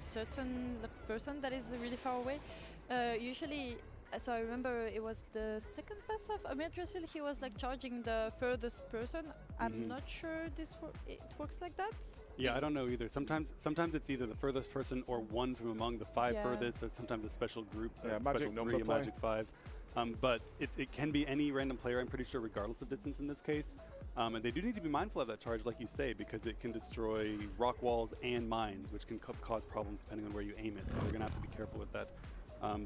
certain person that is really far away. Usually, so I remember it was the second pass of Amedrasil. He was like charging the furthest person. I'm not sure it works like that. Yeah, I don't know either. Sometimes it's either the furthest person or one from among the 5 furthest. Or sometimes a special group, special 3, a magic 5. But it can be any random player, I'm pretty sure, regardless of distance in this case. And they do need to be mindful of that charge, like you say, because it can destroy rock walls and mines, which can cause problems depending on where you aim it. So they're going to have to be careful with that.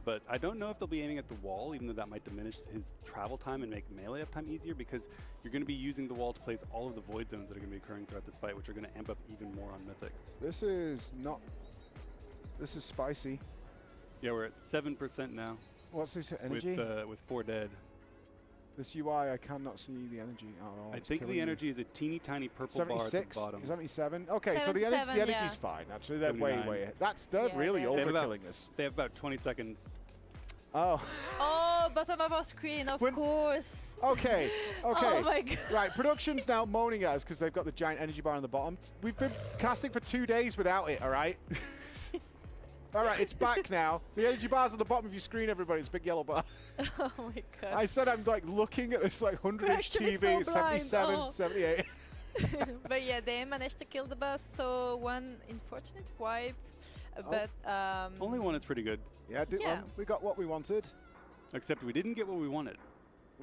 But I don't know if they'll be aiming at the wall, even though that might diminish his travel time and make melee uptime easier, because you're going to be using the wall to place all of the void zones that are going to be occurring throughout this fight, which are going to amp up even more on Mythic. This is spicy. Yeah, we're at 7% now. What's this energy? With 4 dead. This UI, I cannot see the energy at all. I think the energy is a teeny tiny purple bar at the bottom. 77? Okay, so the energy's fine, actually. They're way ahead. They're really overkilling us. They have about 20 seconds. Oh. Oh, bottom of our screen, of course. Okay. Oh my God. Right, production's now moaning at us because they've got the giant energy bar on the bottom. We've been casting for 2 days without it, all right? All right, it's back now. The energy bar's on the bottom of your screen, everybody. It's a big yellow bar. Oh my God. I said I'm like looking at this like 100-inch TV, so 77, 78. But yeah, they managed to kill the boss, so one unfortunate wipe. But only one is pretty good. Yeah, we got what we wanted. Except we didn't get what we wanted.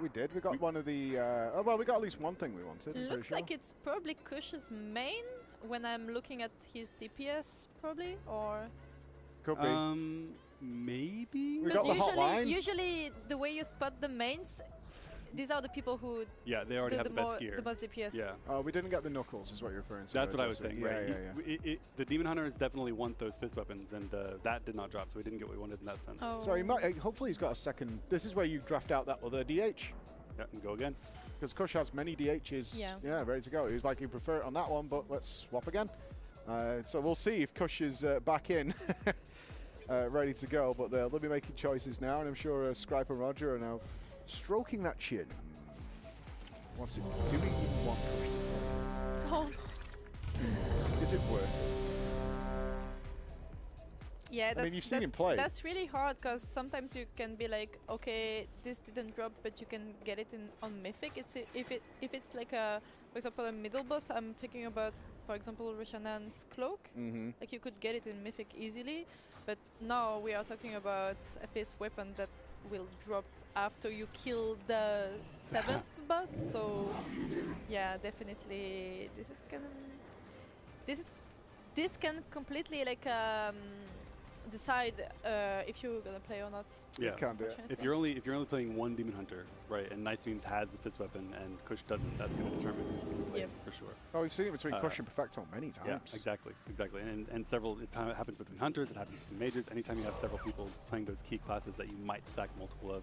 We did. We got one of the... well, we got at least one thing we wanted. Looks like it's probably Kush's main when I'm looking at his DPS, probably, or... Could be. Maybe? We got the hotline. Usually, the way you spot the mains, these are the people who they already have the best gear. The most DPS. Yeah. Oh, we didn't get the knuckles, is what you're referring to. That's what I was saying, right? Yeah. The Demon Hunters definitely want those fist weapons, and that did not drop, so we didn't get what we wanted in that sense. Oh. So he might, hopefully he's got a second... This is where you draft out that other DH. Yeah, and go again. Because Kush has many DHs ready to go. He was like, he'd prefer it on that one, but let's swap again. So we'll see if Kush is back in. Ready to go, but they'll be making choices now, and I'm sure Scripe and Roger are now stroking that chin. What's it? Do we even want Kush to play? Is it worth it? Yeah, I mean, you've seen him play. That's really hard because sometimes you can be like, okay, this didn't drop, but you can get it on Mythic. If it's like for example, a middle boss. I'm thinking about, for example, Rishanan's cloak. Like you could get it in Mythic easily, but now we are talking about a fist weapon that will drop after you kill the 7th boss. So yeah, definitely this can completely like decide if you're gonna play or not. Yeah, can do. If you're only playing one Demon Hunter, right, and Nice Memes has the fist weapon and Kush doesn't, that's going to determine who plays for sure. Oh, we've seen it between Kush and Perfecto many times. Yeah, exactly, and several. It happens between hunters. It happens between mages. Anytime you have several people playing those key classes that you might stack multiple of.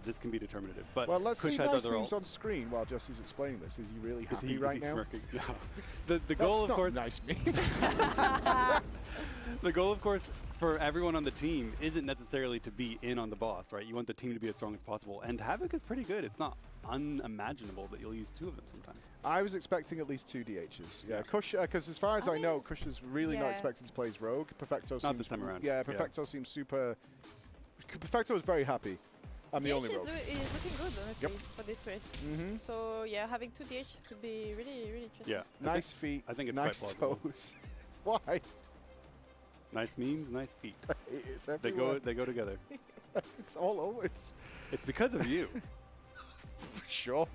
This can be determinative, but well, let's Kush see has Nice other Memes alts. on screen while Jesse's explaining this. Is he really happy is right he now? Smirking? No. The goal, of course, Nice Memes. The goal, of course, for everyone on the team isn't necessarily to be in on the boss, right? You want the team to be as strong as possible, and Havoc is pretty good. It's not unimaginable that you'll use 2 of them sometimes. I was expecting at least 2 DHs. Yeah, Kush, because as far as I know, Kush is really not expected to play as Rogue. Perfecto seems... Not this time around. Yeah, Perfecto seems super... Perfecto is very happy. I'm the only Rogue. Is looking good, honestly, for this race. So yeah, having 2 DHs could be really, really interesting. Yeah, nice feet. I think it's nice quite plausible. toes. Why? Nice memes, nice feet. It's everywhere. They go together. It's all over. It's because of you. Sure.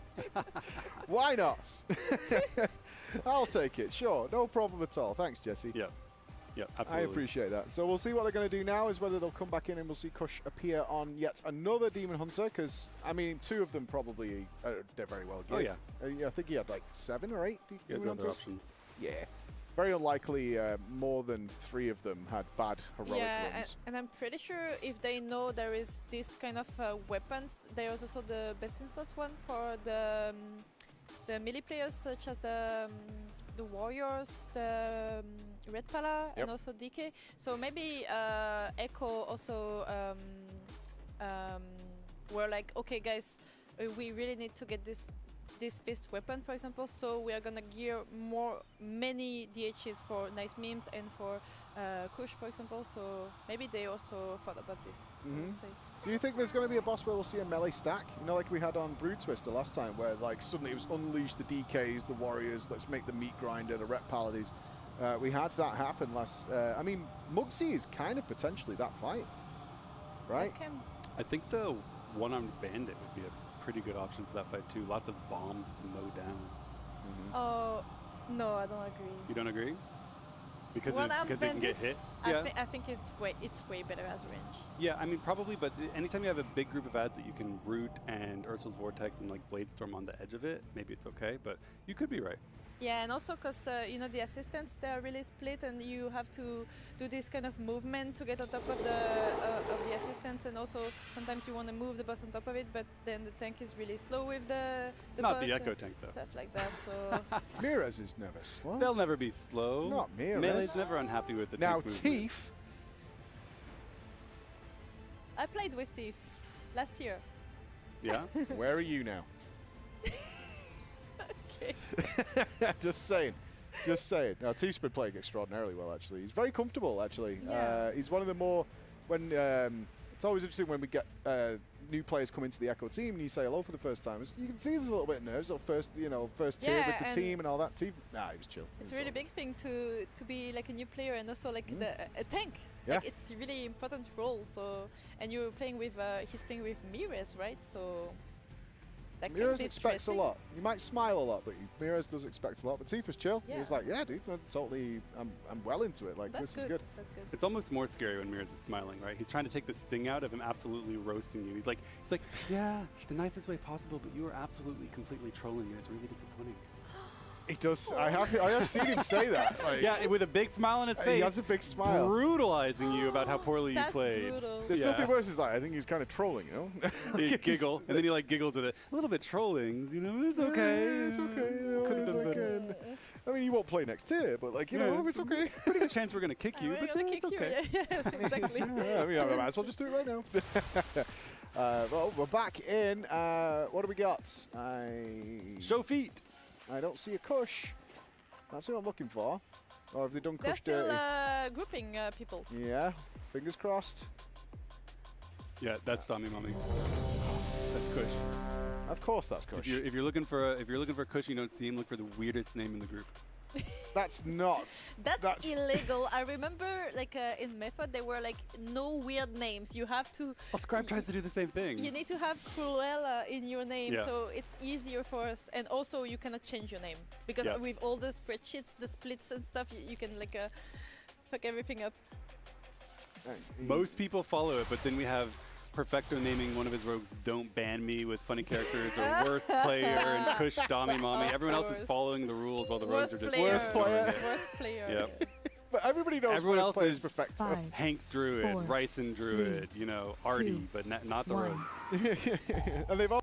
Why not? I'll take it. Sure, no problem at all. Thanks, Jesse. Yeah, absolutely. I appreciate that. So we'll see what they're going to do now is whether they'll come back in and we'll see Kush appear on yet another Demon Hunter, because, I mean, 2 of them probably they're very well geared. Oh, yeah. I think he had like 7 or 8 Demon Hunters. Options. Yeah. Very unlikely more than 3 of them had bad heroic runs. And I'm pretty sure if they know there is this kind of weapons, they also saw the best in slot one for the melee players, such as the warriors, the Red Pala, and also DK. So maybe Echo also were like, okay, guys, we really need to get this fist weapon, for example, so we are gonna gear many DHs for Nice Memes and for Kush, for example. So maybe they also thought about this. I would say. Do you think there's going to be a boss where we'll see a melee stack? You know, like we had on Brood Twister last time, where like suddenly it was unleash the DKs, the warriors, let's make the meat grinder, the rep paladins. We had that happen last. I mean, Mugsy is kind of potentially that fight, right? I think the one-armed bandit would be a pretty good option for that fight too. Lots of bombs to mow down. Oh no, I don't agree. You don't agree? Because it can get hit? I think it's way better as range. Yeah, I mean, probably, but anytime you have a big group of ads that you can root and Ursul's Vortex and like Bladestorm on the edge of it, maybe it's okay, but you could be right. Yeah, and also because, you know, the assistants, they are really split and you have to do this kind of movement to get on top of the assistants, and also sometimes you want to move the boss on top of it, but then the tank is really slow with the Not boss the Echo tank, though. Stuff like that, so... Mirez is never slow. They'll never be slow. Not Mirez. Melee's never unhappy with the now, tank Teef. I played with Teef last year. Yeah? Where are you now? Just saying. Just saying. Now, Teef's been playing extraordinarily well, actually. He's very comfortable, actually. Yeah. He's one of the more... when it's always interesting when we get new players come into the Echo team and you say hello for the first time. You can see there's a little bit of nerves at first, first tier with the team and all that. Teef, nah, he was chill. It's a really big thing to be like a new player and also like a tank. Yeah. Like, it's a really important role. So, and you're playing with, he's playing with Mirez, right? So... Mirez expects a lot. You might smile a lot, but Mirez does expect a lot. But Teef was chill. Yeah. He was like, yeah, dude, I'm well into it. Like, That's this is good. That's good. It's almost more scary when Mirez is smiling, right? He's trying to take the sting out of him absolutely roasting you. He's like, yeah, the nicest way possible, but you are absolutely completely trolling and it's really disappointing. He does. I have seen him say that. Like, yeah, with a big smile on his face. He has a big smile. Brutalizing you about how poorly you played. That's brutal. There's something worse. Is like, I think he's kind of trolling, you know? He giggle, and then he like giggles with it. A little bit trolling, it's okay. It's okay. Could have done better. I mean, you won't play next tier, but like, it's okay. Pretty good chance we're going to kick you, but it's okay. Yeah, exactly. I mean, I might as well just do it right now. Well, we're back in. What do we got? Show feet. I don't see a Kush. That's what I'm looking for. Or have they done Kush They're dirty? still grouping people. Yeah, fingers crossed. Yeah, that's Tommy Mommy. That's Kush. Of course, that's Kush. If you're looking for Kush, you don't see him. Look for the weirdest name in the group. That's nuts. That's illegal. I remember, like in Method, there were like no weird names. You have to. Well, Scribe tries to do the same thing. You need to have Cruella in your name, Yeah. so it's easier for us. And also, you cannot change your name because with all the spreadsheets, the splits and stuff, you can like fuck everything up. Most people follow it, but then we have Perfecto naming one of his rogues "Don't ban me" with funny characters, or worst player and Kush Dami Mommy. Everyone else is following the rules while the rogues are just worst player. Worst player. Yep. But everybody knows everyone else player is Perfecto. 5, Hank Druid, 4, Ryson Druid, Artie, 2, but not the 1. rogues. And they've all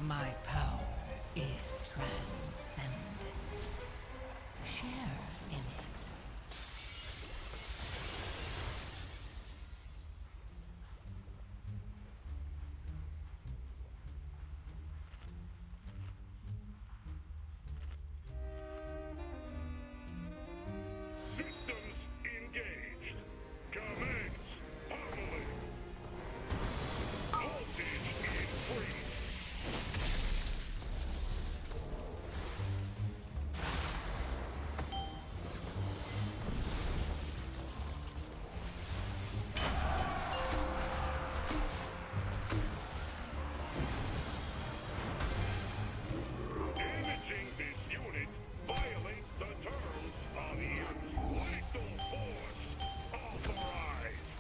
My power is transcendent. Share in it. Systems engaged. Commence pummeling. Voltage increased. Damaging this unit violates the terms of use. Lethal force authorized.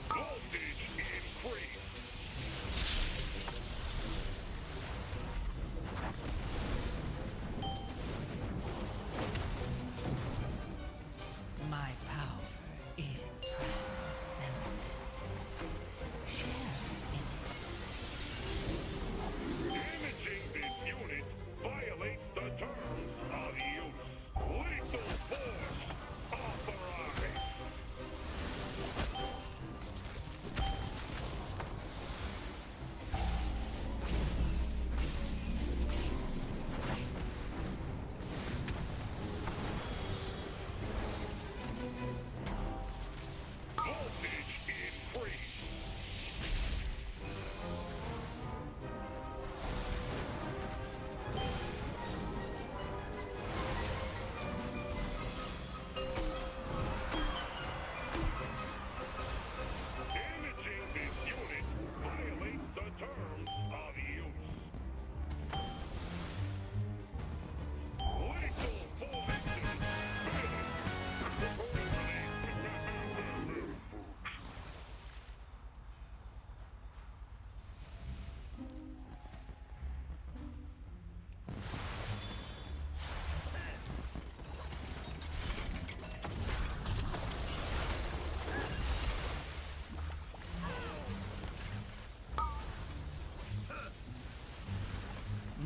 Voltage increased. My power is transcendent. Share in it. Damaging this unit violates the terms of use. Lethal force authorized. Voltage increased. Damaging this unit violates the terms of use. Lethal force.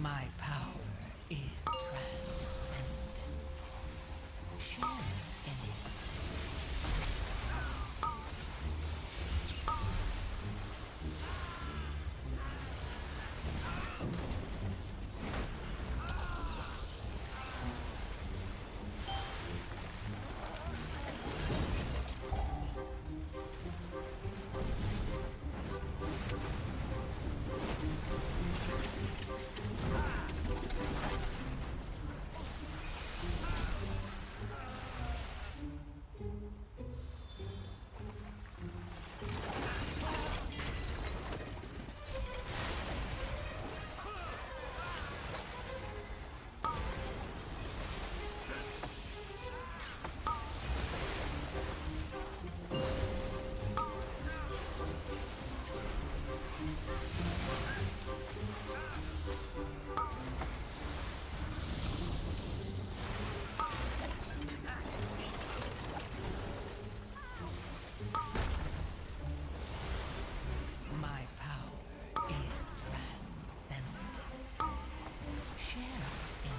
My power is transcendent. Share in it. My power is transcendent. Share in it.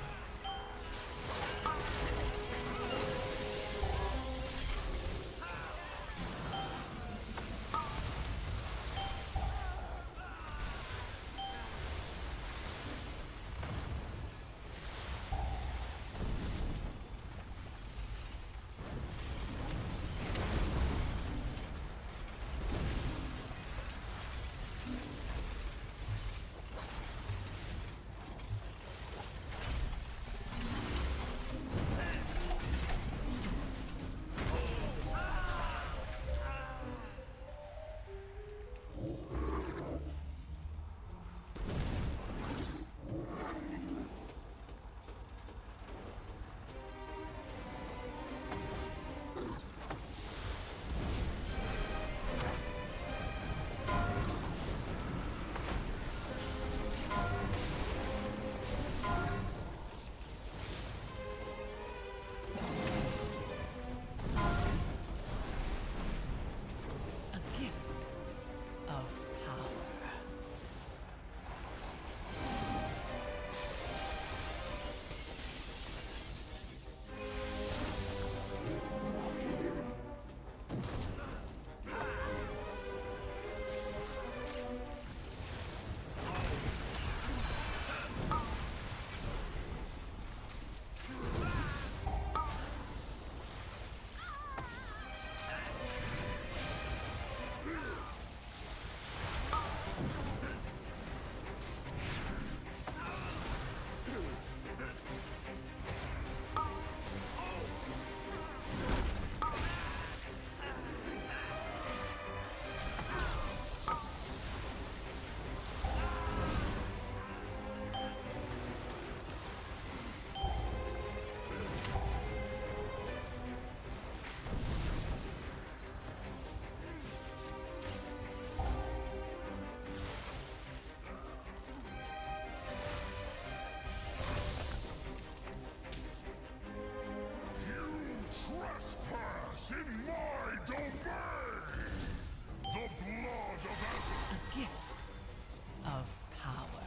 A gift of power. Trespass in my domain! The blood of Azeroth! A gift of power.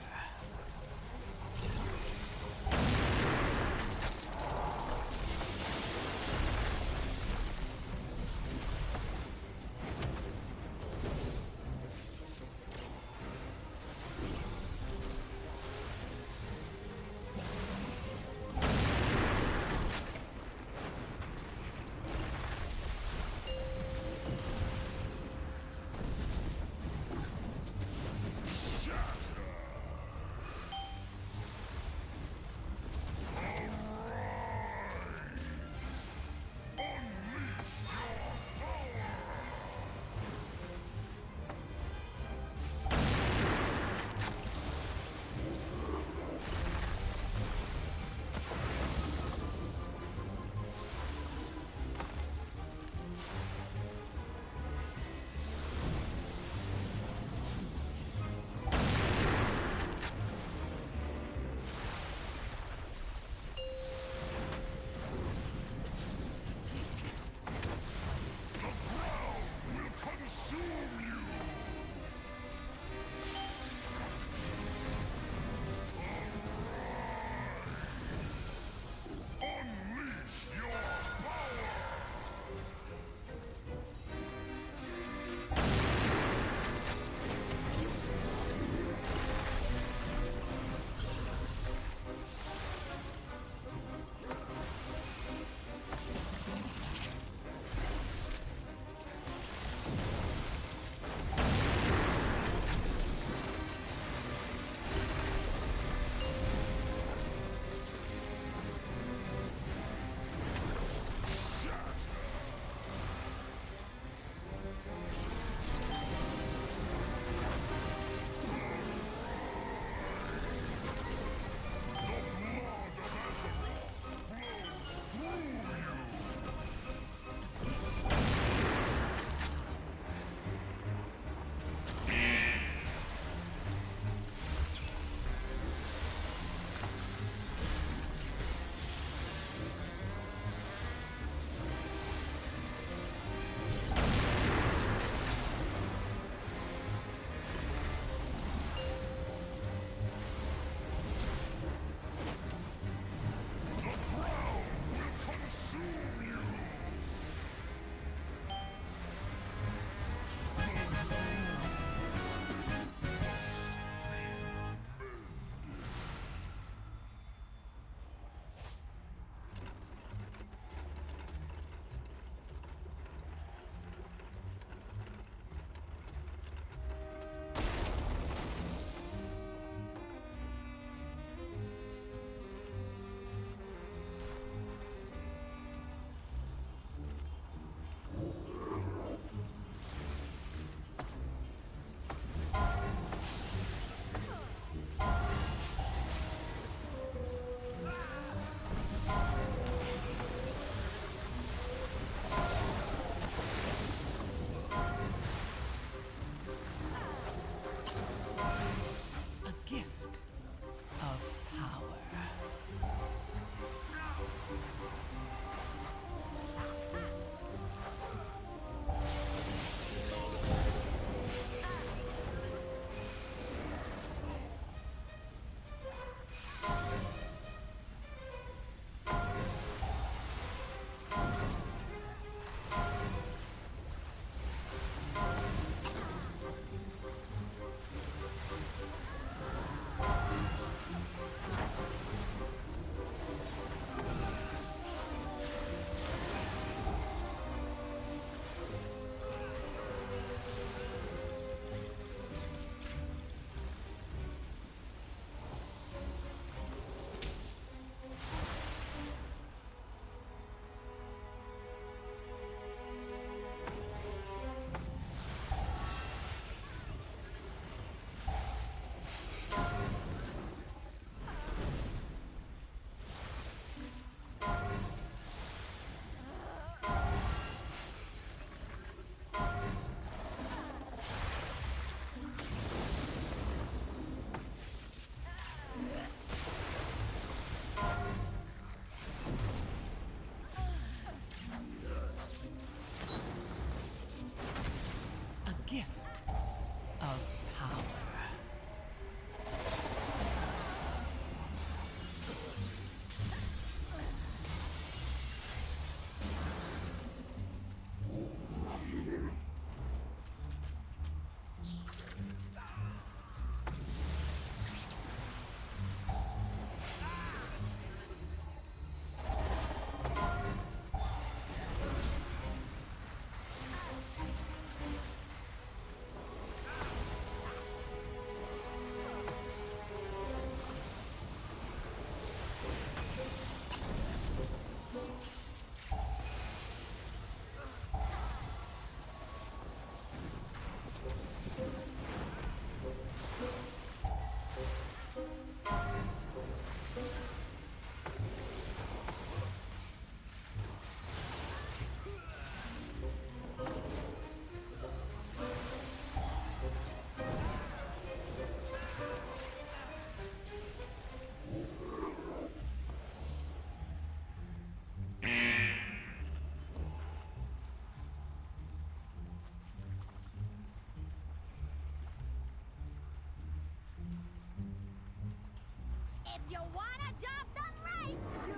If you want a job done right, use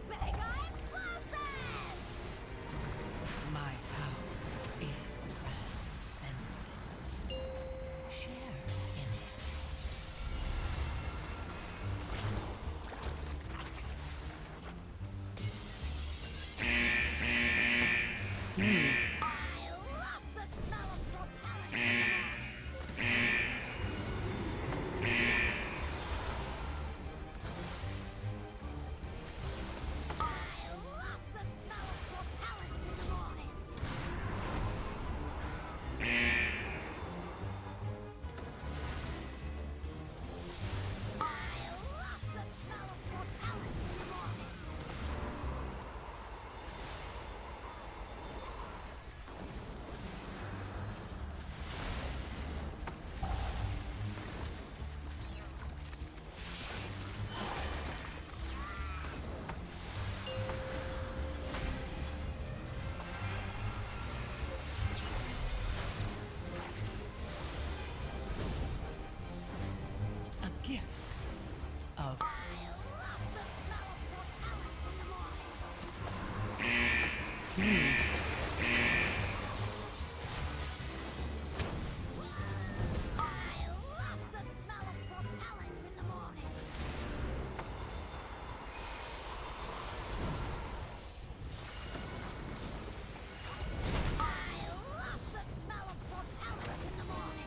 Mega Explosive! My power is transcendent. Share in it. I love the smell of propellant in the morning. I love the smell of propellant in the morning. I love the smell of propellant in the morning. A gift of I love the smell of propellant in the morning. I love the smell of propellant in the morning. I love the smell of propellant in the morning.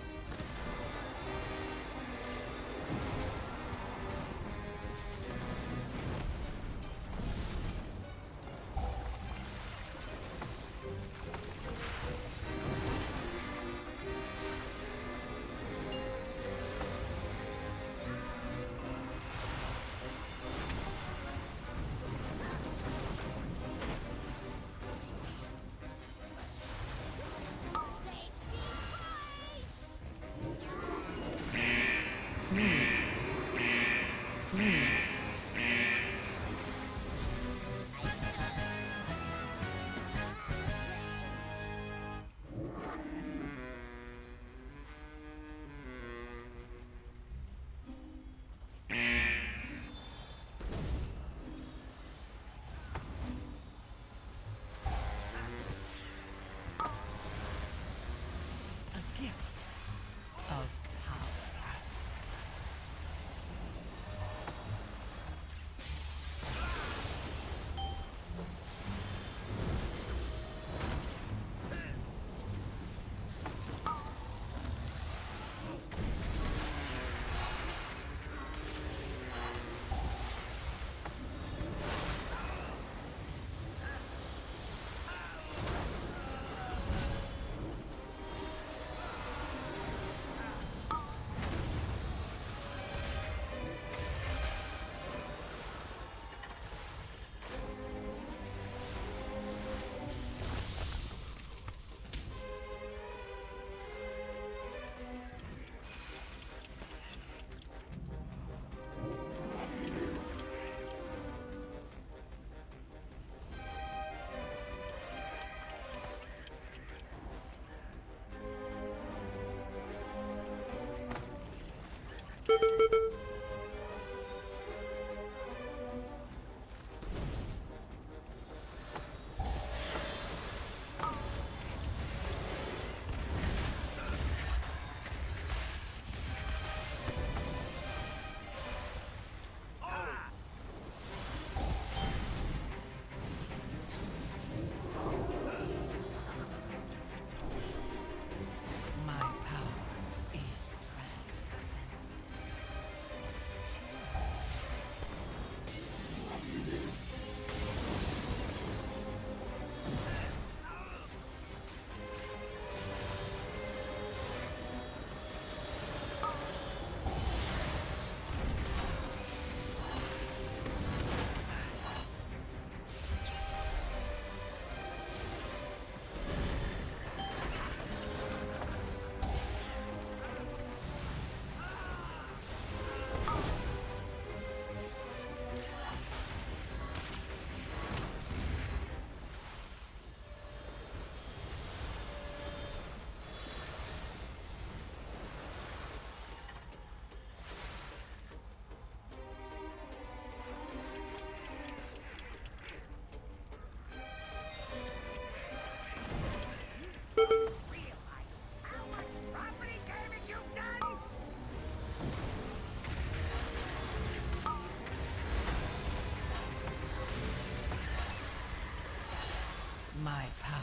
My power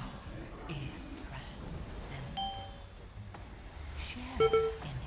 is transcendent. Share in it.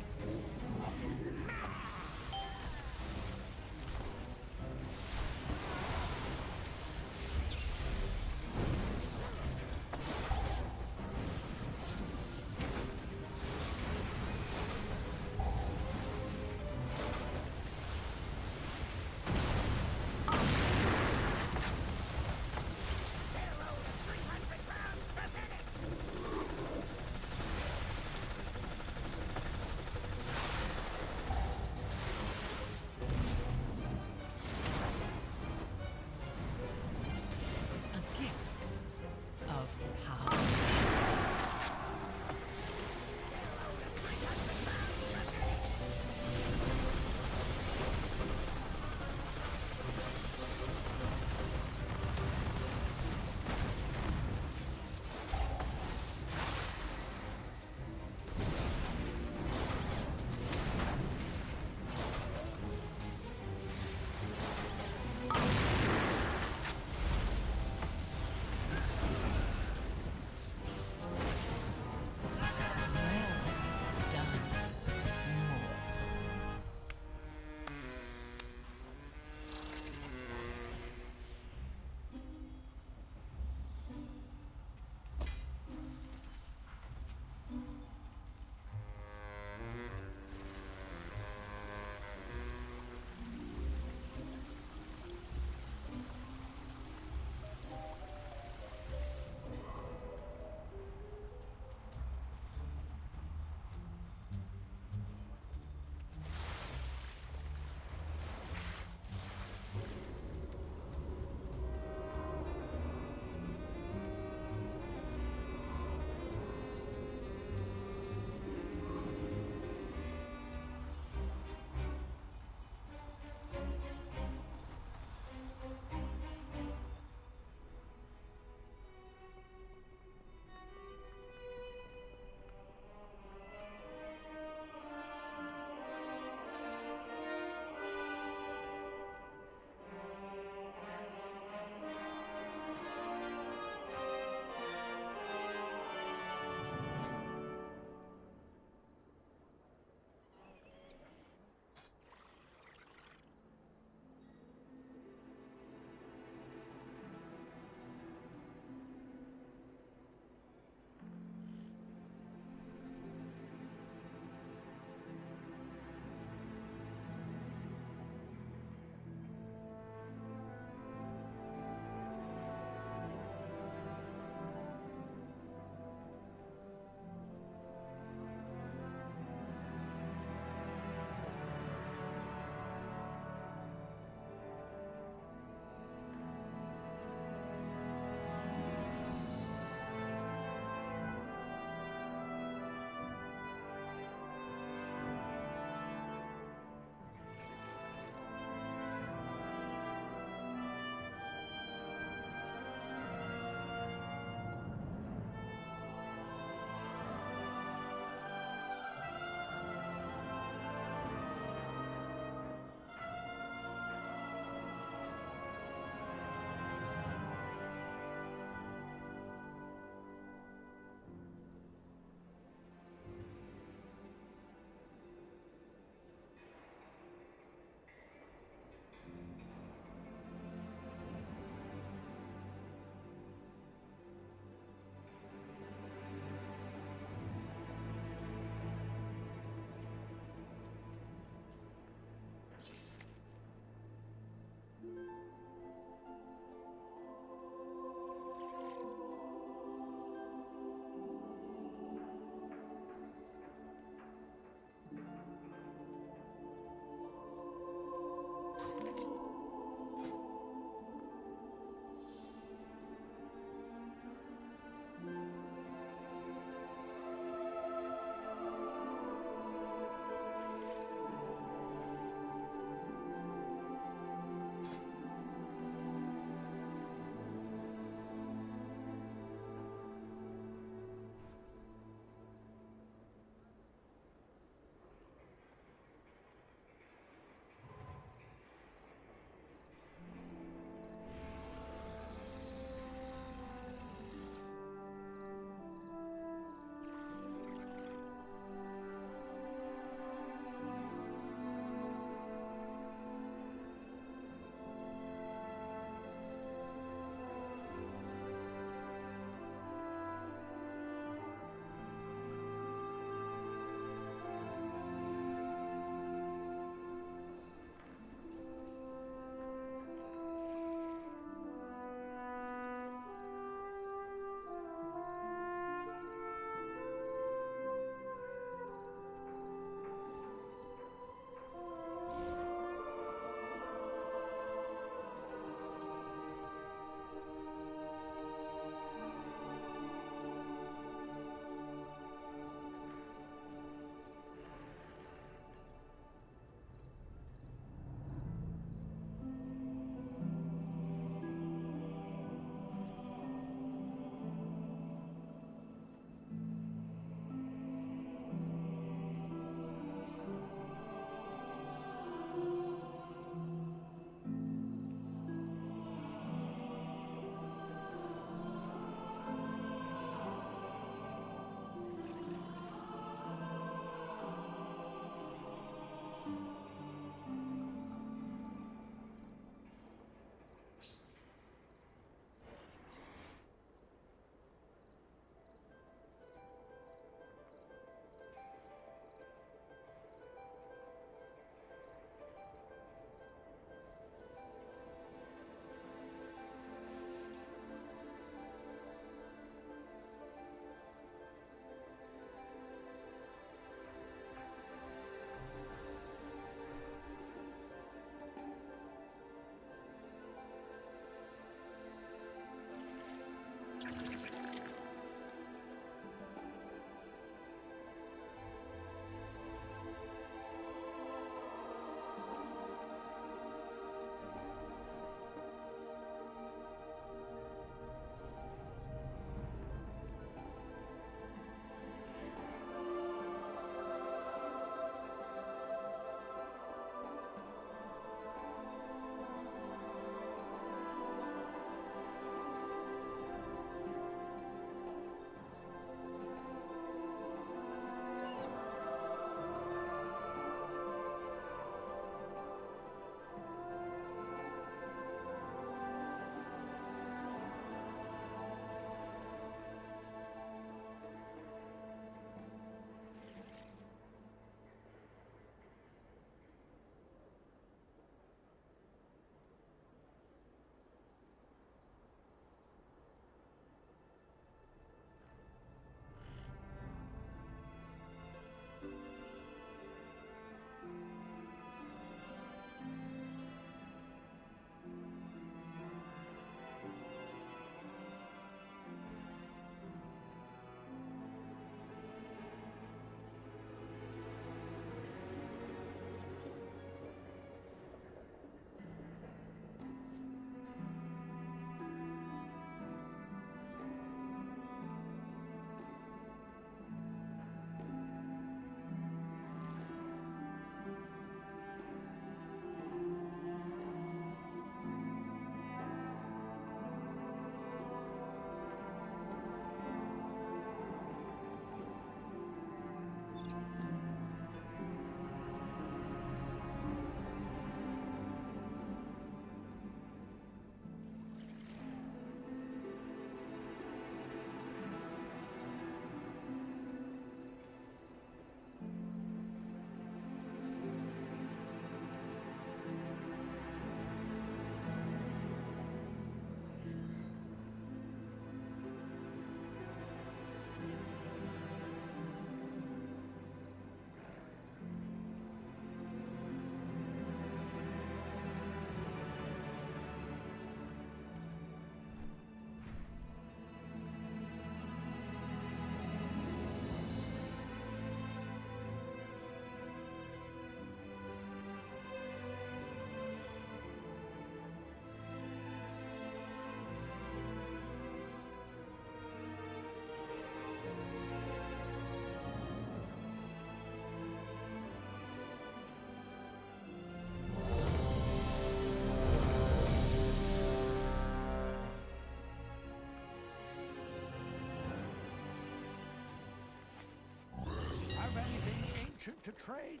merchant to trade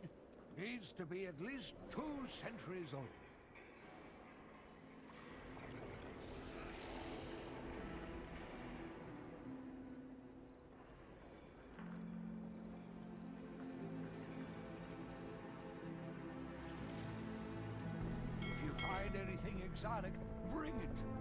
needs to be at least 2 centuries old. If you find anything exotic, bring it to me.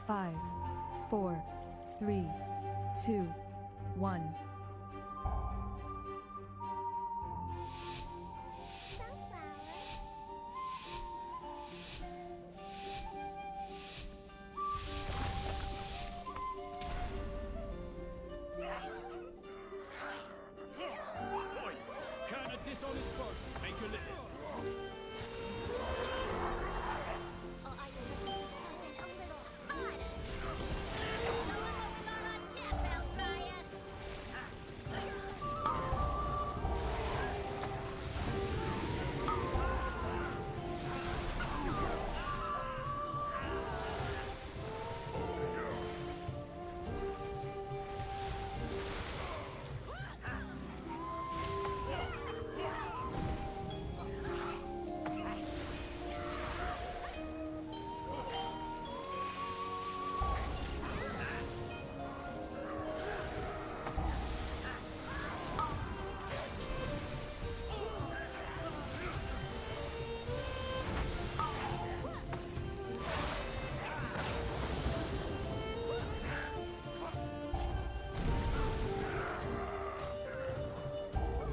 Five, 4, 3, 2, 1. Sunflower. Make your living. Oh, I could do something a little harder. Show 'em what we got on tap, Hellfire.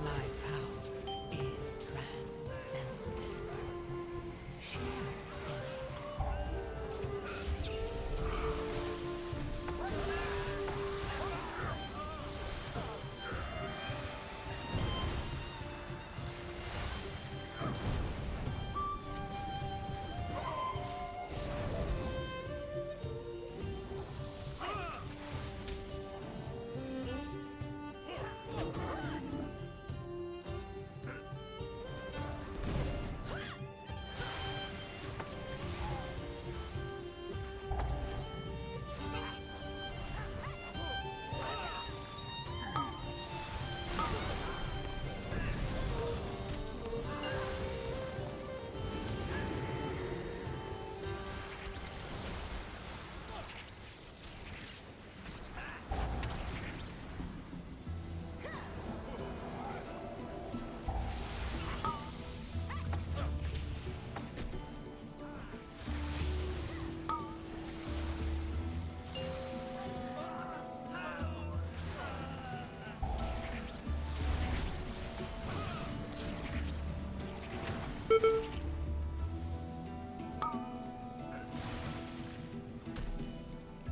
My power is transcendent. Share in it.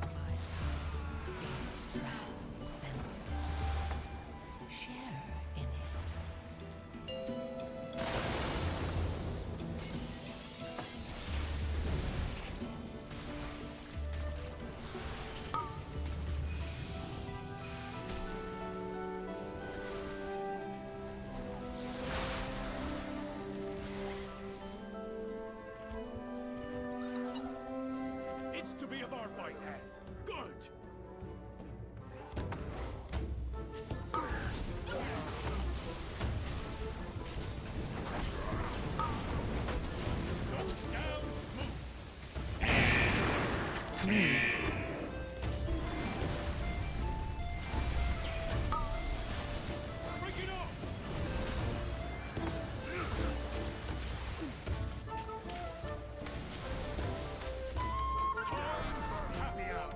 My power is transcendent. Share in it. It's to be a bar fight then. Good. Nose down, move. Break it off. Time for happy hour.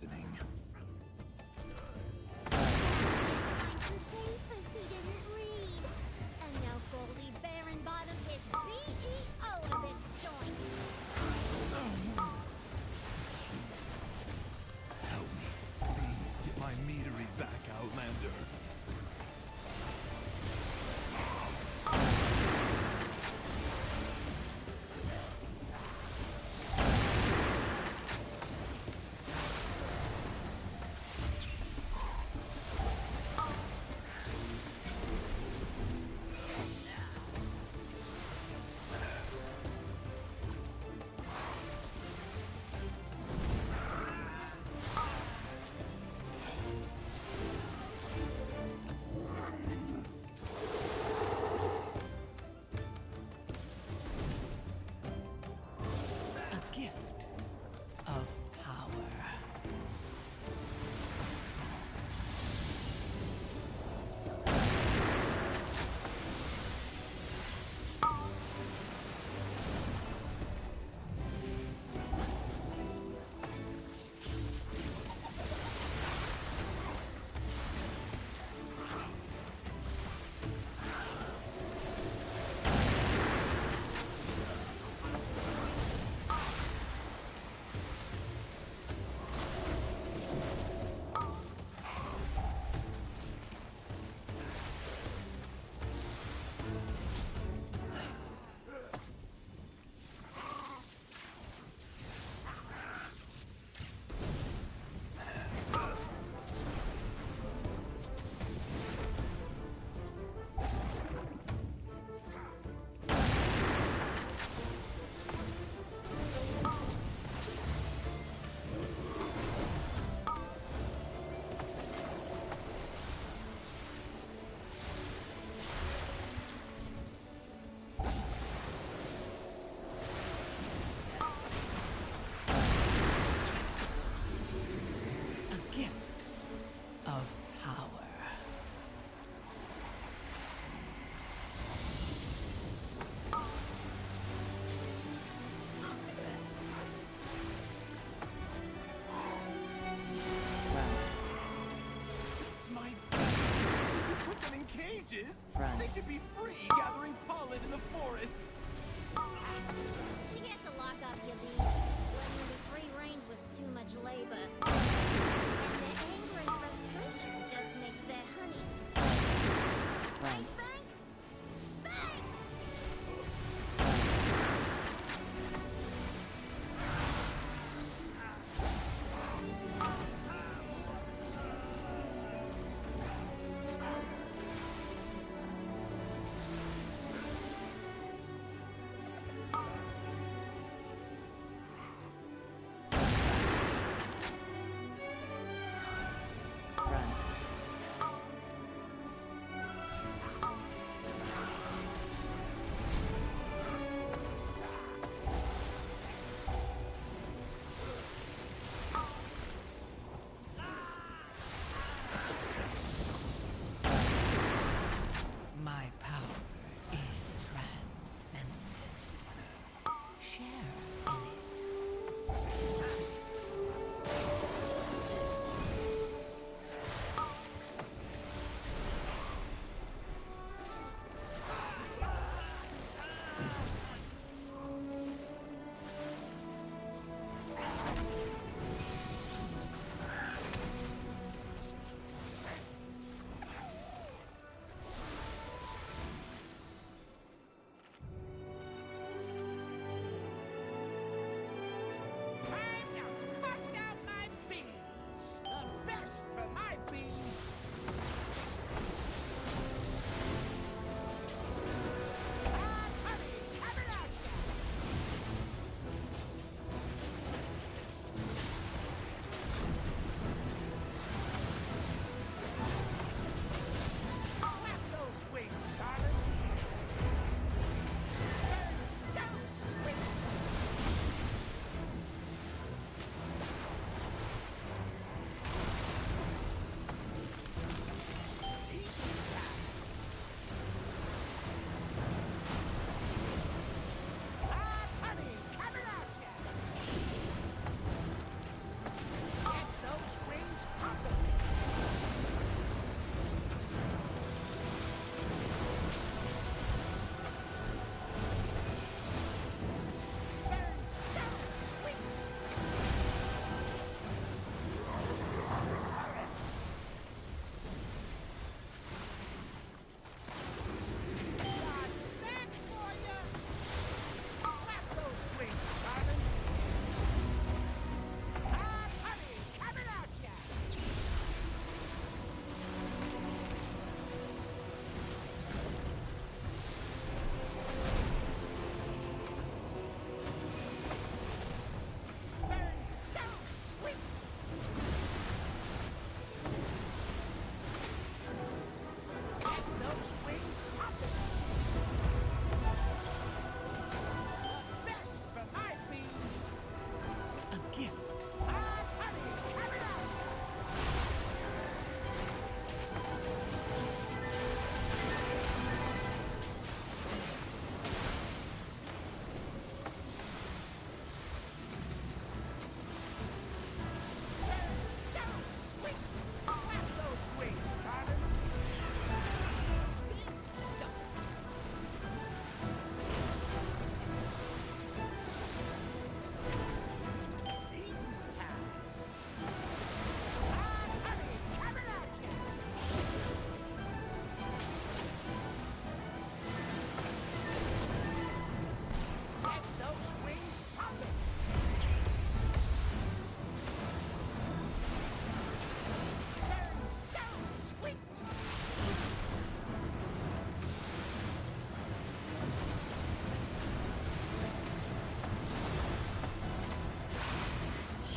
listening. Pussy didn't read. And now Goldie Baron-Bottom is CEO of this joint. Help me. Please get my meadery back, Outlander. A gift of power. A gift of power. My you put them in cages? They should be free gathering pollen in the forest. We had to lock up your bees. Letting the free range was too much labor. And their anger and frustration just makes their honey spicy. Right, Bank? Bank! gift.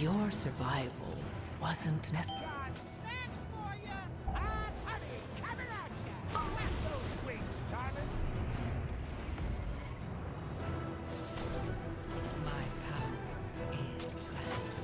Your survival wasn't necessary. Got snacks for ya! Hot honey coming at ya! Whack those wings, darling! My power is transcendent.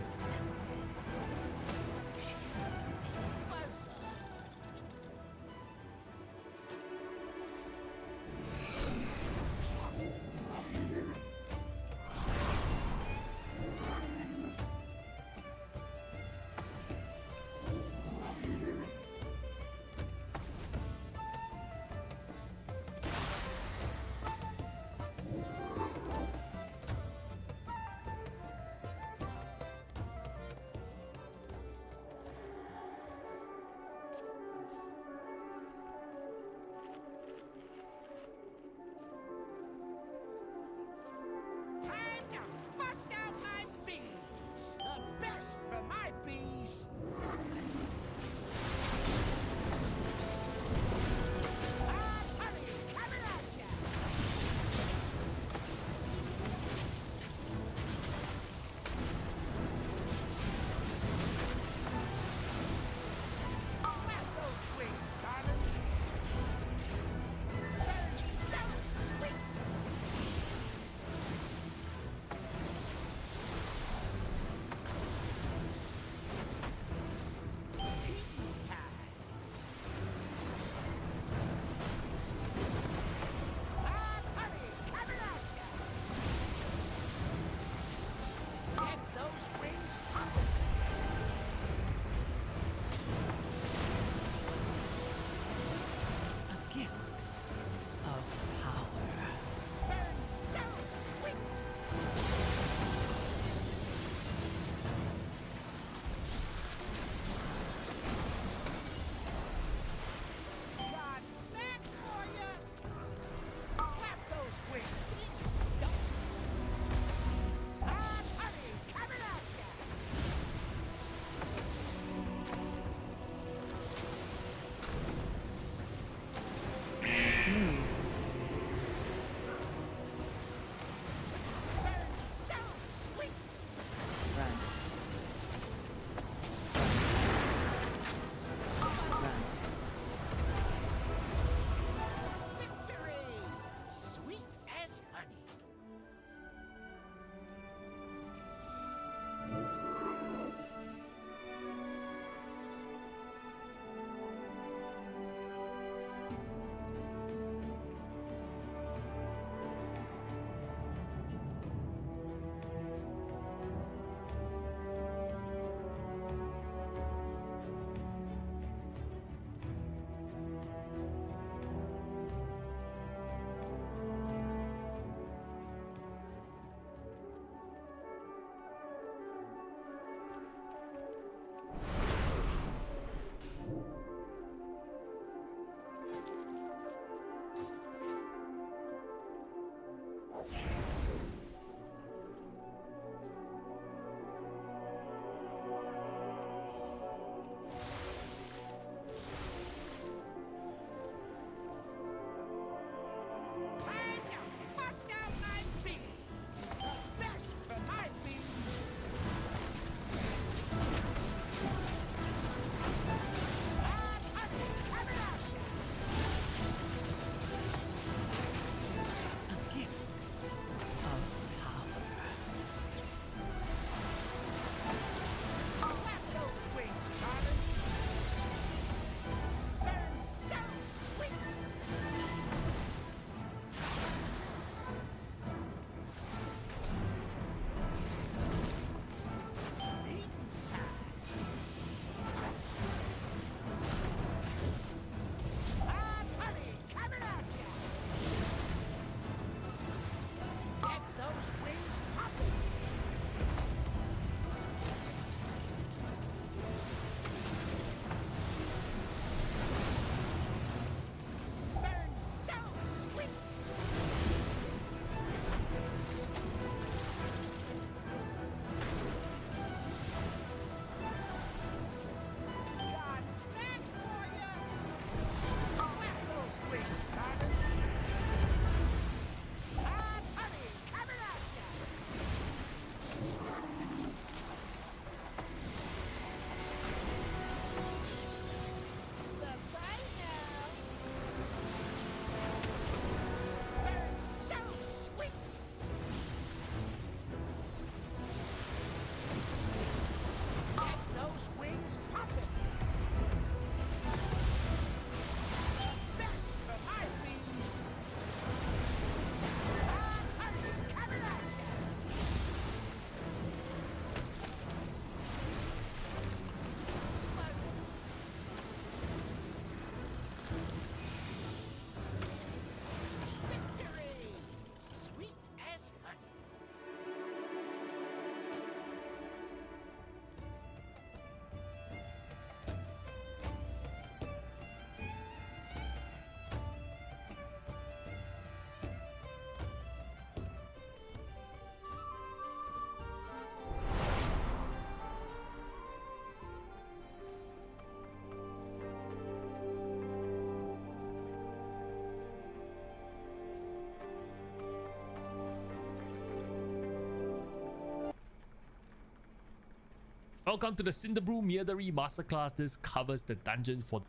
Welcome to the Cinderbrew Meadery Masterclass. This covers the dungeon for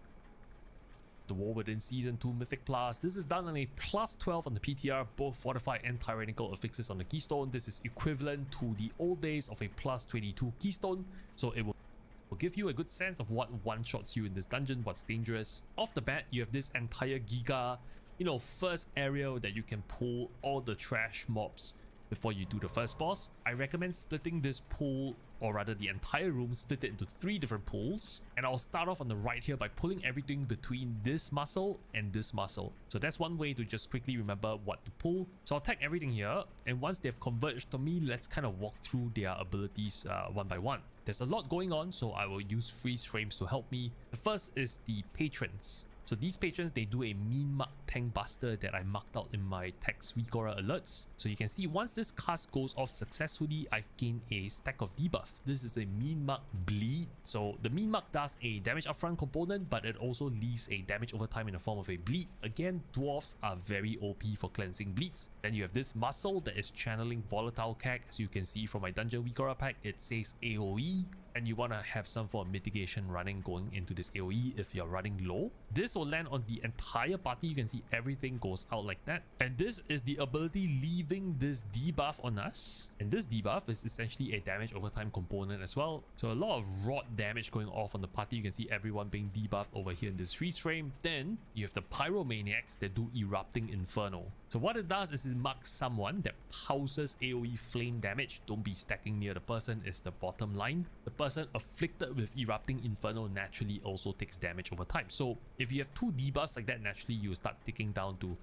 the War Within Season 2 Mythic Plus. This is done on a plus 12 on the PTR, both Fortify and Tyrannical affixes on the Keystone. This is equivalent to the old days of a plus 22 Keystone, so it will give you a good sense of what one-shots you in this dungeon, what's dangerous. Off the bat, you have this entire Giga, first area that you can pull all the trash mobs before you do the first boss. I recommend splitting this pool, or rather the entire room, split it into 3 different pools. And I'll start off on the right here by pulling everything between this muscle and this muscle. So that's one way to just quickly remember what to pull. So I'll tag everything here, and once they've converged on me, let's kind of walk through their abilities one by one. There's a lot going on, so I will use freeze frames to help me. The first is the patrons. So these patrons, they do a mean mark tank buster that I marked out in my text Vigora alerts. So you can see once this cast goes off successfully, I've gained a stack of debuff. This is a mean mark bleed. So the mean mark does a damage upfront component, but it also leaves a damage over time in the form of a bleed. Again, dwarves are very OP for cleansing bleeds. Then you have this muscle that is channeling volatile CAC. As you can see from my dungeon Vigora pack, it says AoE. And you want to have some form of mitigation running going into this AoE if you're running low. This will land on the entire party. You can see everything goes out like that. And this is the ability leaving this debuff on us. And this debuff is essentially a damage over time component as well. So a lot of rot damage going off on the party. You can see everyone being debuffed over here in this freeze frame. Then you have the Pyromaniacs that do Erupting Inferno. So what it does is it marks someone that pulses AoE flame damage. Don't be stacking near the person is the bottom line. The person afflicted with Erupting Inferno naturally also takes damage over time. So if you have 2 debuffs like that, naturally you start ticking down to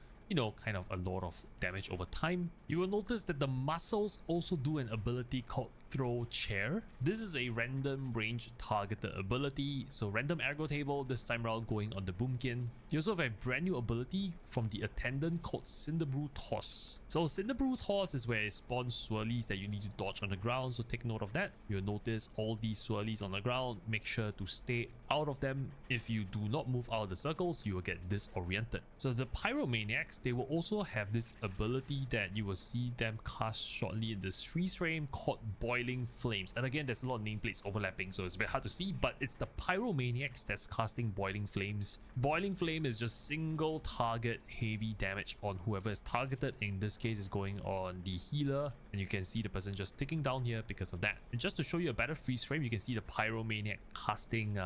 kind of a lot of damage over time. You will notice that the muscles also do an ability called Throw Chair. This is a random range targeted ability. So random aggro table, this time around going on the Boomkin. You also have a brand new ability from the attendant called Cinderbrew Toss. So Cinderbrew Toss is where it spawns swirlies that you need to dodge on the ground, so take note of that. You'll notice all these swirlies on the ground. Make sure to stay out of them. If you do not move out of the circles, you will get disoriented. So the Pyromaniacs, they will also have this ability that you will see them cast shortly in this freeze frame called Boiling Flames. And again, there's a lot of nameplates overlapping, so it's a bit hard to see, but it's the Pyromaniacs that's casting Boiling Flames. Boiling Flame is just single target heavy damage on whoever is targeted. In this case, is going on the healer, and you can see the person just ticking down here because of that. And just to show you a better freeze frame, you can see the Pyromaniac casting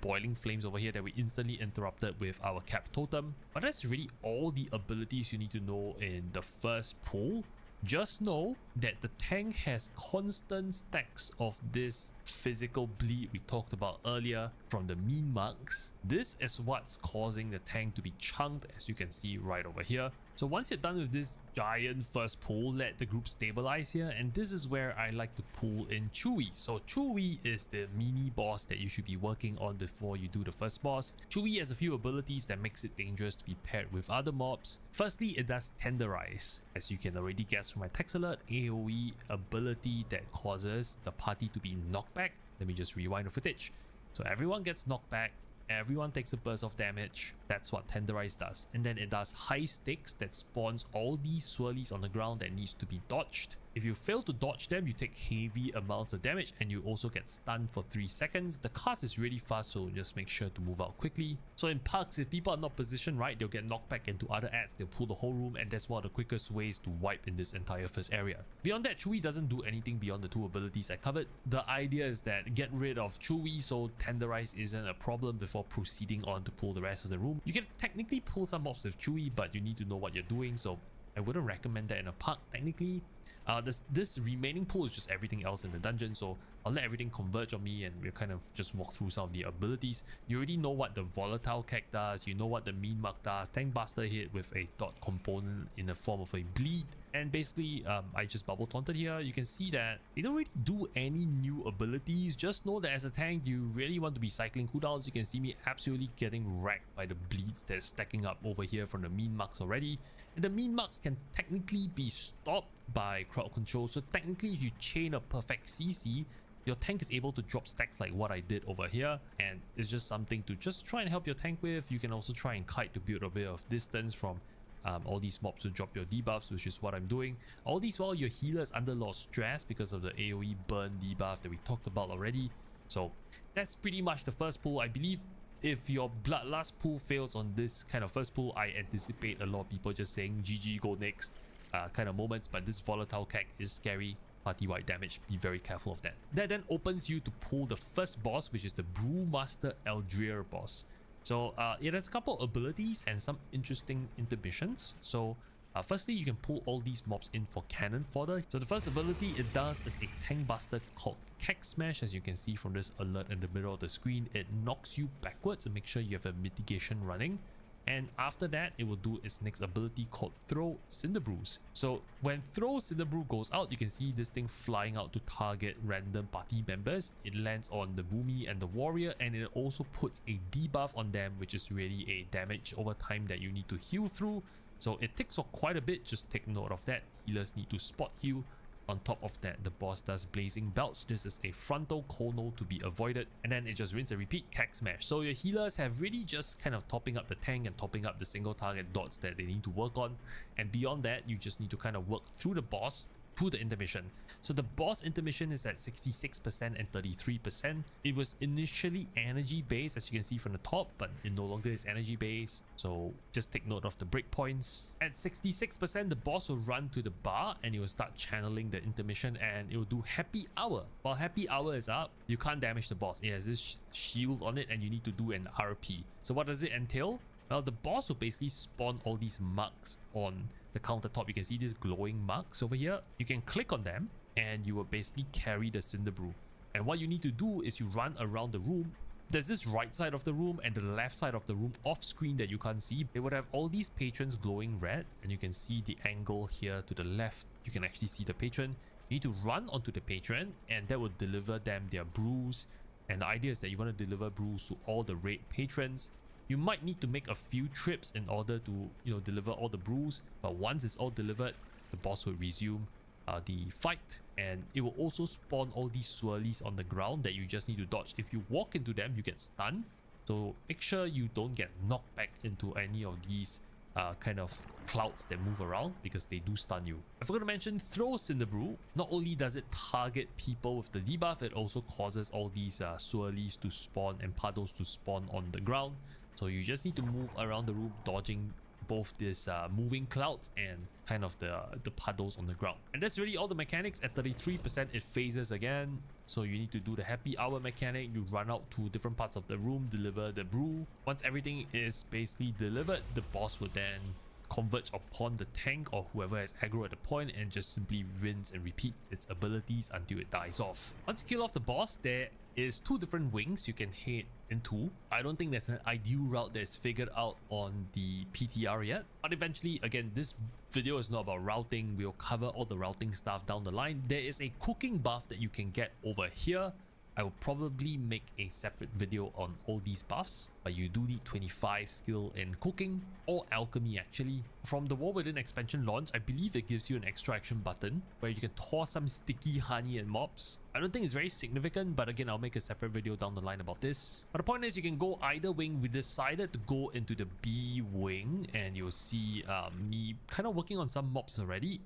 Boiling Flames over here that we instantly interrupted with our Cap Totem. But that's really all the abilities you need to know in the first pull. Just know that the tank has constant stacks of this physical bleed we talked about earlier from the mean marks. This is what's causing the tank to be chunked, as you can see right over here. So once you're done with this giant first pull, let the group stabilize here, and this is where I like to pull in Chewy. So Chewy is the mini boss that you should be working on before you do the first boss. Chewy has a few abilities that makes it dangerous to be paired with other mobs. Firstly, it does Tenderize. As you can already guess from my text alert, AoE ability that causes the party to be knocked back. Let me just rewind the footage. So everyone gets knocked back. Everyone takes a burst of damage. That's what Tenderize does. And then it does High Stakes that spawns all these swirlies on the ground that needs to be dodged. If you fail to dodge them, you take heavy amounts of damage, and you also get stunned for 3 seconds. The cast is really fast, so just make sure to move out quickly. So in parks, if people are not positioned right, they'll get knocked back into other ads. They'll pull the whole room, and that's one of the quickest ways to wipe in this entire first area. Beyond that, Chewy doesn't do anything beyond the 2 abilities I covered. The idea is that get rid of Chewy so Tenderize isn't a problem before proceeding on to pull the rest of the room. You can technically pull some mobs with Chewy, but you need to know what you're doing, so I wouldn't recommend that in a park technically. This remaining pool is just everything else in the dungeon, so I'll let everything converge on me and we'll kind of just walk through some of the abilities. You already know what the Volatile Keg does, you know what the Mean Mark does, Tank Buster hit with a dot component in the form of a bleed, and basically I just bubble taunted here. You can see that they don't really do any new abilities. Just know that as a tank, you really want to be cycling cooldowns. You can see me absolutely getting wrecked by the bleeds that's stacking up over here from the Mean Marks already. And the Mean Marks can technically be stopped by crowd control. So technically, if you chain a perfect CC, your tank is able to drop stacks like what I did over here, and it's just something to just try and help your tank with. You can also try and kite to build a bit of distance from all these mobs will drop your debuffs, which is what I'm doing. All these while your healer is under a lot of stress because of the AoE burn debuff that we talked about already. So that's pretty much the first pull. I believe if your Bloodlust pull fails on this kind of first pull, I anticipate a lot of people just saying GG, go next kind of moments, but this volatile CAC is scary. Party-wide damage, be very careful of that. That then opens you to pull the first boss, which is the Brewmaster Eldrear boss. So it has a couple abilities and some interesting intermissions. So firstly, you can pull all these mobs in for cannon fodder. So the first ability it does is a tank buster called Keg Smash. As you can see from this alert in the middle of the screen, it knocks you backwards and make sure you have a mitigation running. And after that, it will do its next ability called Throw Cinderbrews. So when Throw Cinderbrew goes out, you can see this thing flying out to target random party members. It lands on the Boomy and the Warrior, and it also puts a debuff on them, which is really a damage over time that you need to heal through. So it takes for quite a bit, just take note of that. Healers need to spot heal. On top of that, the boss does Blazing Belch. This is a frontal Kono to be avoided, and then it just rinse and repeat Keg Smash. So your healers have really just kind of topping up the tank and topping up the single target dots that they need to work on, and beyond that you just need to kind of work through the boss to the intermission. So the boss intermission is at 66% and 33%. It was initially energy based, as you can see from the top, but it no longer is energy based, so just take note of the breakpoints. At 66%, the boss will run to the bar and it will start channeling the intermission, and it will do Happy Hour. While Happy Hour is up, you can't damage the boss. It has this shield on it and you need to do an RP. So what does it entail? Well, the boss will basically spawn all these marks on the countertop. You can see these glowing marks over here. You can click on them and you will basically carry the Cinderbrew. And what you need to do is you run around the room. There's this right side of the room and the left side of the room off screen that you can't see. They would have all these patrons glowing red, and you can see the angle here to the left. You can actually see the patron. You need to run onto the patron and that will deliver them their brews. And the idea is that you want to deliver brews to all the raid patrons. You might need to make a few trips in order to, deliver all the brews, but once it's all delivered, the boss will resume the fight, and it will also spawn all these swirlies on the ground that you just need to dodge. If you walk into them, you get stunned, so make sure you don't get knocked back into any of these kind of clouds that move around, because they do stun you. I forgot to mention Throw Cinderbrew. Not only does it target people with the debuff, it also causes all these swirlies to spawn and puddles to spawn on the ground. So you just need to move around the room, dodging both this moving clouds and kind of the puddles on the ground. And that's really all the mechanics. At 33%, it phases again. So you need to do the Happy Hour mechanic. You run out to different parts of the room, deliver the brew. Once everything is basically delivered, the boss will then converge upon the tank or whoever has aggro at the point and just simply rinse and repeat its abilities until it dies off. Once you kill off the boss, there is two different wings you can head into. I don't think there's an ideal route that's figured out on the PTR yet, but eventually, again, this video is not about routing. We'll cover all the routing stuff down the line. There is a cooking buff that you can get over here. I will probably make a separate video on all these buffs, but you do need 25 skill in cooking or alchemy actually. From the War Within expansion launch, I believe it gives you an extra action button where you can toss some sticky honey at mobs. I don't think it's very significant, but again, I'll make a separate video down the line about this. But the point is, you can go either wing. We decided to go into the B wing, and you'll see me kind of working on some mobs already.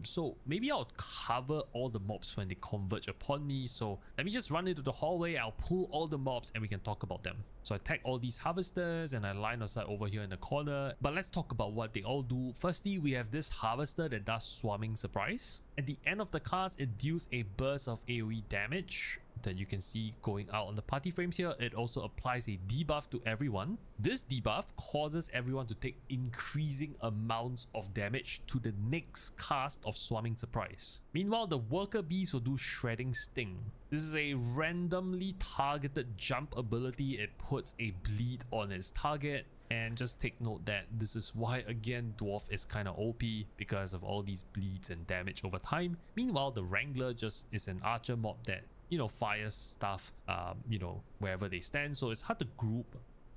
So maybe I'll cover all the mobs when they converge upon me. So let me just run into the hallway. I'll pull all the mobs and we can talk about them. So I tag all these harvesters and I line aside over here in the corner. But let's talk about what they all do. Firstly, we have this harvester that does Swarming Surprise. At the end of the cast, it deals a burst of AoE damage that you can see going out on the party frames here. It also applies a debuff to everyone. This debuff causes everyone to take increasing amounts of damage to the next cast of Swarming Surprise. Meanwhile, the worker bees will do Shredding Sting. This is a randomly targeted jump ability. It puts a bleed on its target. And just take note that this is why, again, Dwarf is kind of OP because of all these bleeds and damage over time. Meanwhile, the Wrangler just is an archer mob that, fires stuff, wherever they stand. So it's hard to group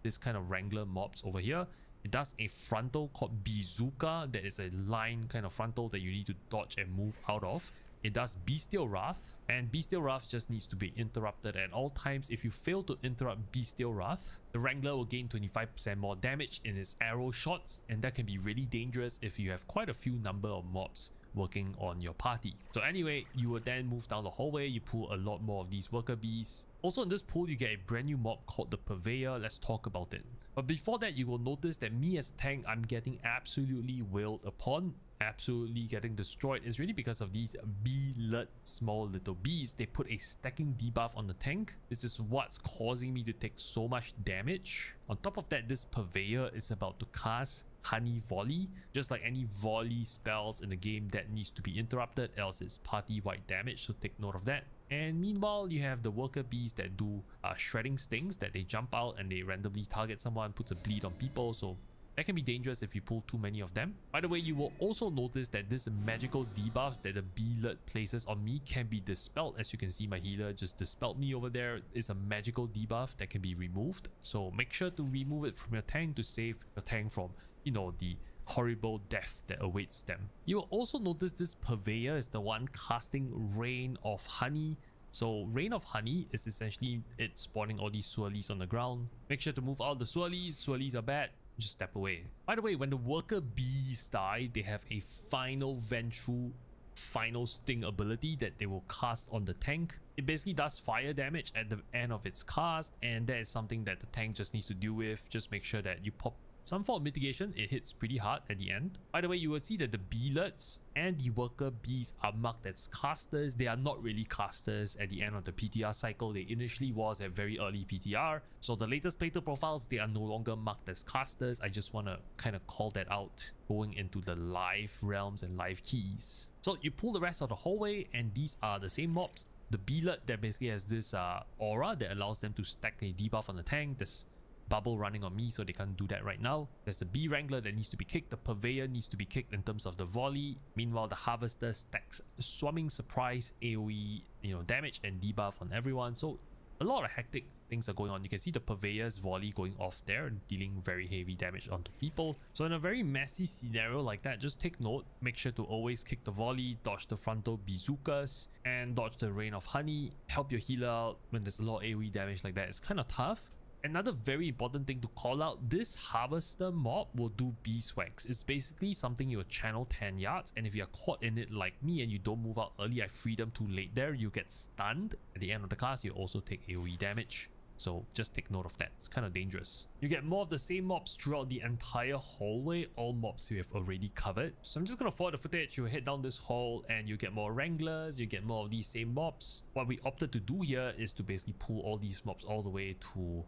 this kind of Wrangler mobs over here. It does a frontal called Bazooka that is a line kind of frontal that you need to dodge and move out of. it does Bestial Wrath, and Bestial Wrath just needs to be interrupted at all times. If you fail to interrupt Bestial Wrath, the Wrangler will gain 25% more damage in its arrow shots, and that can be really dangerous if you have quite a few number of mobs working on your party. So anyway, you will then move down the hallway, you pull a lot more of these worker bees. Also in this pool, you get a brand new mob called the Purveyor. Let's talk about it. But before that, you will notice that me as a tank, I'm getting absolutely wailed upon, absolutely getting destroyed. Is really because of these bee-led small little bees. They put a stacking debuff on the tank. This is what's causing me to take so much damage. On top of that, this Purveyor is about to cast Honey Volley. Just like any volley spells in the game, that needs to be interrupted, else it's party-wide damage, so take note of that. And meanwhile, you have the worker bees that do shredding stings, that they jump out and they randomly target someone, puts a bleed on people, so that can be dangerous if you pull too many of them. By the way, you will also notice that this magical debuffs that the bee-led places on me can be dispelled. As you can see, my healer just dispelled me over there. It's a magical debuff that can be removed, so make sure to remove it from your tank to save your tank from, you know, the horrible death that awaits them. You will also notice this Purveyor is the one casting Rain of Honey. So Rain of Honey is essentially it spawning all these swirlies on the ground. Make sure to move out the swirlies. Swirlies are bad. Just step away. By the way, when the worker bees die, they have a final vengeful final sting ability that they will cast on the tank. It basically does fire damage at the end of its cast, and that is something that the tank just needs to deal with. Just make sure that you pop some form of mitigation. It hits pretty hard at the end. By the way, you will see that the bee-lets and the worker bees are marked as casters. They are not really casters at the end of the PTR cycle. They initially was at very early PTR. So the latest plater profiles, they are no longer marked as casters. I just want to kind of call that out going into the live realms and live keys. So you pull the rest of the hallway, and these are the same mobs. The bee-let that basically has this aura that allows them to stack a debuff on the tank. This bubble running on me, so they can't do that right now. There's the bee wrangler that needs to be kicked. The Purveyor needs to be kicked in terms of the volley. Meanwhile, the harvester stacks swarming surprise AoE, you know, damage and debuff on everyone. So a lot of hectic things are going on. You can see the Purveyor's volley going off there and dealing very heavy damage onto people. So in a very messy scenario like that, just take note, make sure to always kick the volley, dodge the frontal bazookas, and dodge the Rain of Honey. Help your healer out when there's a lot of AoE damage like that. It's kind of tough. Another very important thing to call out, this harvester mob will do beeswax. It's basically something you will channel 10 yards, and if you're caught in it like me and you don't move out early, I free them too late there, you get stunned. At the end of the cast, you also take AoE damage. So just take note of that. It's kind of dangerous. You get more of the same mobs throughout the entire hallway. All mobs we have already covered. So I'm just going to follow the footage. You head down this hall and you get more wranglers. You get more of these same mobs. What we opted to do here is to basically pull all these mobs all the way to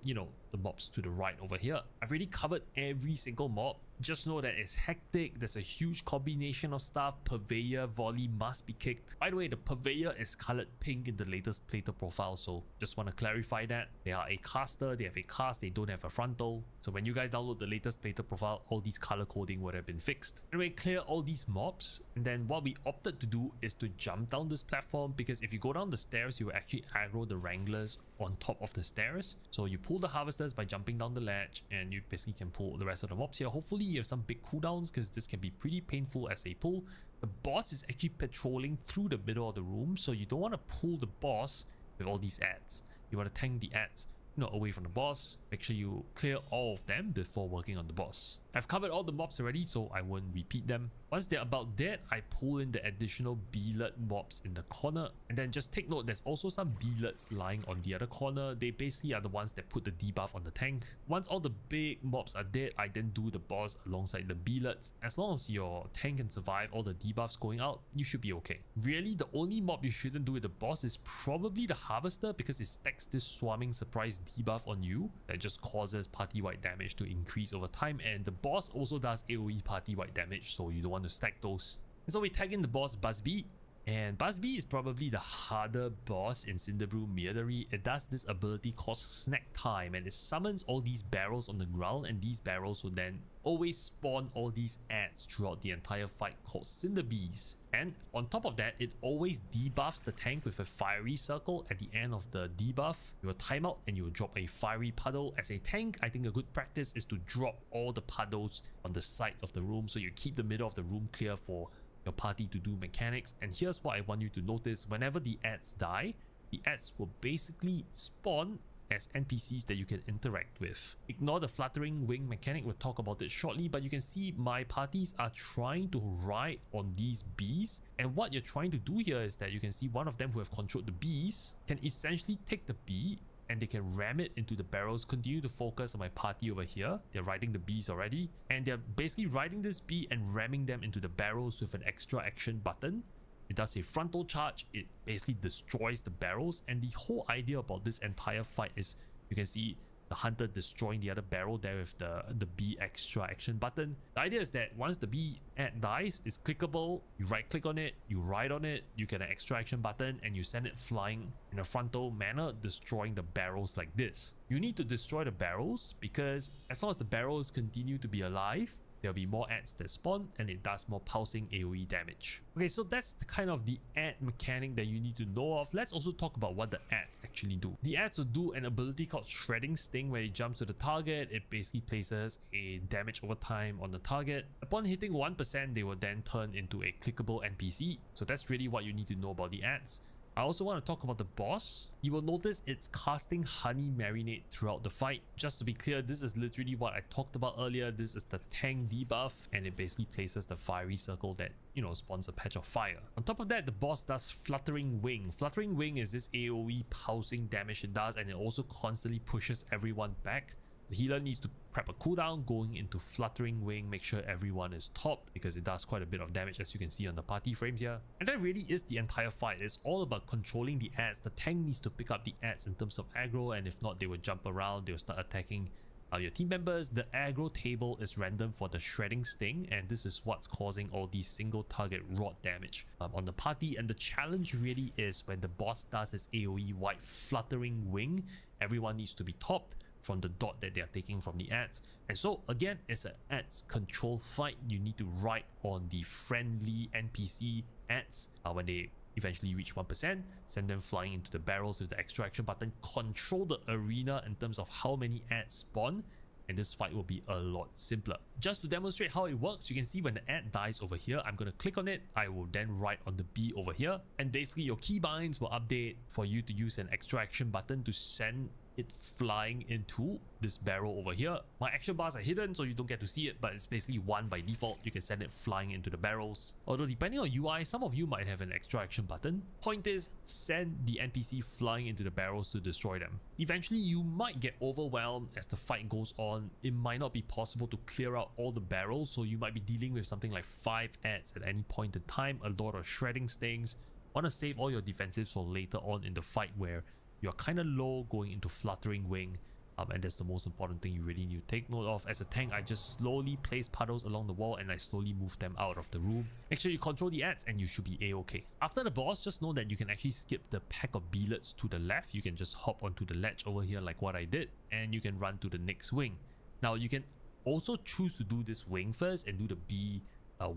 you know, the mobs to the right over here. I've already covered every single mob. Just know that it's hectic. There's a huge combination of stuff. Purveyor volley must be kicked. By the way, the Purveyor is colored pink in the latest plater profile, so just want to clarify that. They are a caster, they have a cast, they don't have a frontal. So when you guys download the latest plater profile, all these color coding would have been fixed. Anyway, clear all these mobs, and then what we opted to do is to jump down this platform, because if you go down the stairs, you will actually aggro the wranglers on top of the stairs. So you pull the harvesters by jumping down the ledge, and you basically can pull the rest of the mobs here. Hopefully you have some big cooldowns, because this can be pretty painful as a pull. The boss is actually patrolling through the middle of the room, so you don't want to pull the boss with all these ads. You want to tank the ads, you know, away from the boss. Make sure you clear all of them before working on the boss. I've covered all the mobs already, so I won't repeat them. Once they're about dead, I pull in the additional bee-let mobs in the corner, and then just take note, there's also some bee-lets lying on the other corner. They basically are the ones that put the debuff on the tank. Once all the big mobs are dead, I then do the boss alongside the bee-lets. As long as your tank can survive all the debuffs going out, you should be okay. Really, the only mob you shouldn't do with the boss is probably the harvester, because it stacks this swarming surprise debuff on you that just causes party-wide damage to increase over time, and the boss also does AoE party-wide damage, so you don't want to stack those. And so we tag in the boss Buzzbee, and Buzzbee is probably the harder boss in Cinderbrew Meadery. It does this ability called Snack Time, and it summons all these barrels on the ground, and these barrels will then always spawn all these ads throughout the entire fight called Cinderbees. And on top of that, it always debuffs the tank with a fiery circle. At the end of the debuff, you will time out and you will drop a fiery puddle. As a tank, I think a good practice is to drop all the puddles on the sides of the room, so you keep the middle of the room clear for your party to do mechanics. And here's what I want you to notice: whenever the ads die, the ads will basically spawn as NPCs that you can interact with. Ignore the fluttering wing mechanic, we'll talk about it shortly, but you can see my parties are trying to ride on these bees, and what you're trying to do here is that you can see one of them who have controlled the bees can essentially take the bee and they can ram it into the barrels. Continue to focus on my party over here. They're riding the bees already, and they're basically riding this bee and ramming them into the barrels with an extra action button. It does a frontal charge, it basically destroys the barrels, and the whole idea about this entire fight is you can see the hunter destroying the other barrel there with the bee extra action button. The idea is that once the bee ad dies, it's clickable, you right click on it, you ride on it, you get an extra action button, and you send it flying in a frontal manner, destroying the barrels like this. You need to destroy the barrels because as long as the barrels continue to be alive, there'll be more ads that spawn, and it does more pulsing AoE damage. Okay, so that's the kind of the ad mechanic that you need to know of. Let's also talk about what the ads actually do. The ads will do an ability called Shredding Sting, where it jumps to the target. It basically places a damage over time on the target. Upon hitting 1%, they will then turn into a clickable NPC. So that's really what you need to know about the ads. I also want to talk about the boss. You will notice it's casting Honey Marinade throughout the fight. Just to be clear, this is literally what I talked about earlier. This is the tank debuff, and it basically places the fiery circle that, you know, spawns a patch of fire. On top of that, the boss does Fluttering Wing. Fluttering Wing is this AoE pulsing damage it does, and it also constantly pushes everyone back. The healer needs to prep a cooldown going into Fluttering Wing, make sure everyone is topped because it does quite a bit of damage, as you can see on the party frames here. And that really is the entire fight. It's all about controlling the ads. The tank needs to pick up the ads in terms of aggro, and if not, they will jump around, they'll start attacking your team members. The aggro table is random for the Shredding Sting, and this is what's causing all these single target rod damage on the party. And the challenge really is when the boss does his AoE white Fluttering Wing, everyone needs to be topped from the dot that they are taking from the ads. And so again, it's an ads control fight. You need to ride on the friendly NPC ads when they eventually reach 1%, send them flying into the barrels with the extra action button, control the arena in terms of how many ads spawn, and this fight will be a lot simpler. Just to demonstrate how it works, you can see when the ad dies over here, I'm going to click on it, I will then ride on the bee over here, and basically your keybinds will update for you to use an extra action button to send it flying into this barrel over here. My action bars are hidden so you don't get to see it, but it's basically 1 by default. You can send it flying into the barrels. Although depending on UI, some of you might have an extra action button. Point is, send the NPC flying into the barrels to destroy them. Eventually you might get overwhelmed as the fight goes on. It might not be possible to clear out all the barrels, so you might be dealing with something like 5 ads at any point in time, a lot of Shredding Stings. Want to save all your defensives for later on in the fight where you're kind of low going into Fluttering Wing, and that's the most important thing you really need to take note of. As a tank, I just slowly place puddles along the wall and I slowly move them out of the room. Make sure you control the ads and you should be a-okay. After the boss, just know that you can actually skip the pack of beelets to the left. You can just hop onto the ledge over here like what I did, and you can run to the next wing. Now you can also choose to do this wing first and do the bee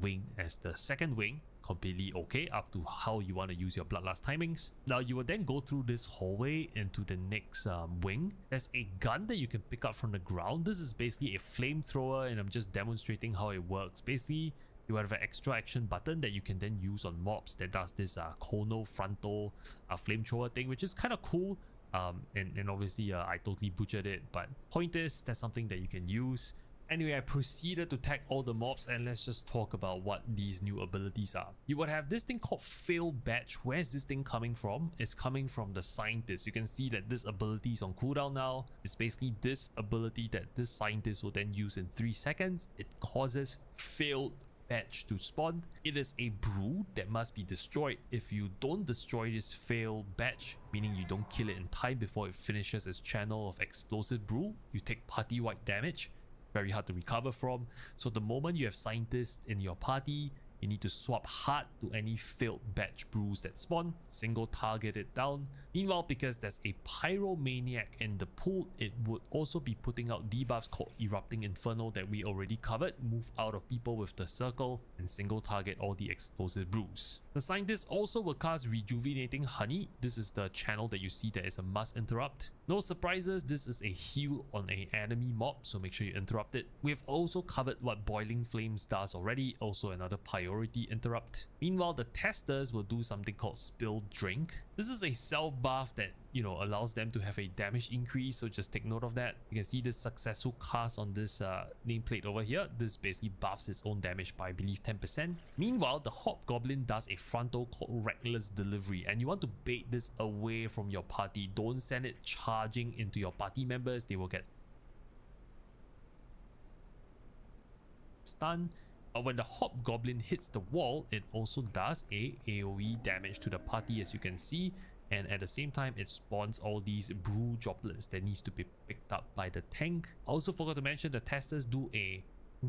wing as the second wing. Completely okay, up to how you want to use your Bloodlust timings. Now you will then go through this hallway into the next wing. There's a gun that you can pick up from the ground. This is basically a flamethrower, and I'm just demonstrating how it works. Basically, you have an extra action button that you can then use on mobs that does this conal frontal flamethrower thing, which is kind of cool. And obviously I totally butchered it, but point is, that's something that you can use. Anyway, I proceeded to tag all the mobs, and let's just talk about what these new abilities are. You would have this thing called Fail Batch. Where's this thing coming from? It's coming from the Scientist. You can see that this ability is on cooldown now. It's basically this ability that this Scientist will then use in 3 seconds. It causes Failed Batch to spawn. It is a brew that must be destroyed. If you don't destroy this Failed Batch, meaning you don't kill it in time before it finishes its channel of explosive brew, you take party-wide damage. Very hard to recover from. So the moment you have Scientists in your party, you need to swap hard to any failed batch brews that spawn, single target it down. Meanwhile, because there's a Pyromaniac in the pool, it would also be putting out debuffs called Erupting Inferno that we already covered. Move out of people with the circle and single target all the explosive brews. The Scientist also will cast Rejuvenating Honey. This is the channel that you see that is a must interrupt. No surprises, this is a heal on an enemy mob, so make sure you interrupt it. We've also covered what Boiling Flames does already, also another pyro priority interrupt. Meanwhile, the testers will do something called spill drink. This is a self buff that, you know, allows them to have a damage increase, so just take note of that. You can see this successful cast on this nameplate over here. This basically buffs its own damage by, I believe, 10%. Meanwhile, the hobgoblin does a frontal called reckless delivery, and you want to bait this away from your party. Don't send it charging into your party members. They will get stun. When the hobgoblin hits the wall, it also does a AoE damage to the party, as you can see, and at the same time it spawns all these brew droplets that needs to be picked up by the tank. I also forgot to mention the testers do a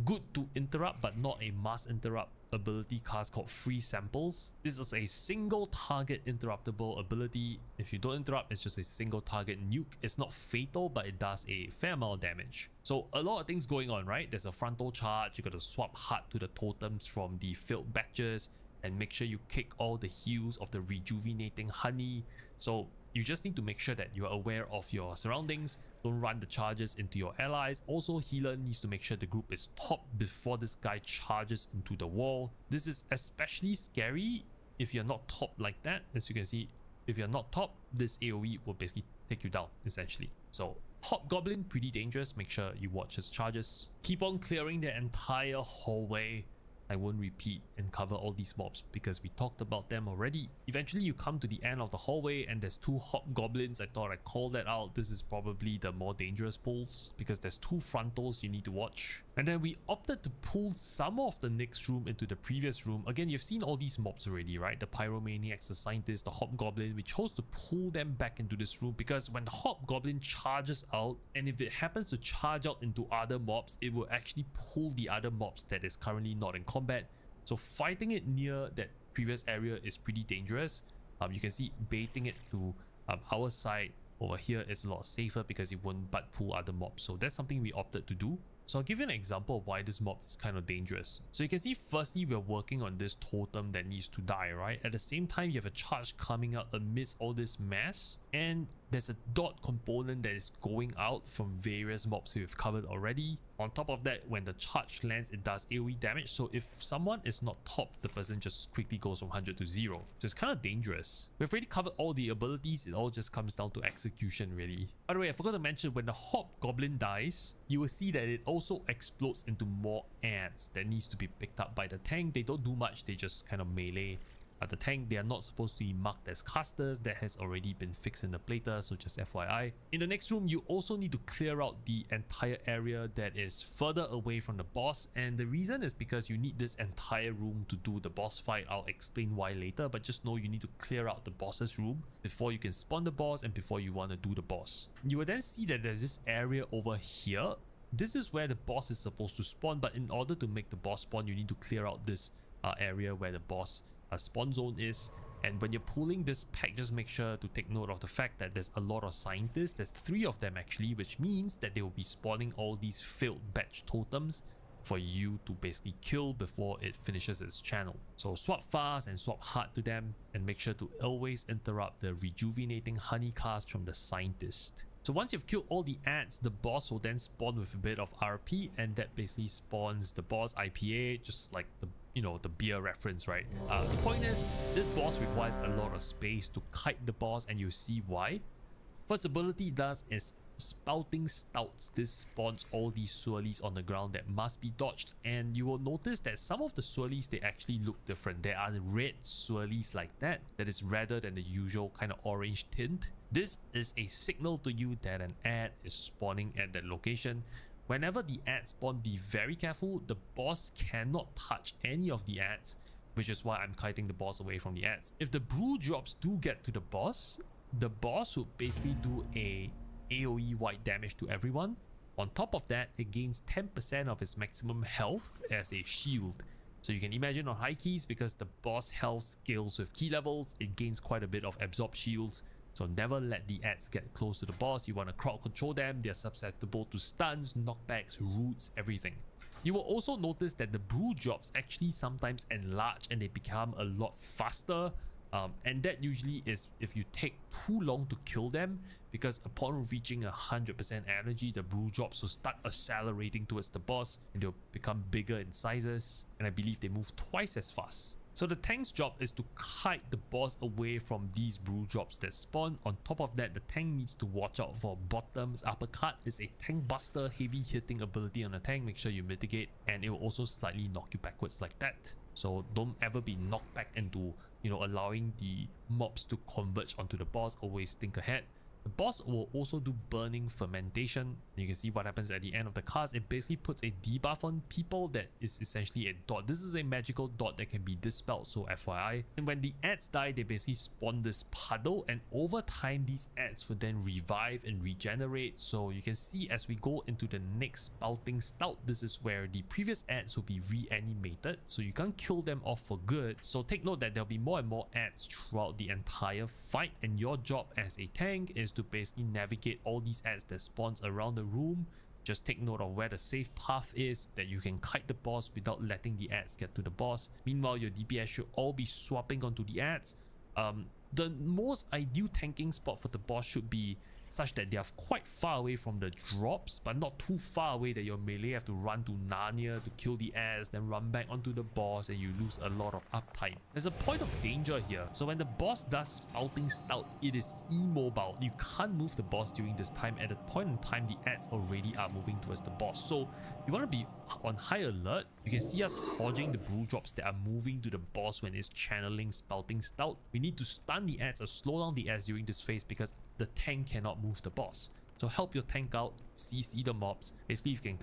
good to interrupt but not a mass interrupt ability cast called free samples. This is a single target interruptible ability. If you don't interrupt, it's just a single target nuke. It's not fatal, but it does a fair amount of damage. So a lot of things going on, right? There's a frontal charge. You got to swap heart to the totems from the filled batches and make sure you kick all the heals of the rejuvenating honey. So you just need to make sure that you're aware of your surroundings. Don't run the charges into your allies. Also, healer needs to make sure the group is top before this guy charges into the wall. This is especially scary if you're not top like that. As you can see, if you're not top, this AoE will basically take you down essentially. So hobgoblin, pretty dangerous. Make sure you watch his charges. Keep on clearing the entire hallway. I won't repeat and cover all these mobs because we talked about them already. Eventually you come to the end of the hallway and there's two hobgoblins. I thought I'd call that out. This is probably the more dangerous pulls because there's two frontals you need to watch. And then we opted to pull some of the next room into the previous room. Again, you've seen all these mobs already, right? The pyromaniacs, the scientist, the hobgoblin. We chose to pull them back into this room because when the hobgoblin charges out, and if it happens to charge out into other mobs, it will actually pull the other mobs that is currently not in combat. So fighting it near that previous area is pretty dangerous. You can see baiting it to our side over here is a lot safer because it won't butt pull other mobs. So that's something we opted to do. So I'll give you an example of why this mob is kind of dangerous. So you can see firstly we're working on this totem that needs to die, right? At the same time you have a charge coming out amidst all this mess, and there's a dot component that is going out from various mobs we've covered already. On top of that, when the charge lands, it does AoE damage. So if someone is not top, the person just quickly goes from 100 to 0. So it's kind of dangerous. We've already covered all the abilities. It all just comes down to execution, really. By the way, I forgot to mention, when the hobgoblin dies, you will see that it also explodes into more ants that needs to be picked up by the tank. They don't do much. They just kind of melee at the tank. They are not supposed to be marked as casters. That has already been fixed in the plater, so just FYI. In the next room, you also need to clear out the entire area that is further away from the boss, and the reason is because you need this entire room to do the boss fight. I'll explain why later, but just know you need to clear out the boss's room before you can spawn the boss and before you want to do the boss. You will then see that there's this area over here. This is where the boss is supposed to spawn, but in order to make the boss spawn, you need to clear out this area where the boss spawn zone is. And when you're pulling this pack, just make sure to take note of the fact that there's a lot of scientists. There's 3 of them actually, which means that they will be spawning all these failed batch totems for you to basically kill before it finishes its channel. So swap fast and swap hard to them, and make sure to always interrupt the rejuvenating honey cast from the scientist. So once you've killed all the ants, the boss will then spawn with a bit of RP, and that basically spawns the boss IPA, just like the, you know, the beer reference, right? The point is, this boss requires a lot of space to kite the boss, and you see why. First ability does is spouting stouts. This spawns all these swirlies on the ground that must be dodged, and you will notice that some of the swirlies, they actually look different. There are red swirlies like that is redder than the usual kind of orange tint. This is a signal to you that an ant is spawning at that location. Whenever the ants spawn, be very careful. The boss cannot touch any of the ants, which is why I'm kiting the boss away from the ants. If the brew drops do get to the boss will basically do a AoE white damage to everyone. On top of that, it gains 10% of its maximum health as a shield. So you can imagine on high keys, because the boss health scales with key levels, it gains quite a bit of absorb shields. So never let the ants get close to the boss. You want to crowd control them. They're susceptible to stuns, knockbacks, roots, everything. You will also notice that the brew drops actually sometimes enlarge and they become a lot faster. And that usually is if you take too long to kill them, because upon reaching 100% energy, the brew drops will start accelerating towards the boss and they'll become bigger in sizes, and I believe they move twice as fast. So the tank's job is to kite the boss away from these brew drops that spawn. On top of that, the tank needs to watch out for bottoms. Uppercut is a tank buster, heavy hitting ability on the tank. Make sure you mitigate, and it will also slightly knock you backwards like that. So don't ever be knocked back into, you know, allowing the mobs to converge onto the boss. Always think ahead. The boss will also do burning fermentation. You can see what happens at the end of the cast. It basically puts a debuff on people that is essentially a dot. This is a magical dot that can be dispelled, so FYI. And when the ants die, they basically spawn this puddle, and over time these ants will then revive and regenerate. So you can see as we go into the next spouting stout, this is where the previous ants will be reanimated, so you can't kill them off for good. So take note that there'll be more and more ants throughout the entire fight, and your job as a tank is to basically navigate all these ants that spawns around the room. Just take note of where the safe path is, that you can kite the boss without letting the ants get to the boss. Meanwhile, your DPS should all be swapping onto the ants. The most ideal tanking spot for the boss should be such that they are quite far away from the drops, but not too far away that your melee have to run to Narnia to kill the ants, then run back onto the boss, and you lose a lot of uptime. There's a point of danger here. So when the boss does spouting stout, it is immobile. You can't move the boss during this time. At the point in time, the ants already are moving towards the boss. So you want to be on high alert. You can see us hodging the brew drops that are moving to the boss when it's channeling spouting stout. We need to stun the ants or slow down the ants during this phase, because the tank cannot move the boss. So help your tank out, CC the mobs. Basically, you can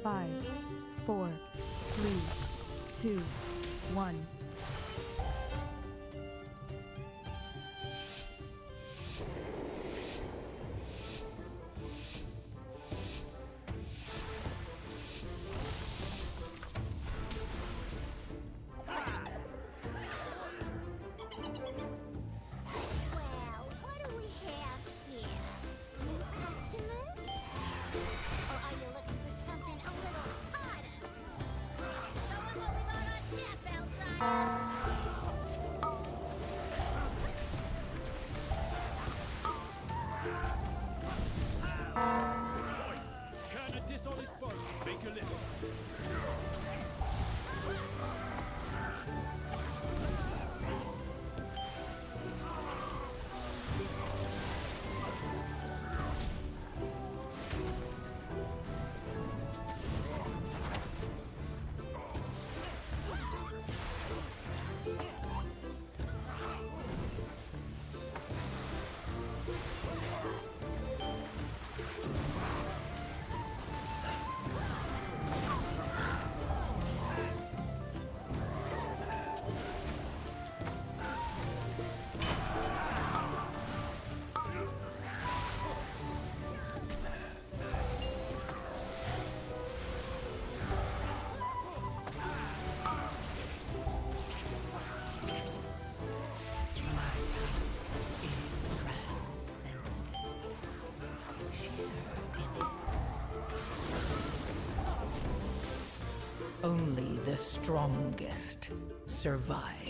Five, 4, 3, 2, 1. Only the strongest survive.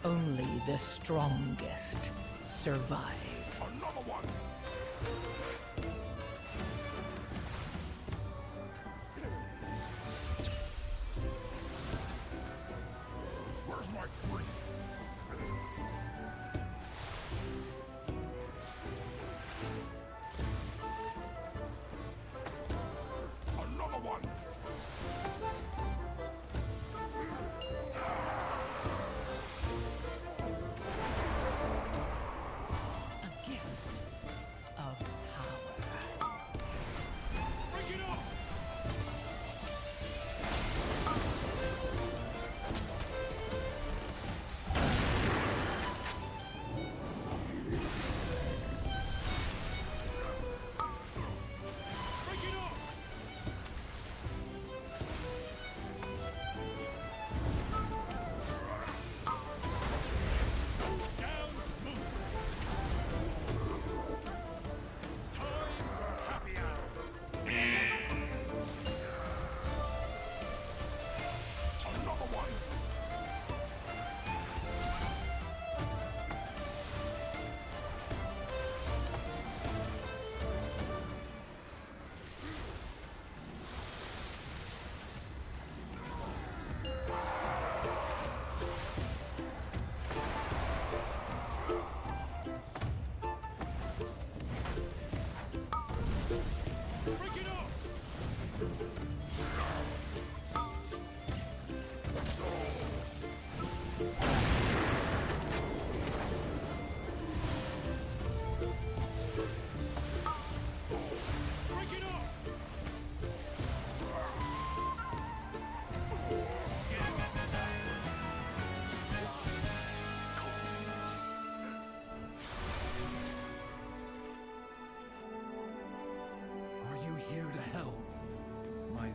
Only the strongest survive. Another one! Where's my drink? Another one!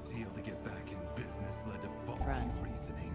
Zeal to get back in business led to faulty reasoning.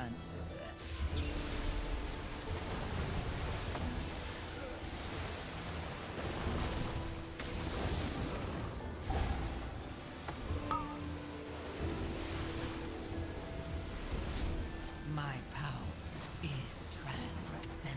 front. My power is transcendent.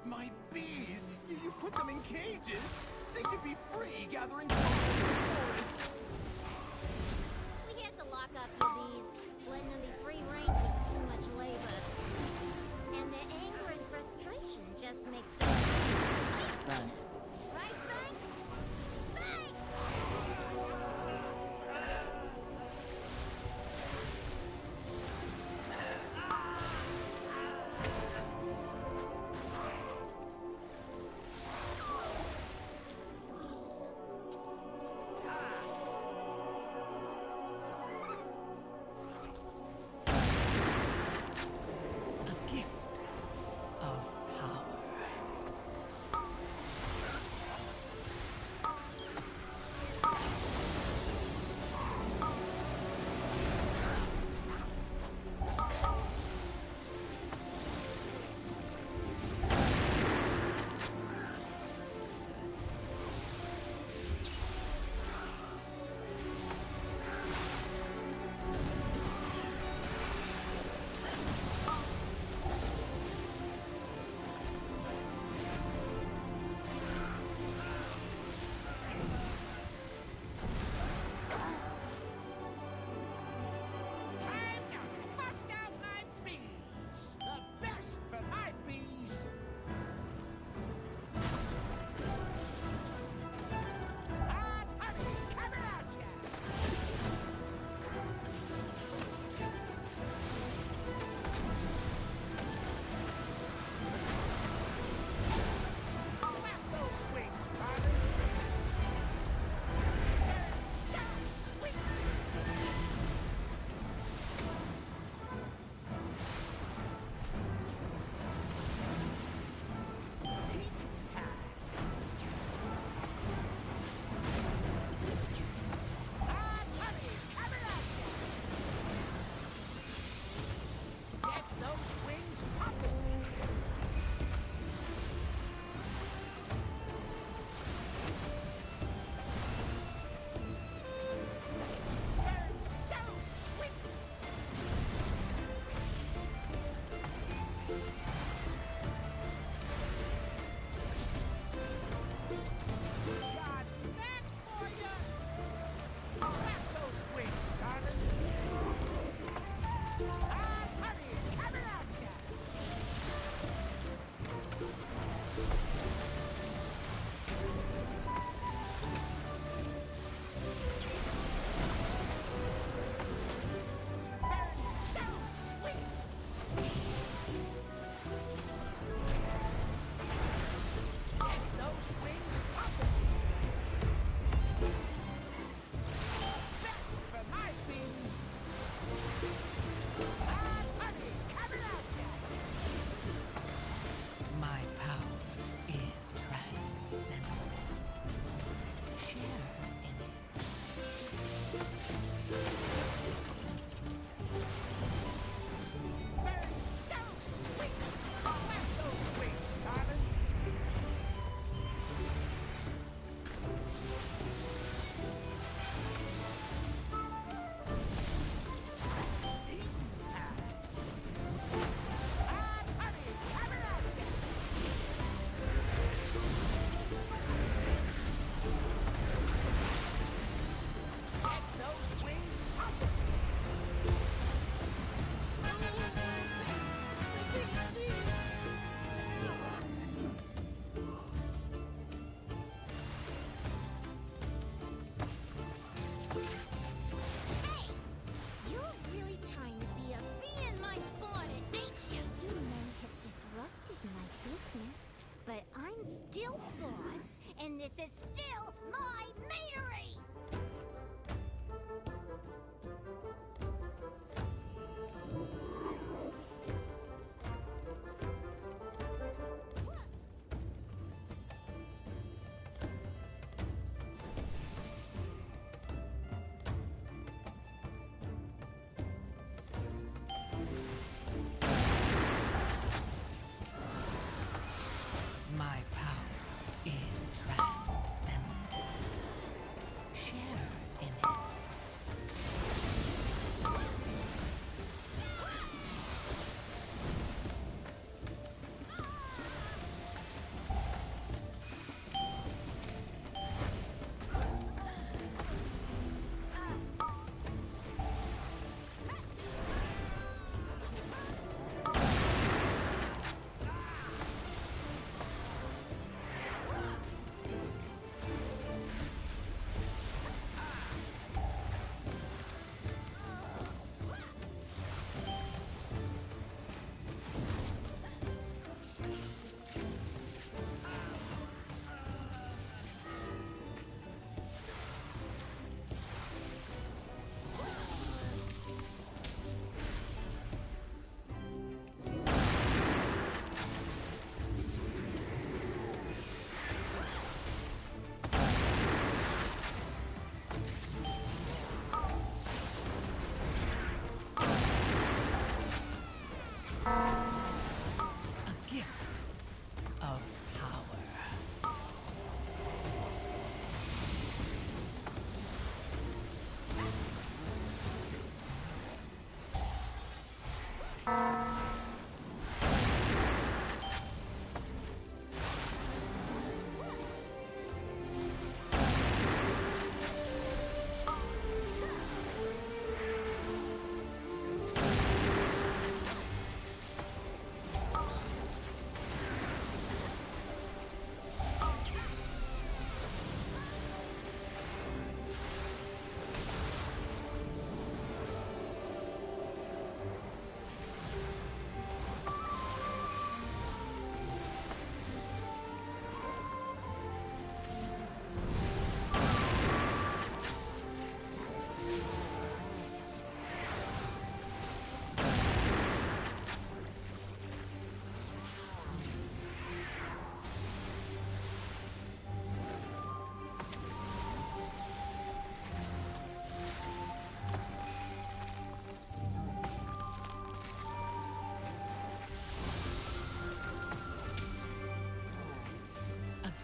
My bees! You put them in cages? They should be free gathering pollen in the forest. We had to lock up your bees. Letting them be free range was too much labor. And their anger and frustration just makes them Front. right, Bank? Bank!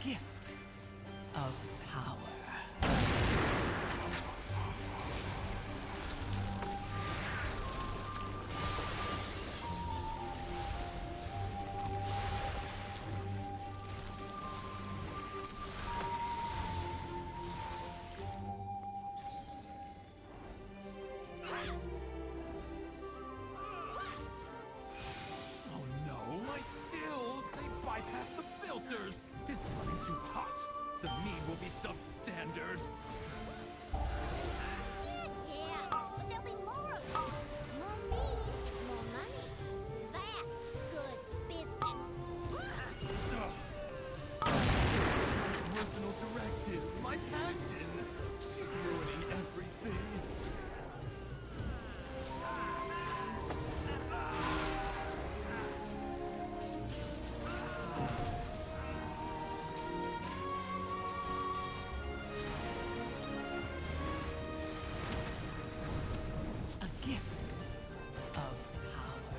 gift of power. Oh no, my stills! They bypassed the filters! It's running too hot! The mead will be substandard! Yeah, but there'll be more of them. More meat, more money. That's good business. Ugh. My personal directive, my passion! She's ruining everything! A gift of power.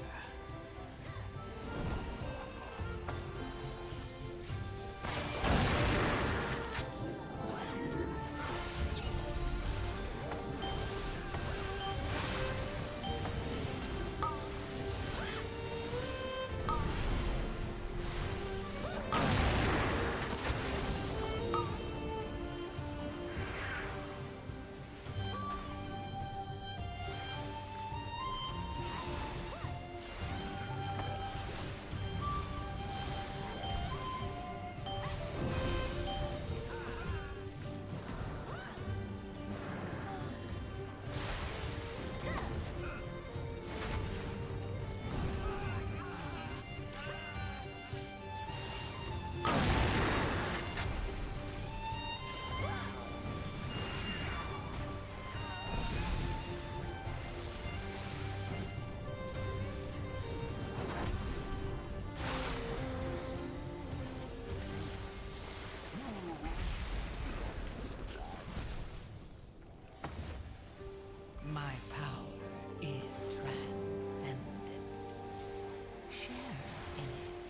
My power is transcendent. Share in it.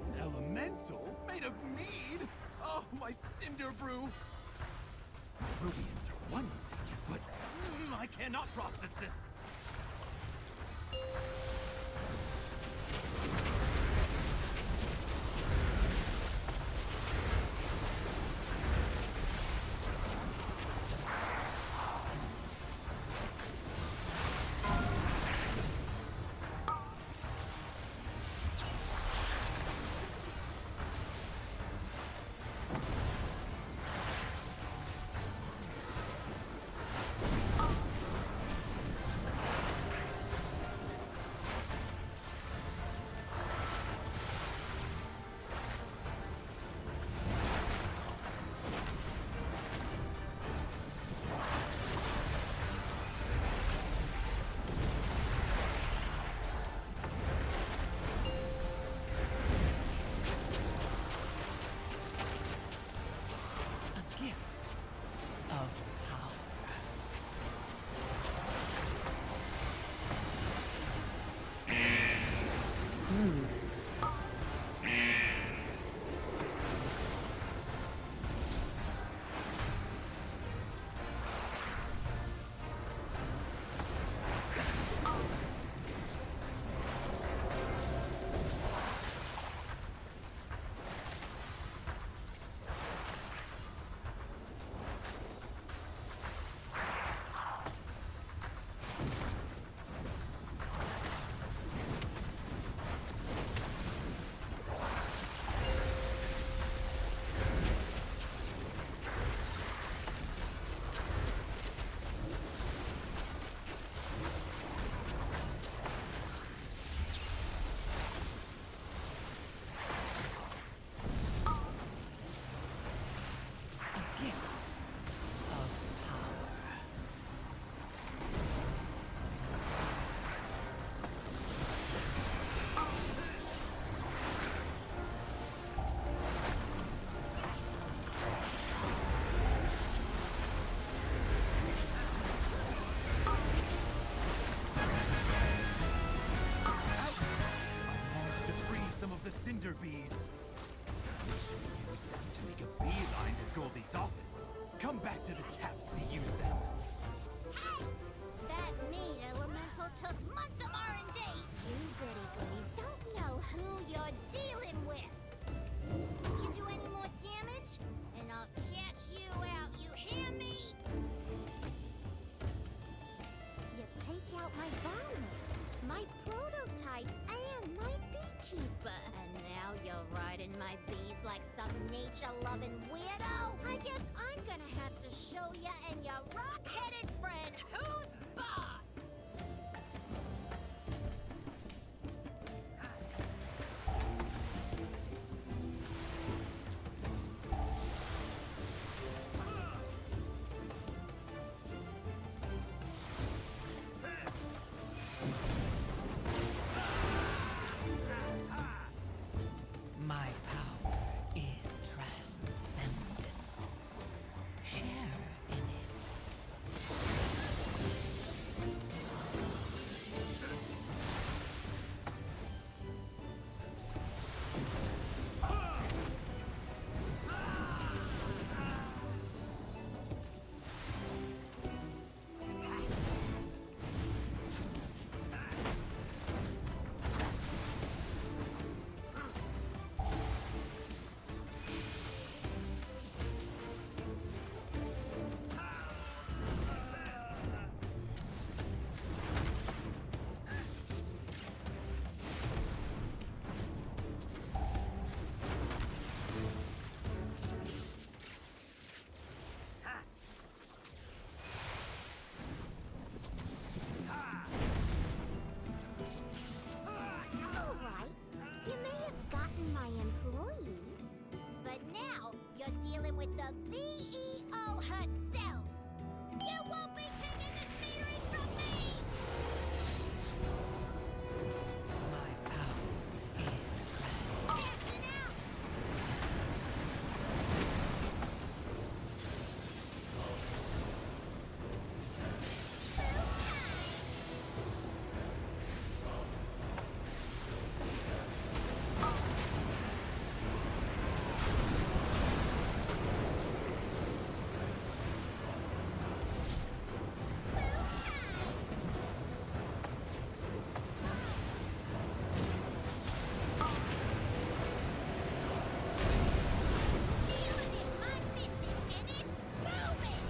An elemental made of mead? Oh, my cinder brew! Rubians are one thing, but I cannot process this. A gift of power. show ya and your rock-headed friend who's boss! My power is transcendent. Share in it. Alright, you may have gotten my employees, but now you're dealing with the CEO herself. You won't be taking this metering from me! My power is transcendent. Dashing out! Dealing is my business, and it's moving!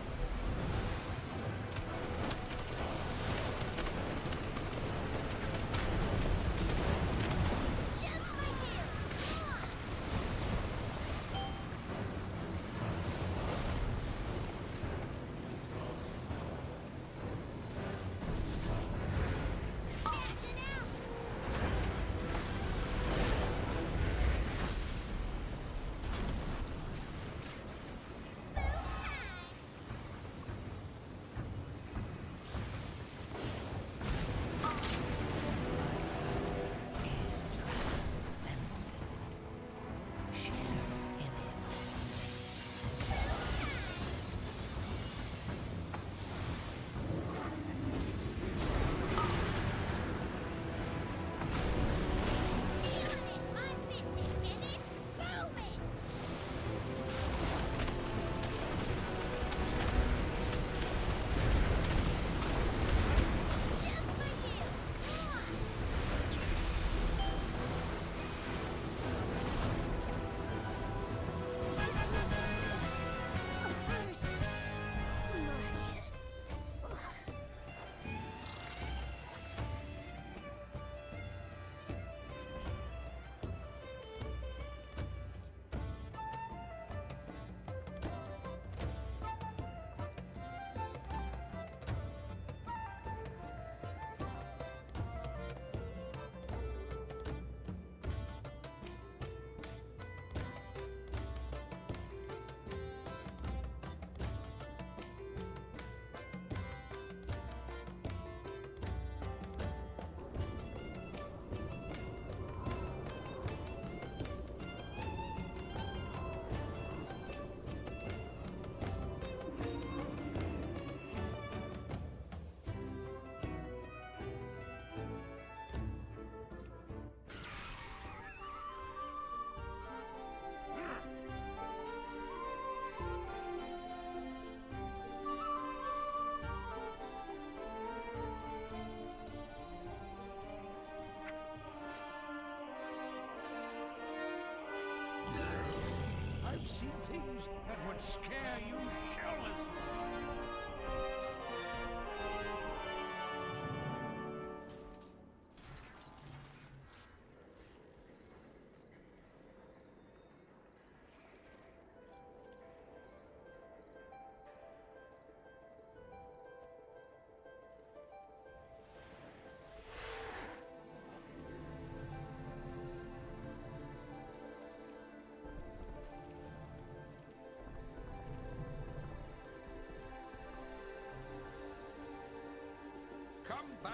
Just for you! Dashing out! Is transcendent. Share in it. Dealing is my business, and it's moving! Just for you! I've seen things that would scare you shitless.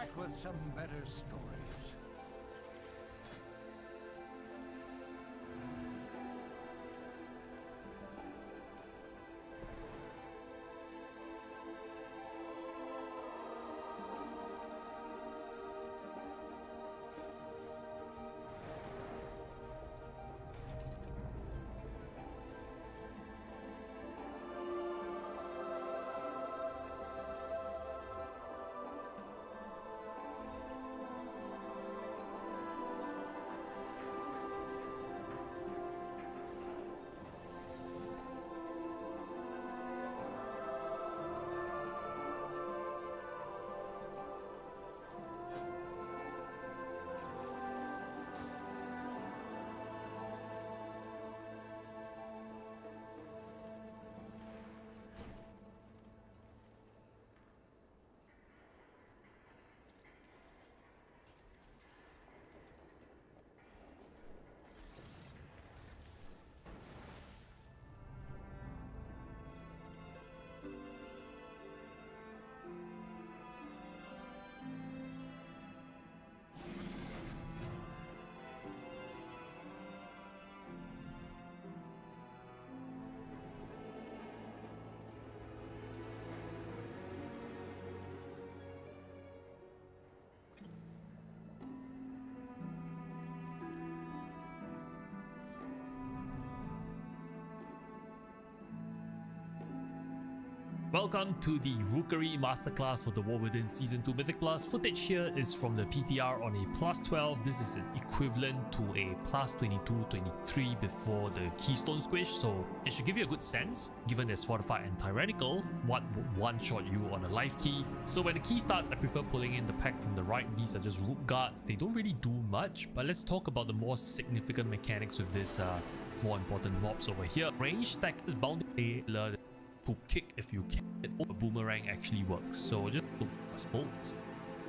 back with some better stories. Welcome to the Rookery Masterclass for the War Within Season 2 Mythic Plus. Footage here is from the PTR on a +12. This is an equivalent to a +22, 23 before the Keystone Squish, so it should give you a good sense, given there's Fortify and Tyrannical, what would one-shot you on a life key. So when the key starts, I prefer pulling in the pack from the right. These are just root guards. They don't really do much, but let's talk about the more significant mechanics with this more important mobs over here. Range stack is bound to kick if you can. A boomerang actually works, so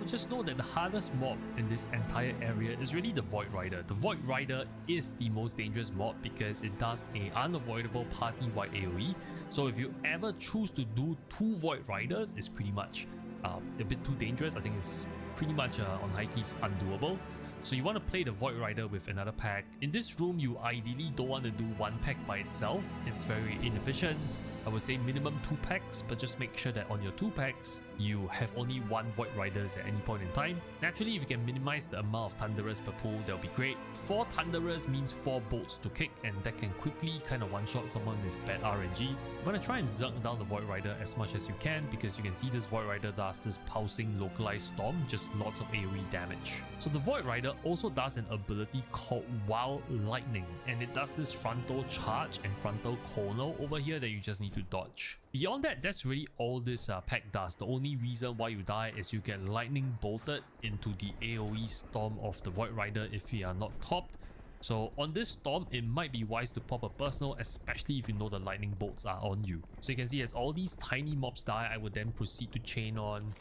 just know that the hardest mob in this entire area is really the Void Rider. The Void Rider is the most dangerous mob because it does a unavoidable party-wide AoE. So if you ever choose to do 2 Void Riders, it's pretty much a bit too dangerous. I think it's pretty much on high keys undoable. So you want to play the Void Rider with another pack. In this room, you ideally don't want to do one pack by itself. It's very inefficient. I would say minimum 2 packs, but just make sure that on your 2 packs, you have only 1 Void Riders at any point in time. Naturally, if you can minimize the amount of Thunderers per pool, that'll be great. 4 Thunderers means 4 bolts to kick, and that can quickly kind of one-shot someone with bad RNG. I'm going to try and zerk down the Void Rider as much as you can, because you can see this Void Rider does this pulsing localized storm, just lots of AoE damage. So the Void Rider also does an ability called Wild Lightning, and it does this frontal charge and frontal corner over here that you just need to dodge. Beyond that, that's really all this pack does. The only reason why you die is you get lightning bolted into the AoE storm of the Void Rider if you are not topped. So on this storm, it might be wise to pop a personal, especially if you know the lightning bolts are on you. So you can see as all these tiny mobs die, I would then proceed to chain on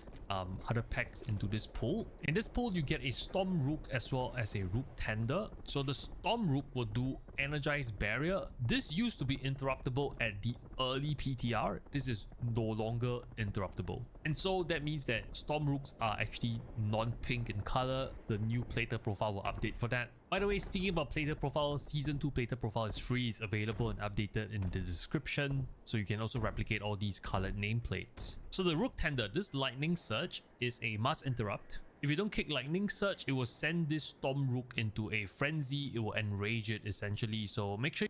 other packs into this pool. In this pool, you get a Storm Rook as well as a Rook Tender. So the Storm Rook will do Energize Barrier. This used to be interruptible at the early PTR. This is no longer interruptible. And so that means that Storm Rooks are actually non-pink in color. The new Plater profile will update for that. By the way, speaking about Plater profile, Season 2 Plater profile is free. It's available and updated in the description. So you can also replicate all these colored nameplates. So the Rook Tender, this Lightning Surge is a must interrupt. If you don't kick Lightning Surge, it will send this Storm Rook into a frenzy. It will enrage it essentially. So make sure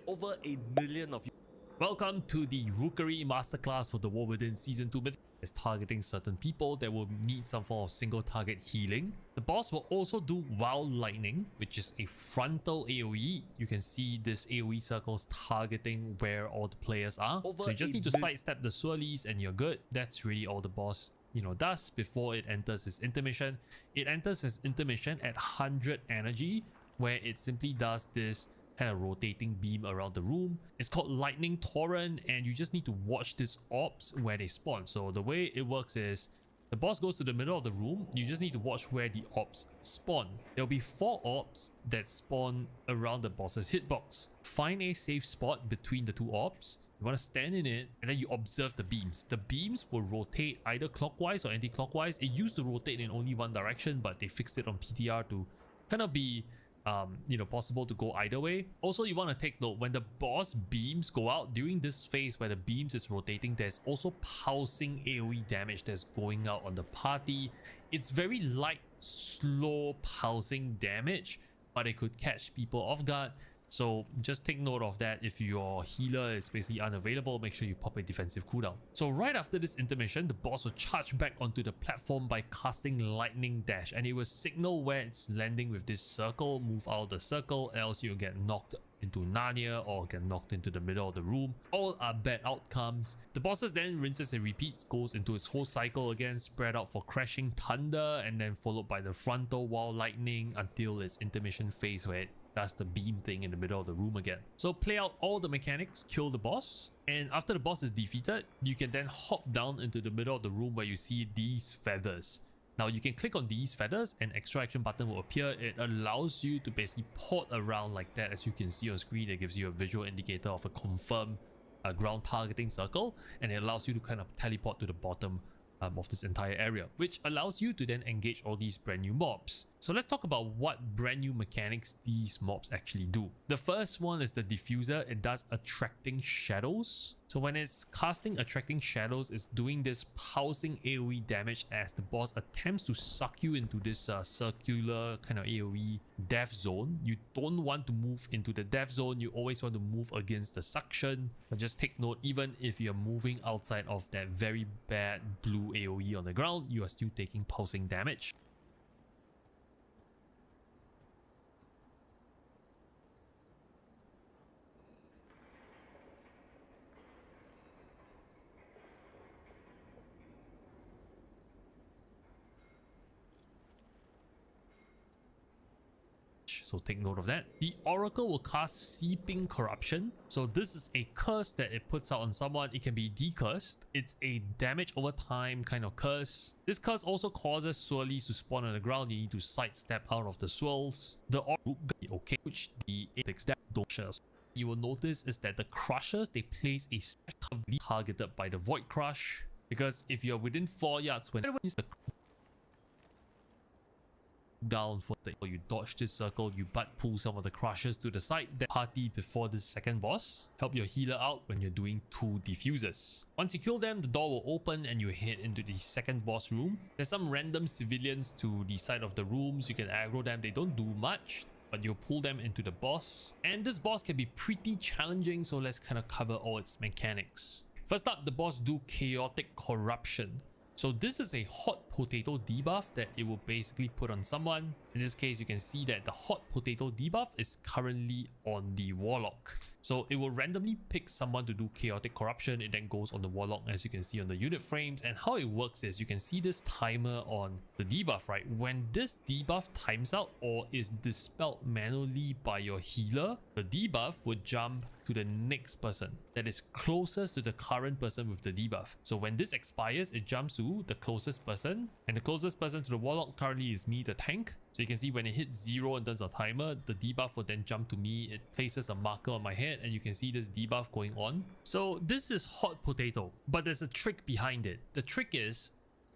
over 1 million of you. Welcome to the Rookery Masterclass for the War Within Season 2 Mythic. Is targeting certain people that will need some form of single target healing. The boss will also do Wild Lightning, which is a frontal AoE. You can see this AoE circles targeting where all the players are. So you just need to sidestep the swirlies and you're good. That's really all the boss does before it enters its intermission. It enters its intermission at 100 energy, where it simply does this kind of rotating beam around the room. It's called Lightning Torrent, and you just need to watch these orbs where they spawn. So the way it works is the boss goes to the middle of the room. You just need to watch where the orbs spawn. There'll be 4 orbs that spawn around the boss's hitbox. Find a safe spot between the 2 orbs. You want to stand in it and then you observe the beams. The beams will rotate either clockwise or anti-clockwise. It used to rotate in only one direction, but they fixed it on PTR to kind of be possible to go either way. Also, you want to take note when the boss beams go out during this phase where the beams is rotating, there's also pulsing AoE damage that's going out on the party. It's very light, slow pulsing damage, but it could catch people off guard. So just take note of that. If your healer is basically unavailable, make sure you pop a defensive cooldown. So right after this intermission, the boss will charge back onto the platform by casting Lightning Dash, and it will signal where it's landing with this circle. Move out of the circle, else you'll get knocked into Narnia or get knocked into the middle of the room. All are bad outcomes. The bosses then rinses and repeats, goes into its whole cycle again, spread out for Crashing Thunder, and then followed by the Frontal Wall Lightning until its intermission phase where it does the beam thing in the middle of the room again. So play out all the mechanics, kill the boss, and after the boss is defeated, you can then hop down into the middle of the room where you see these feathers. Now you can click on these feathers, an extra action button will appear. It allows you to basically port around like that. As you can see on screen, it gives you a visual indicator of a confirmed ground targeting circle, and it allows you to kind of teleport to the bottom of this entire area, which allows you to then engage all these brand new mobs. So let's talk about what brand new mechanics these mobs actually do. The first one is the diffuser. It does attracting shadows. So when it's casting attracting shadows, it's doing this pulsing AoE damage as the boss attempts to suck you into this circular kind of AoE death zone. You don't want to move into the death zone. You always want to move against the suction. But just take note, even if you're moving outside of that very bad blue AoE on the ground, you are still taking pulsing damage. So take note of that. The Oracle will cast Seeping Corruption. So this is a curse that it puts out on someone. It can be decursed. It's a damage over time kind of curse. This curse also causes swirlies to spawn on the ground. You need to sidestep out of the swirls. The Oracle okay, which the takes that don't share. You will notice is that the Crushers, they place a heavily targeted by the Void Crush, because if you're within 4 yards when the down for the you dodge this circle, you butt pull some of the Crushers to the side. That party before this second boss, help your healer out when you're doing 2 diffusers. Once you kill them, the door will open and you head into the second boss room. There's some random civilians to the side of the rooms. You can aggro them. They don't do much, but you'll pull them into the boss. And this boss can be pretty challenging, so let's kind of cover all its mechanics. First up, the boss do Chaotic Corruption. So this is a hot potato debuff that it will basically put on someone. In this case, you can see that the hot potato debuff is currently on the Warlock. So it will randomly pick someone to do Chaotic Corruption. It then goes on the Warlock, as you can see on the unit frames. And how it works is you can see this timer on the debuff, right? When this debuff times out or is dispelled manually by your healer, the debuff would jump to the next person that is closest to the current person with the debuff. So when this expires, it jumps to the closest person, and the closest person to the Warlock currently is me, the tank. So you can see when it hits 0 in terms of timer, the debuff will then jump to me. It places a marker on my head and you can see this debuff going on. So this is hot potato, but there's a trick behind it. The trick is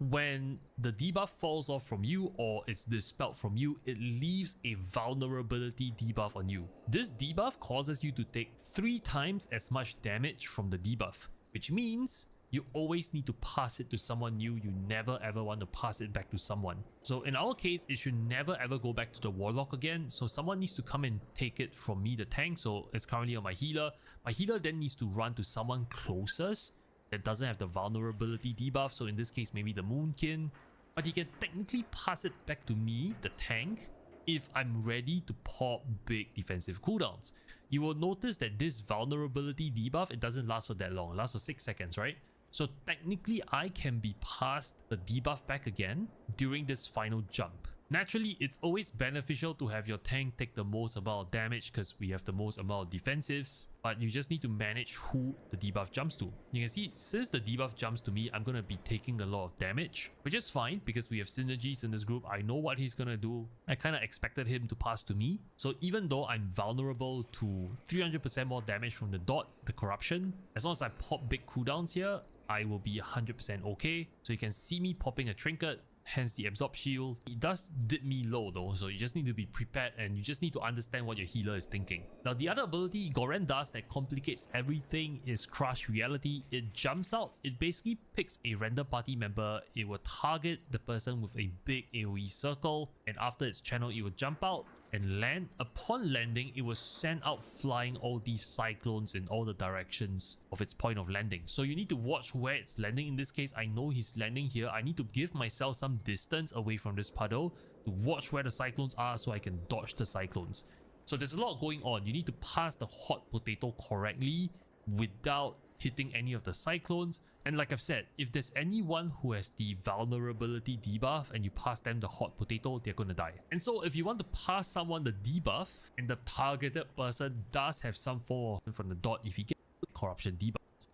when the debuff falls off from you or it's dispelled from you, it leaves a vulnerability debuff on you. This debuff causes you to take 3 times as much damage from the debuff, which means you always need to pass it to someone new. You never ever want to pass it back to someone. So in our case, it should never ever go back to the Warlock again. So someone needs to come and take it from me, the tank. So it's currently on my healer. My healer then needs to run to someone closest that doesn't have the vulnerability debuff. So in this case, maybe the Moonkin. But he can technically pass it back to me, the tank, if I'm ready to pop big defensive cooldowns. You will notice that this vulnerability debuff, it doesn't last for that long. It lasts for 6 seconds, right? So technically, I can be passed the debuff back again during this final jump. Naturally, it's always beneficial to have your tank take the most amount of damage because we have the most amount of defensives, but you just need to manage who the debuff jumps to. You can see since the debuff jumps to me, I'm going to be taking a lot of damage, which is fine because we have synergies in this group. I know what he's going to do. I kind of expected him to pass to me. So even though I'm vulnerable to 300% more damage from the dot, the corruption, as long as I pop big cooldowns here, I will be 100% okay. So you can see me popping a trinket, hence the absorb shield. It does dip me low though, so you just need to be prepared and you just need to understand what your healer is thinking. Now the other ability Goren does that complicates everything is Crush Reality. It jumps out, it basically picks a random party member, it will target the person with a big AoE circle, and after its channel it will jump out and land. Upon landing, it will send out flying all these cyclones in all the directions of its point of landing. So you need to watch where it's landing. In this case, I know he's landing here. I need to give myself some distance away from this puddle to watch where the cyclones are so I can dodge the cyclones. So there's a lot going on. You need to pass the hot potato correctly without hitting any of the cyclones. And like I've said, if there's anyone who has the vulnerability debuff and you pass them the hot potato, they're gonna die. And so if you want to pass someone the debuff and the targeted person does have some form of from the dot, if he gets corruption debuff,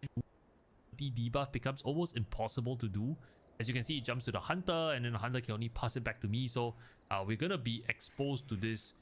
the debuff becomes almost impossible to do. As you can see, it jumps to the hunter and then the hunter can only pass it back to me. So we're gonna be exposed to this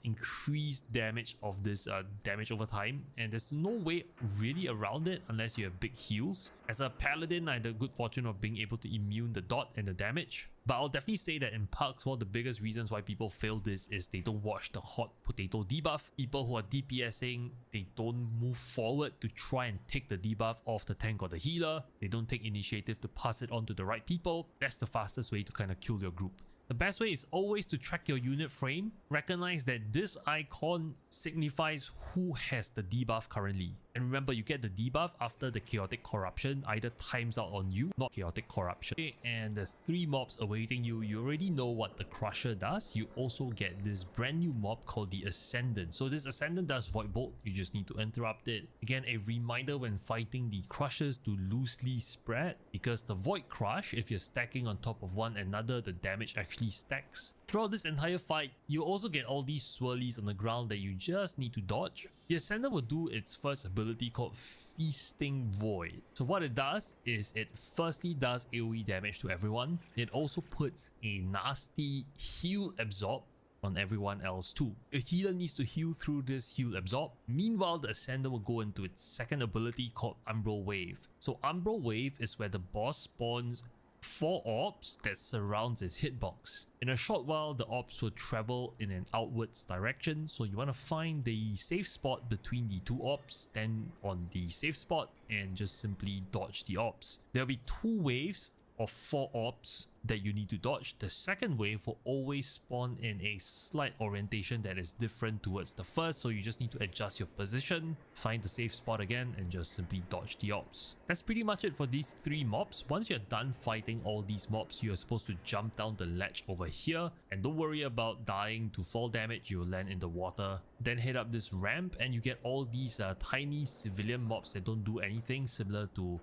increased damage of this damage over time, and there's no way really around it unless you have big heals. As a paladin, I had the good fortune of being able to immune the dot and the damage, but I'll definitely say that in Parks, one of the biggest reasons why people fail this is they don't watch the hot potato debuff. People who are DPSing, they don't move forward to try and take the debuff off the tank or the healer. They don't take initiative to pass it on to the right people. That's the fastest way to kind of kill your group. The best way is always to track your unit frame. Recognize that this icon signifies who has the debuff currently. And remember, you get the debuff after the chaotic corruption either times out on you, not chaotic corruption. Okay, and there's 3 mobs awaiting you. You already know what the Crusher does. You also get this brand new mob called the Ascendant. So this Ascendant does Void Bolt. You just need to interrupt it. Again, a reminder when fighting the Crushers to loosely spread, because the Void Crush, if you're stacking on top of one another, the damage actually stacks. Throughout this entire fight, you also get all these swirlies on the ground that you just need to dodge. The Ascendant will do its first ability called Feasting Void. So what it does is it firstly does AoE damage to everyone. It also puts a nasty heal absorb on everyone else too. A healer needs to heal through this heal absorb. Meanwhile, the Ascendant will go into its second ability called Umbral Wave. So Umbral Wave is where the boss spawns 4 orbs that surrounds its hitbox. In a short while, the orbs will travel in an outwards direction, so you want to find the safe spot between the 2 orbs, stand on the safe spot and just simply dodge the orbs. There'll be 2 waves of 4 orbs that you need to dodge. The second wave will always spawn in a slight orientation that is different towards the first, so you just need to adjust your position, find the safe spot again, and just simply dodge the orbs. That's pretty much it for these 3 mobs. Once you're done fighting all these mobs, you're supposed to jump down the ledge over here, and don't worry about dying to fall damage. You'll land in the water, then head up this ramp and you get all these tiny civilian mobs that don't do anything, similar to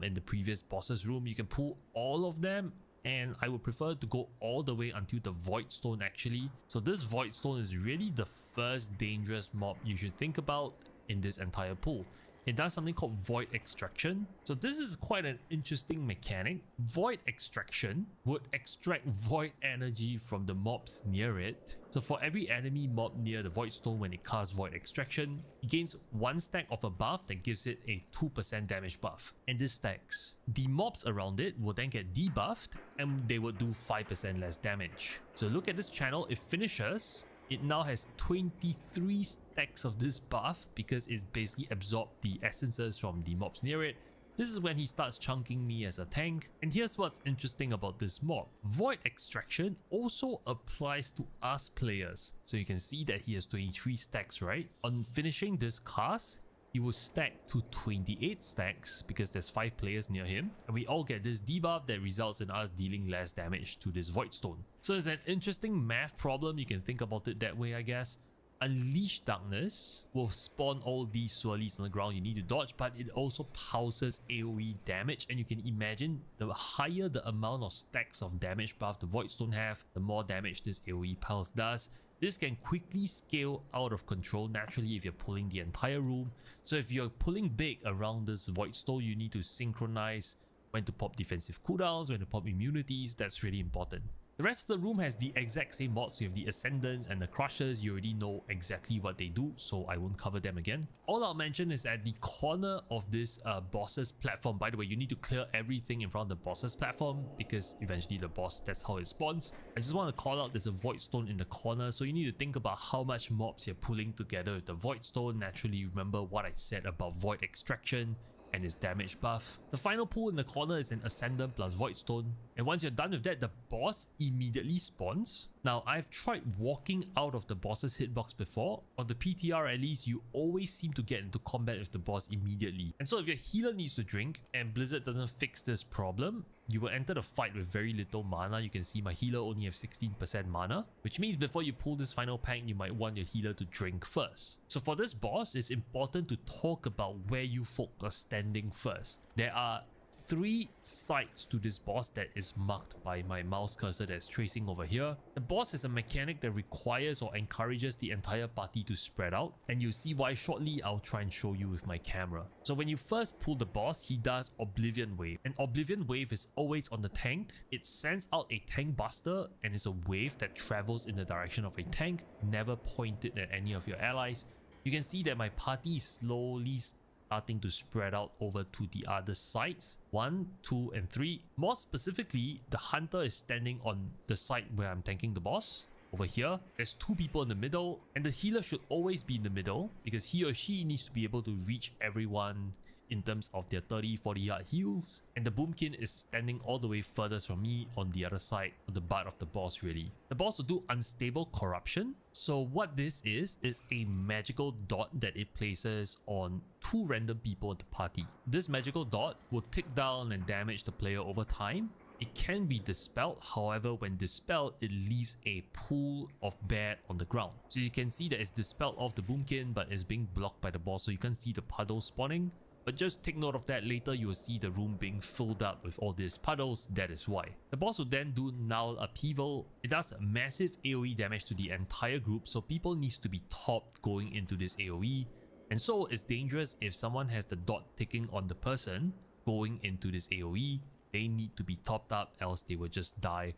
in the previous boss's room. You can pull all of them, and I would prefer to go all the way until the Void Stone actually. So this Void Stone is really the first dangerous mob you should think about in this entire pool. It does something called Void Extraction. So this is quite an interesting mechanic. Void Extraction would extract void energy from the mobs near it. So for every enemy mob near the Void Stone, when it casts Void Extraction, it gains 1 stack of a buff that gives it a 2% damage buff. And this stacks. The mobs around it will then get debuffed and they will do 5% less damage. So look at this channel, it finishes. It now has 23 stacks of this buff because it's basically absorbed the essences from the mobs near it. This is when he starts chunking me as a tank. And here's what's interesting about this mob. Void Extraction also applies to us players. So you can see that he has 23 stacks, right? On finishing this cast, he will stack to 28 stacks because there's 5 players near him, and we all get this debuff that results in us dealing less damage to this Void Stone. So it's an interesting math problem. You can think about it that way, I guess. Unleash Darkness will spawn all these swirlies on the ground you need to dodge, but it also pulses AoE damage, and you can imagine the higher the amount of stacks of damage buff the Void Stone have, the more damage this AoE pulse does. This can quickly scale out of control naturally if you're pulling the entire room. So if you're pulling big around this Void Stone, you need to synchronize when to pop defensive cooldowns, when to pop immunities. That's really important. The rest of the room has the exact same mods. You have the Ascendants and the Crushers. You already know exactly what they do, so I won't cover them again. All I'll mention is at the corner of this boss's platform. By the way, you need to clear everything in front of the boss's platform because eventually the boss, that's how it spawns. I just want to call out there's a Void Stone in the corner, so you need to think about how much mobs you're pulling together with the Void Stone. Naturally, remember what I said about Void Extraction and its damage buff. The final pull in the corner is an Ascendant plus Void Stone, and once you're done with that, the boss immediately spawns. Now, I've tried walking out of the boss's hitbox before. On the PTR at least, you always seem to get into combat with the boss immediately. And so if your healer needs to drink and Blizzard doesn't fix this problem, you will enter the fight with very little mana. You can see my healer only have 16% mana, which means before you pull this final pack, you might want your healer to drink first. So for this boss, it's important to talk about where you folk are standing first. There are 3 sides to this boss that is marked by my mouse cursor that's tracing over here. The boss has a mechanic that requires or encourages the entire party to spread out, and you'll see why shortly. I'll try and show you with my camera. So when you first pull the boss, he does Oblivion Wave, and Oblivion Wave is always on the tank. It sends out a tank buster and is a wave that travels in the direction of a tank, never pointed at any of your allies. You can see that my party is slowly starting to spread out over to the other sides. 1, 2, and 3. More specifically, the hunter is standing on the side where I'm tanking the boss. Over here, there's 2 people in the middle, and the healer should always be in the middle because he or she needs to be able to reach everyone in terms of their 30-40 yard heals, and the Boomkin is standing all the way furthest from me on the other side of the butt of the boss really. The boss will do Unstable Corruption. So what this is a magical dot that it places on 2 random people in the party. This magical dot will tick down and damage the player over time. It can be dispelled, however when dispelled it leaves a pool of bad on the ground. So you can see that it's dispelled off the Boomkin but it's being blocked by the boss, so you can't see the puddle spawning. But just take note of that, later you will see the room being filled up with all these puddles, that is why. The boss will then do Null Upheaval. It does massive AoE damage to the entire group, so people needs to be topped going into this AoE. And so it's dangerous if someone has the dot ticking on the person going into this AoE. They need to be topped up, else they will just die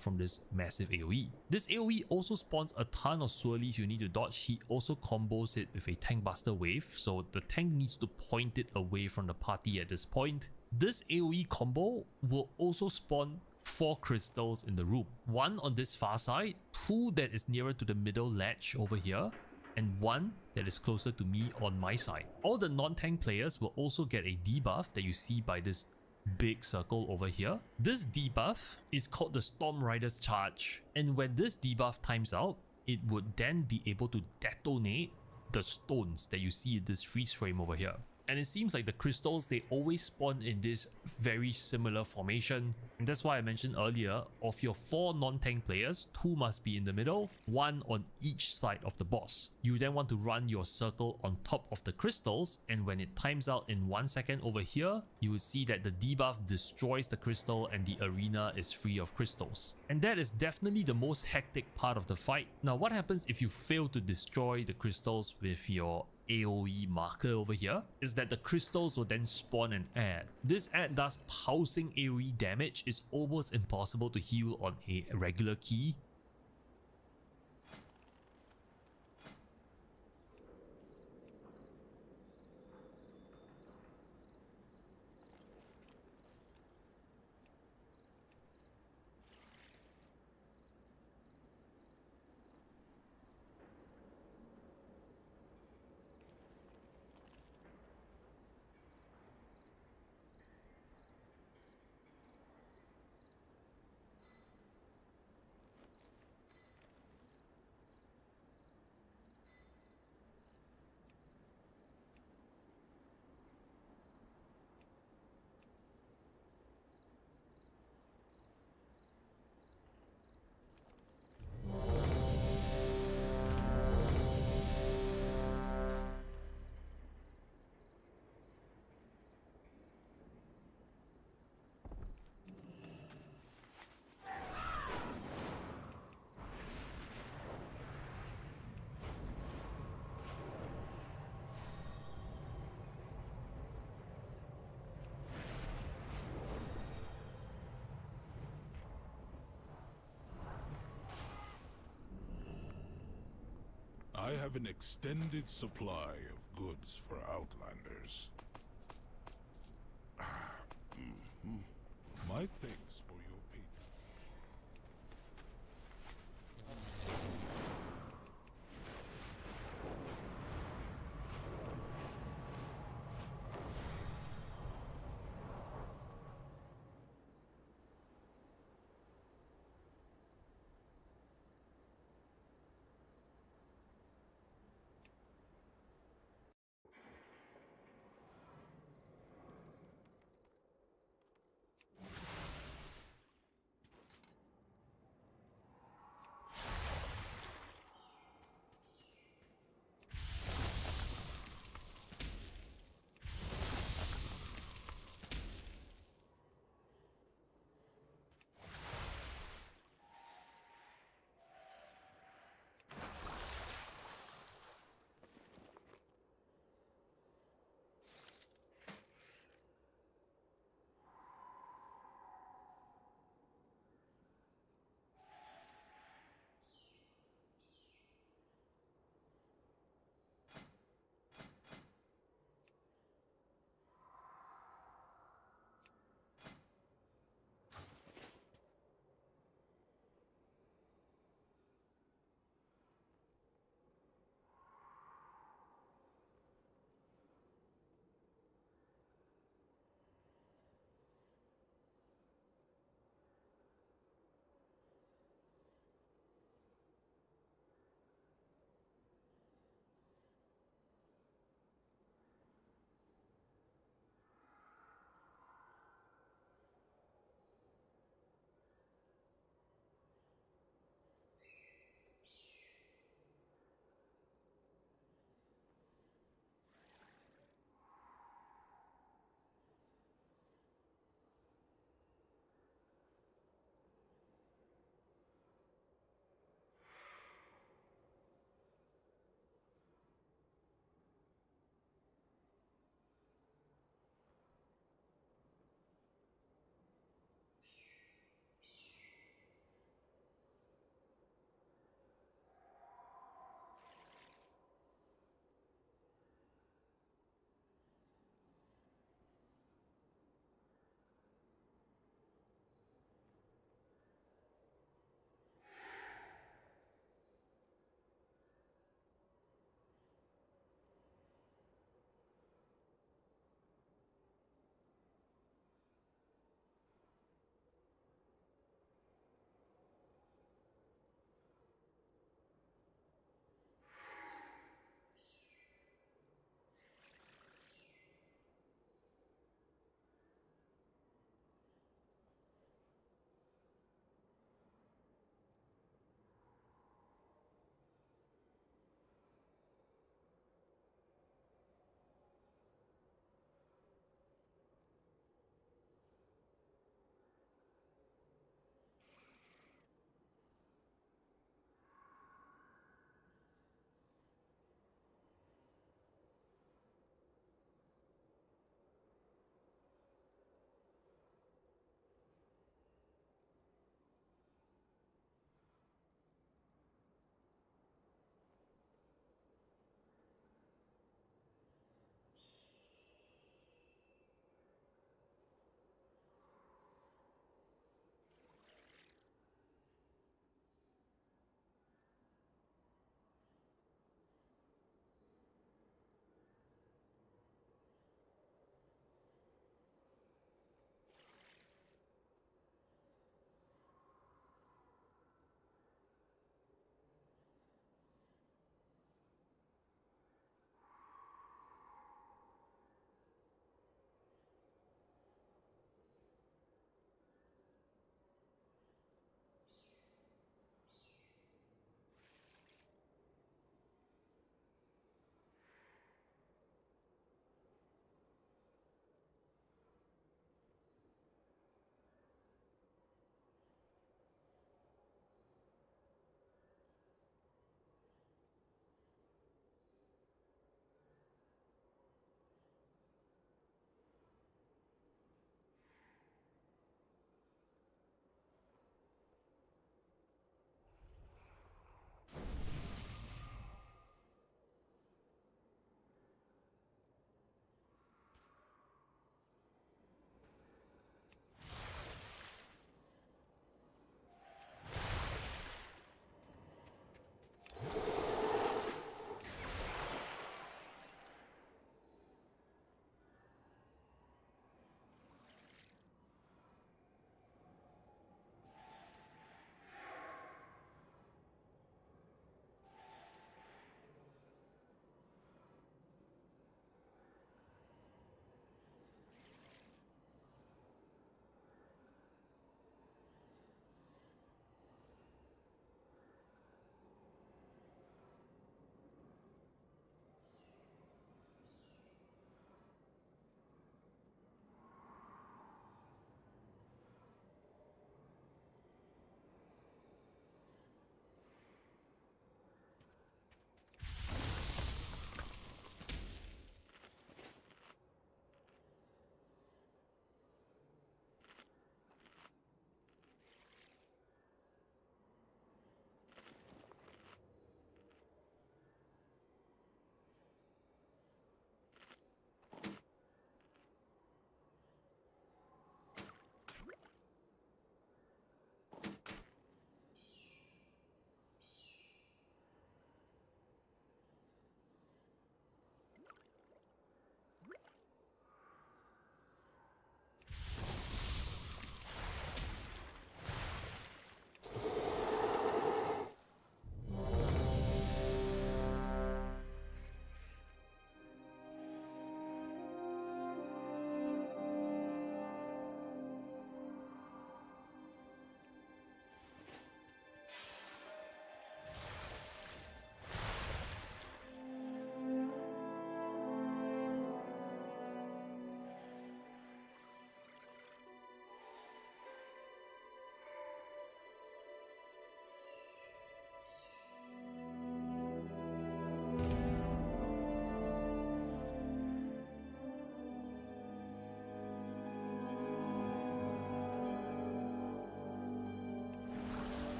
from this massive AoE. This AoE also spawns a ton of swirlies you need to dodge. He also combos it with a tank buster wave, so the tank needs to point it away from the party at this point. This AoE combo will also spawn 4 crystals in the room. 1 on this far side, 2 that is nearer to the middle ledge over here, and 1 that is closer to me on my side. All the non-tank players will also get a debuff that you see by this big circle over here. This debuff is called the Storm Rider's Charge, and when this debuff times out, it would then be able to detonate the stones that you see in this freeze frame over here. And it seems like the crystals, they always spawn in this very similar formation, and that's why I mentioned earlier, of your 4 non-tank players, 2 must be in the middle, 1 on each side of the boss. You then want to run your circle on top of the crystals, and when it times out in 1 second over here, you will see that the debuff destroys the crystal and the arena is free of crystals. And that is definitely the most hectic part of the fight. Now what happens if you fail to destroy the crystals with your AoE marker over here is that the crystals will then spawn an ad. This ad does pulsing AoE damage. It's almost impossible to heal on a regular key. I have an extended supply of goods for Outlanders. My thanks for your patience.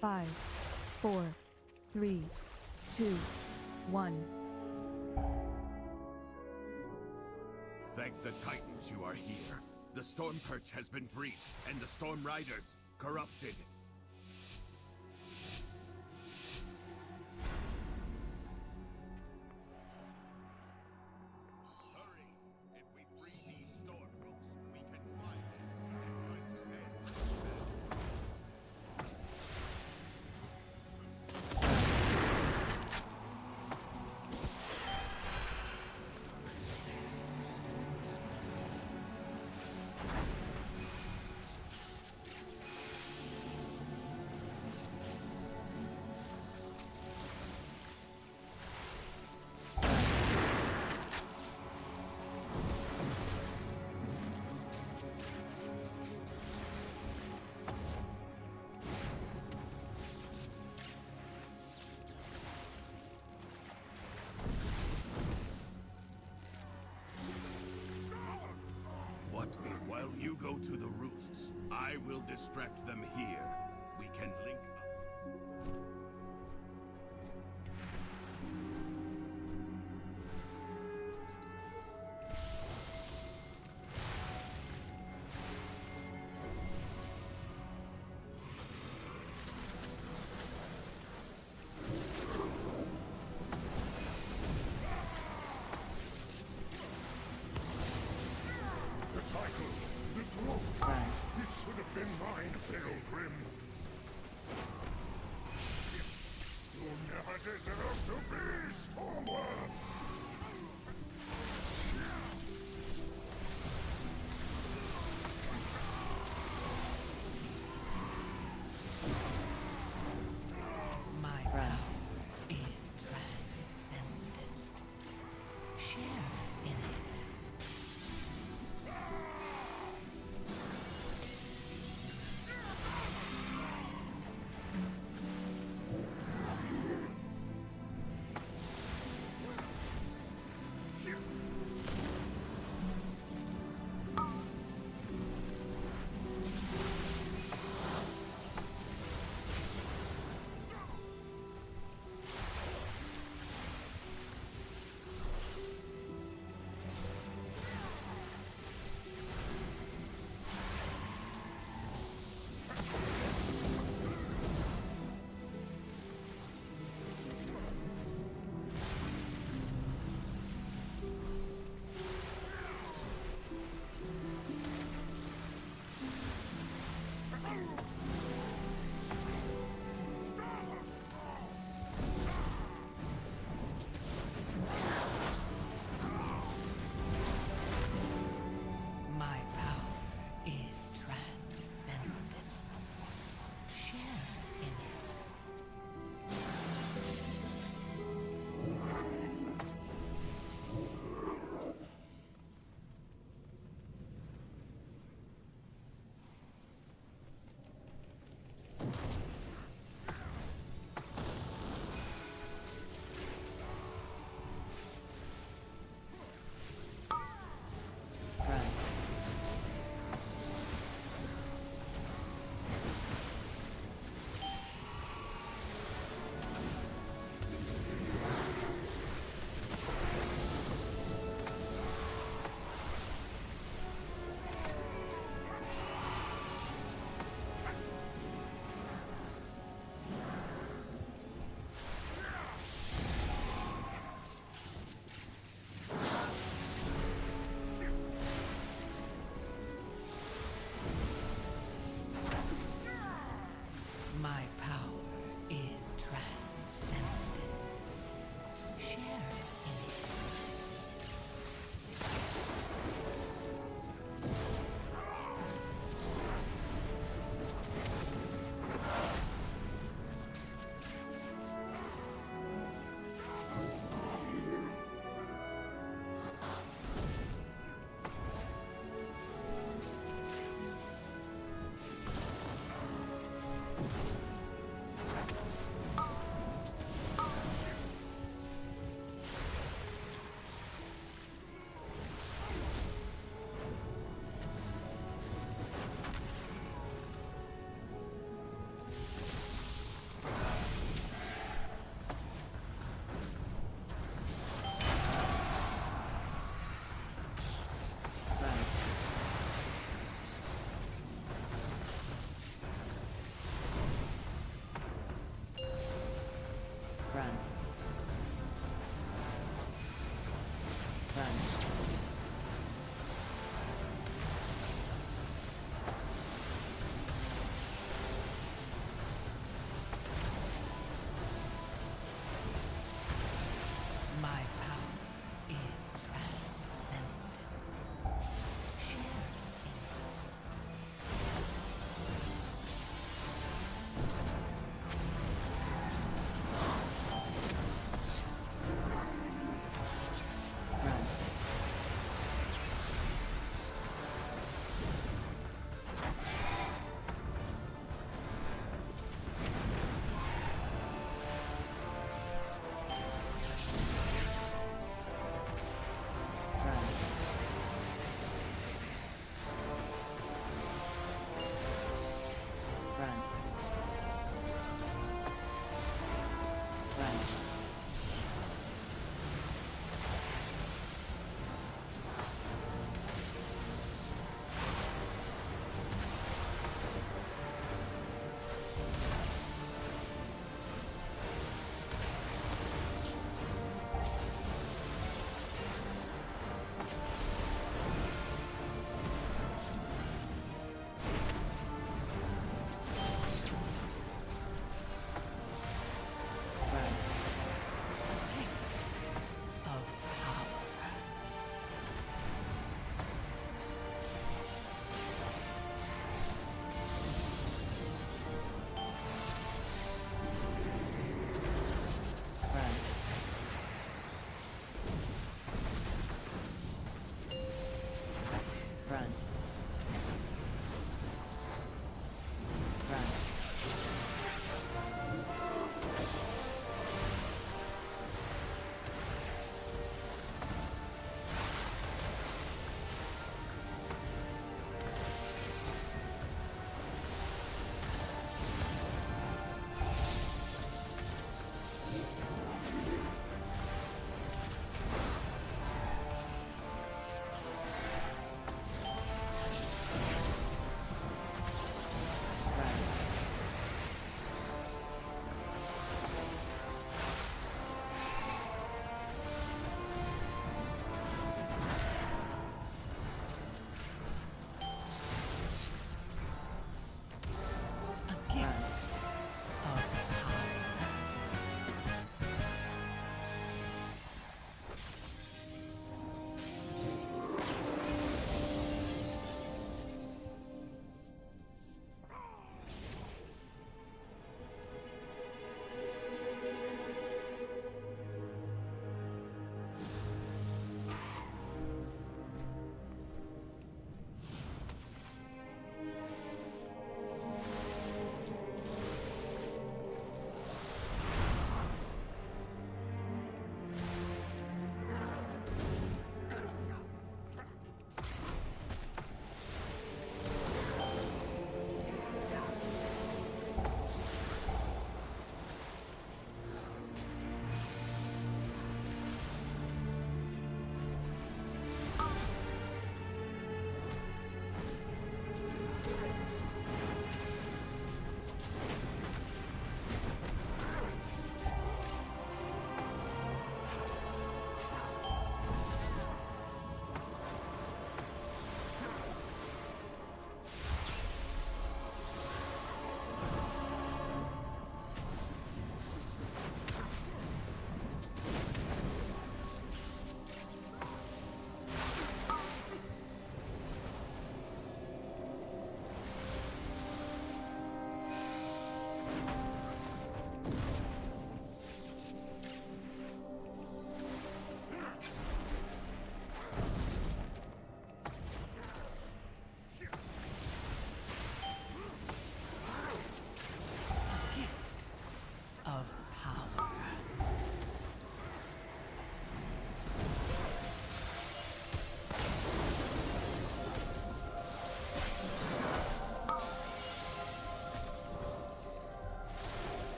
5, 4, 3, 2, 1. Thank the Titans you are here. The Storm Perch has been breached, and the Storm Riders corrupted. Hurry! If we free these Storm Rooks, we can find them and try to end this battle. What if while you go to the roosts, I will distract them here? We can link up. The title, the throne. It should have been mine, Pilgrim. You never deserve to be Stormward. My power is transcendent. Share in it. My power is transcendent. Share in it. My power is transcendent. Share in it.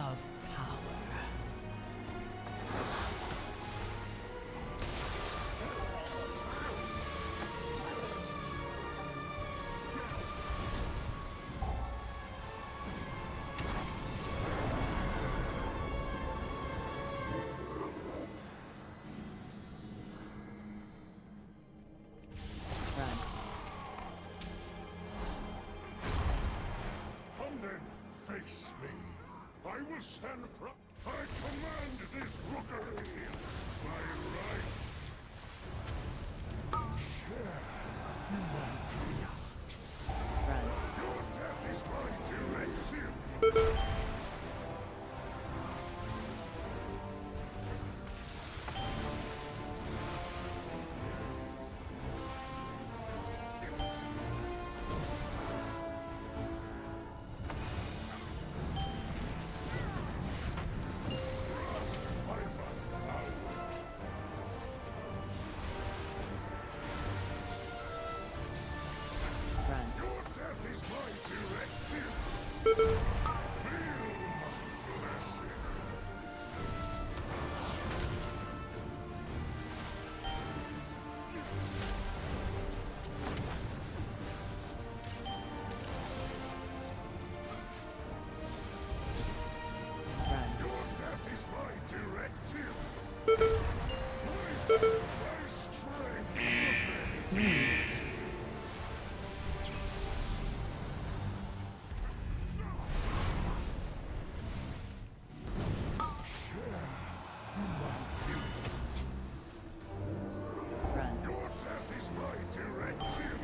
of power. Come then, face me. I will stand I command this rookery. By right. Share in my gift. Your death is my directive. Your death is my directive. Feel my blessing. Your death is my directive. My strength. Your death is my directive.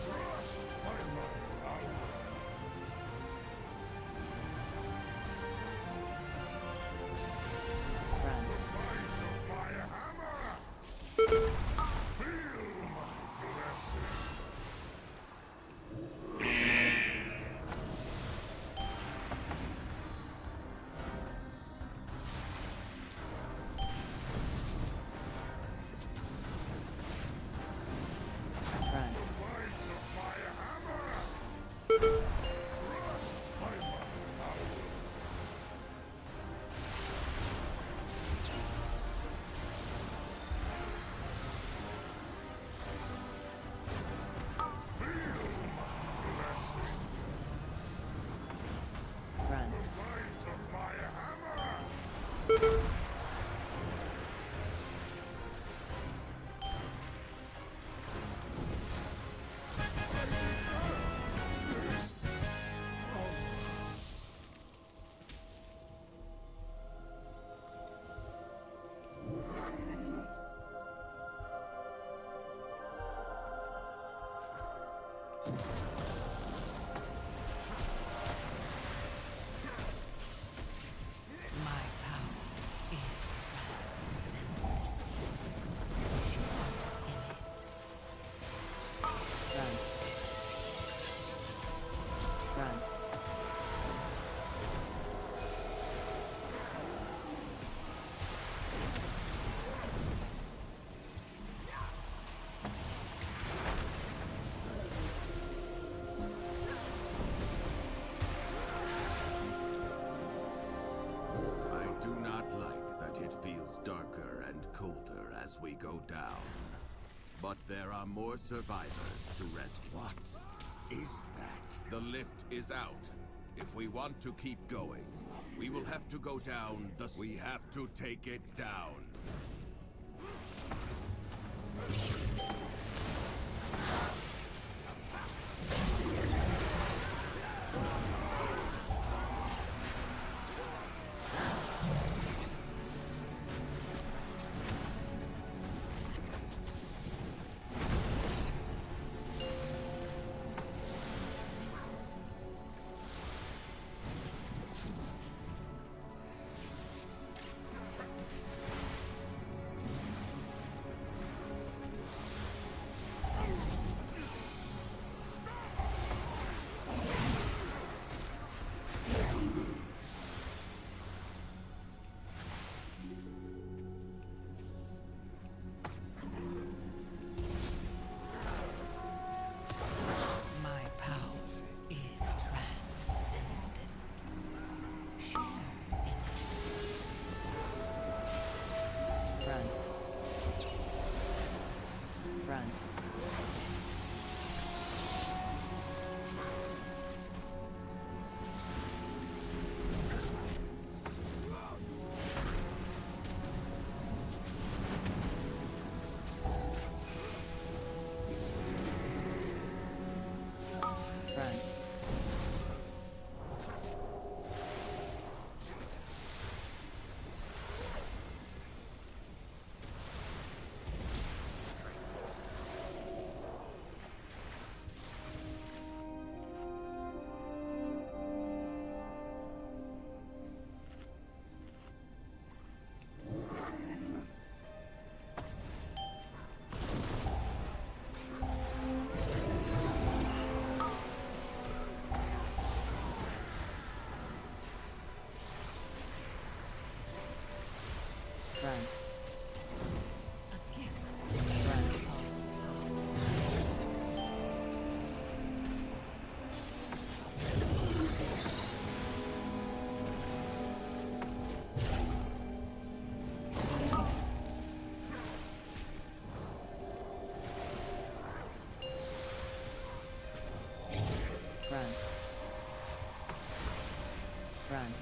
Trust my power. The might of my hammer. Feel my blessing. The might of my hammer. Trust my power. Feel my blessing. The might of my hammer. My power is I do not like that it feels darker and colder as we go down. But there are more survivors to rescue. What is that? The lift is out. If we want to keep going, we will have to go down the... We have to take it down. Friend. A gift. Friend. Friend. Friend.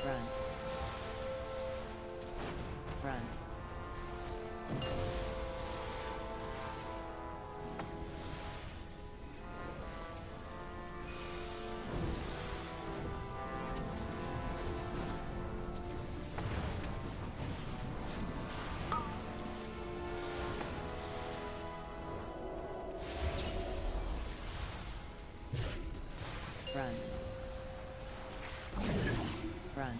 Friend. Friend. Friend. Friend.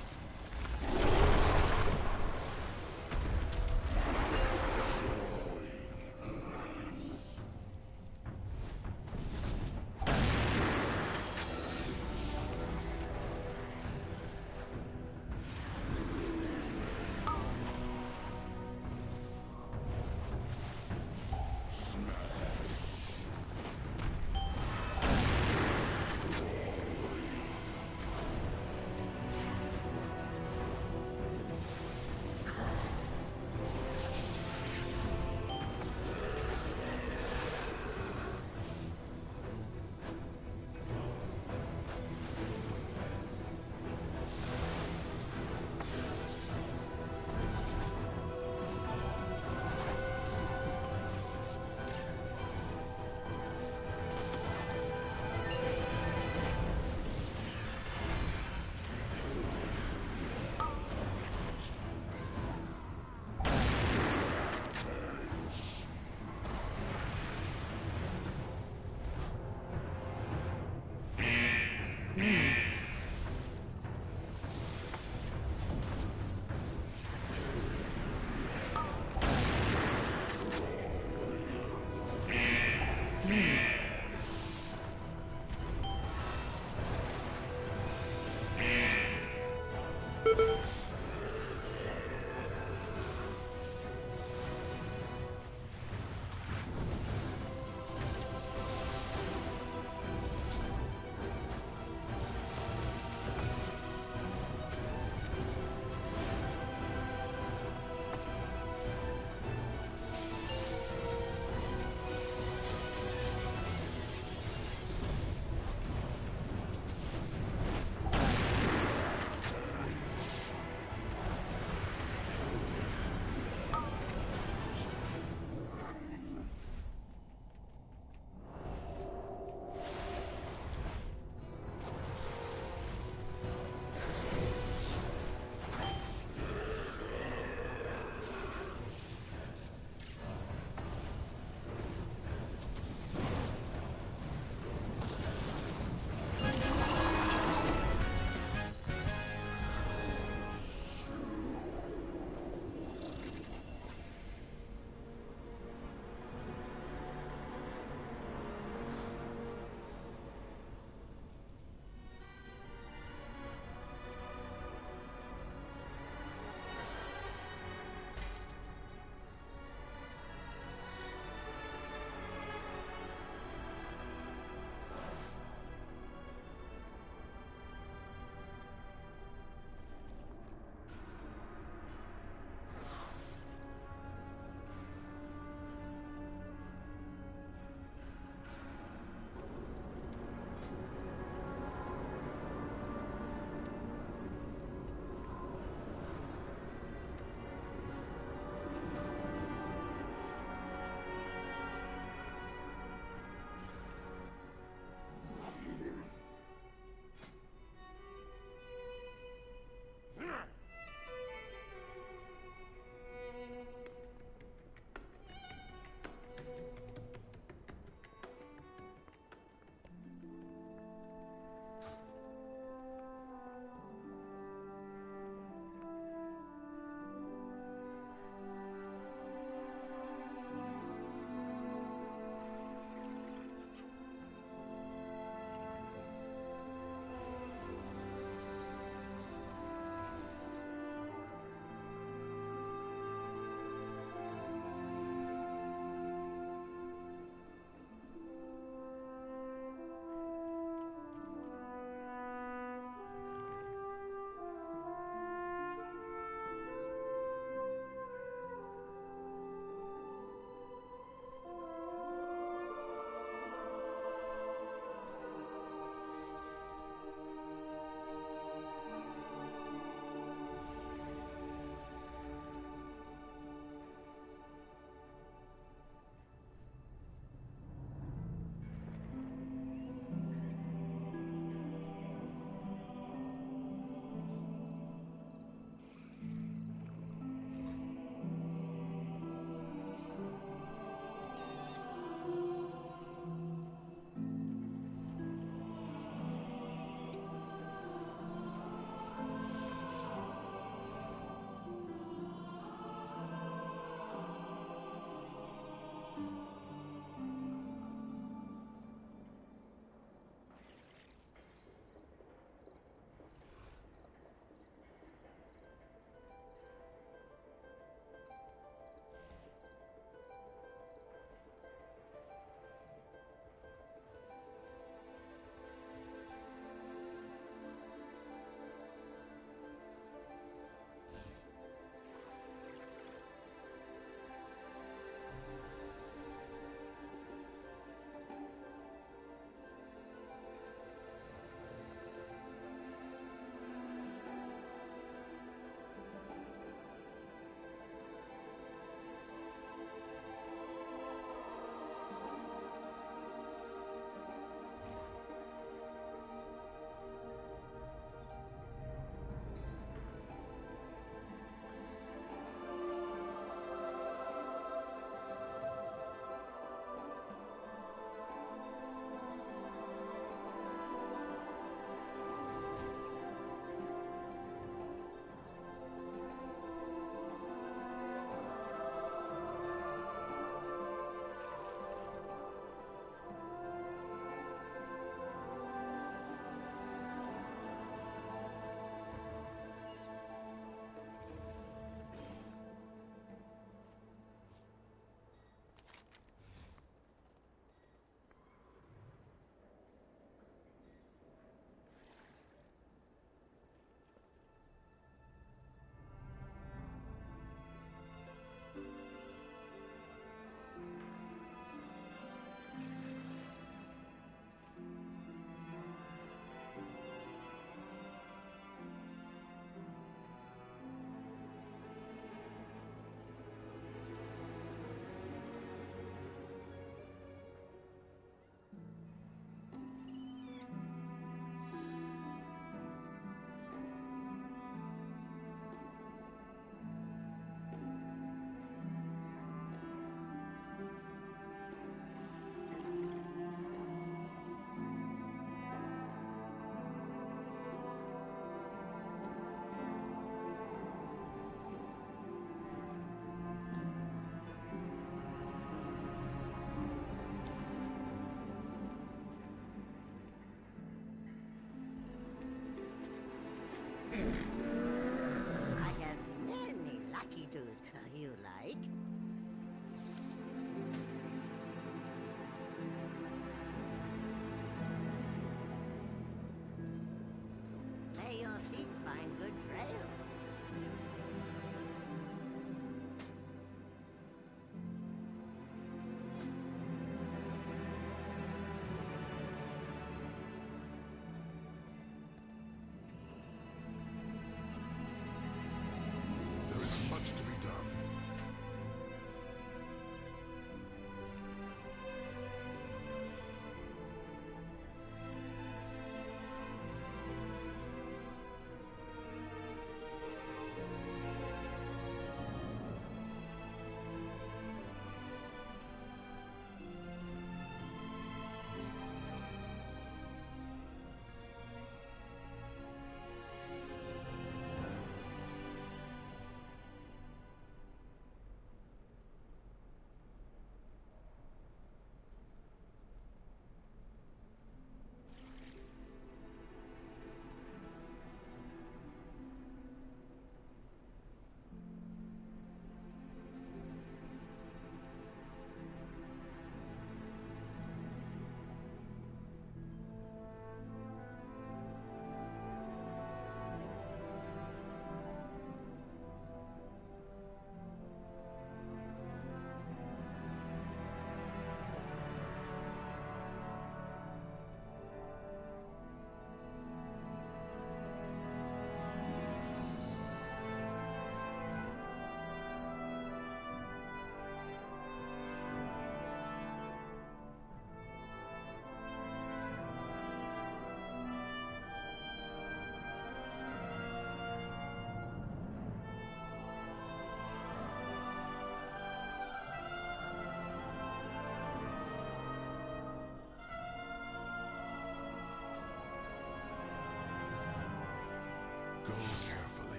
Go carefully.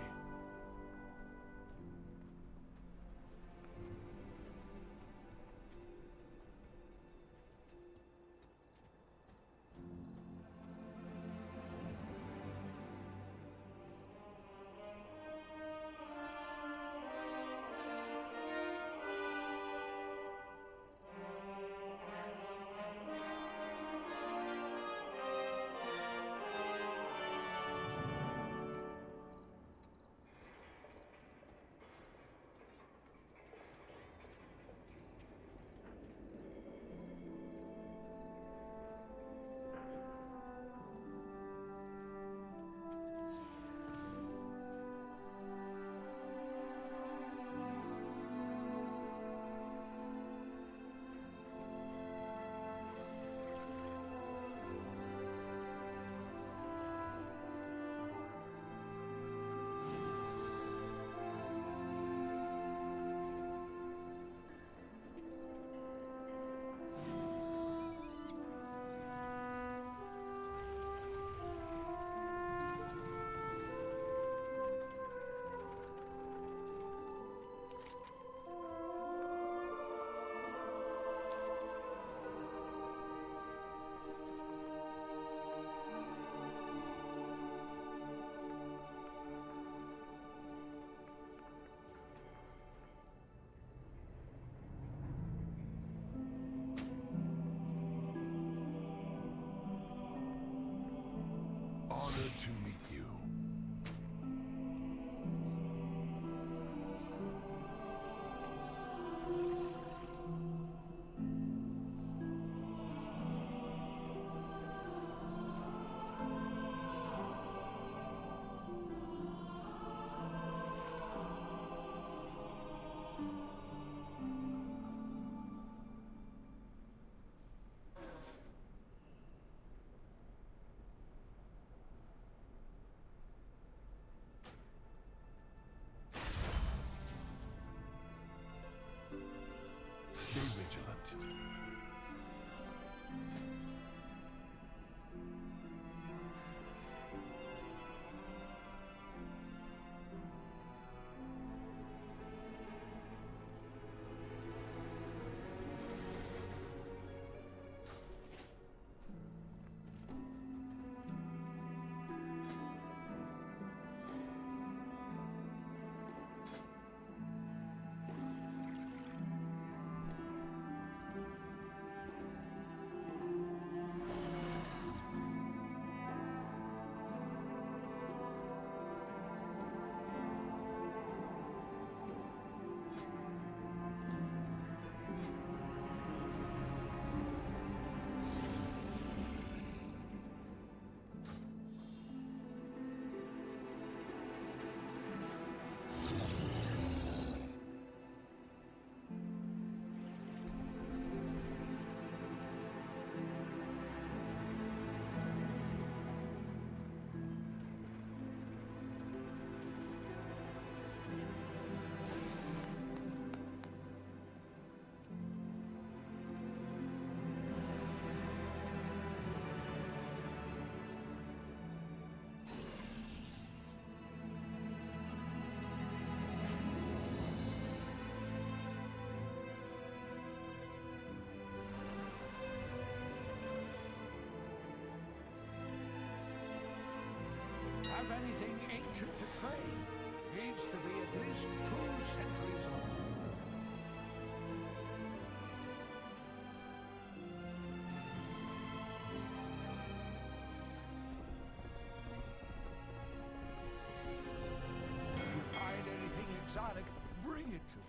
Honored to meet you. Stay vigilant. Have anything ancient to trade? Needs to be at least 2 centuries old. If you find anything exotic, bring it to me.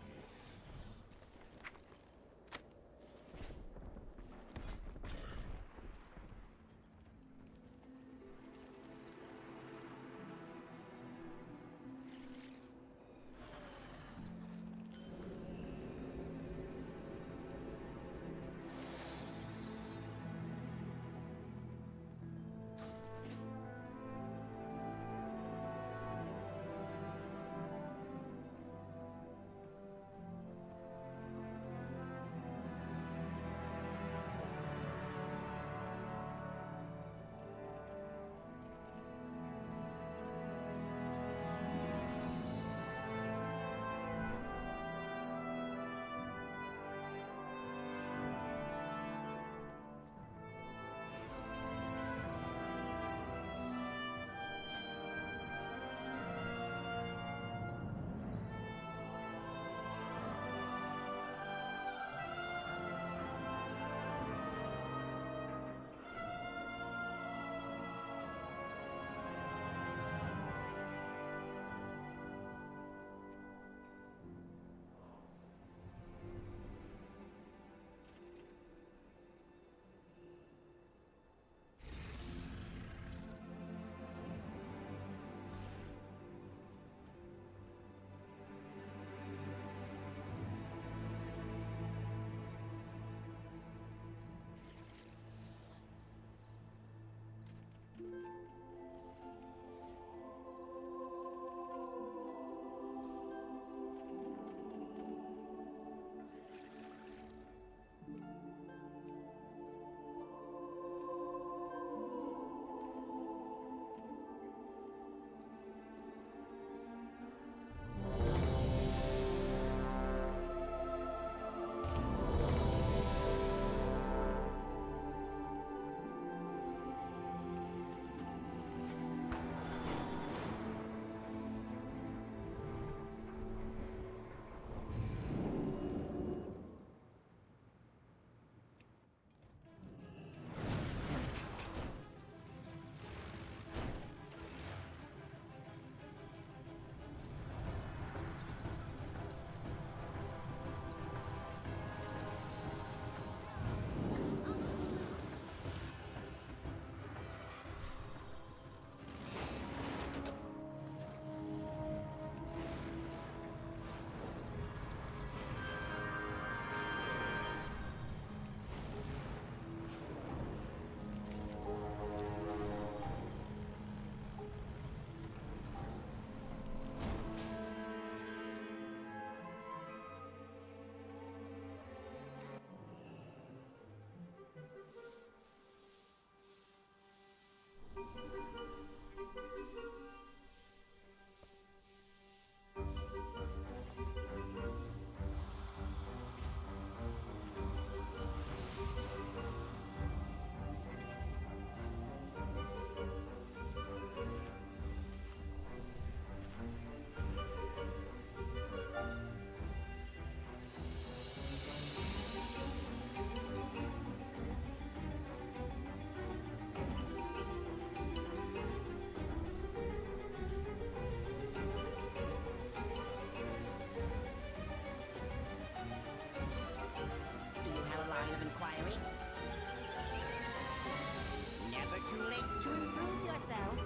too late to improve yourself.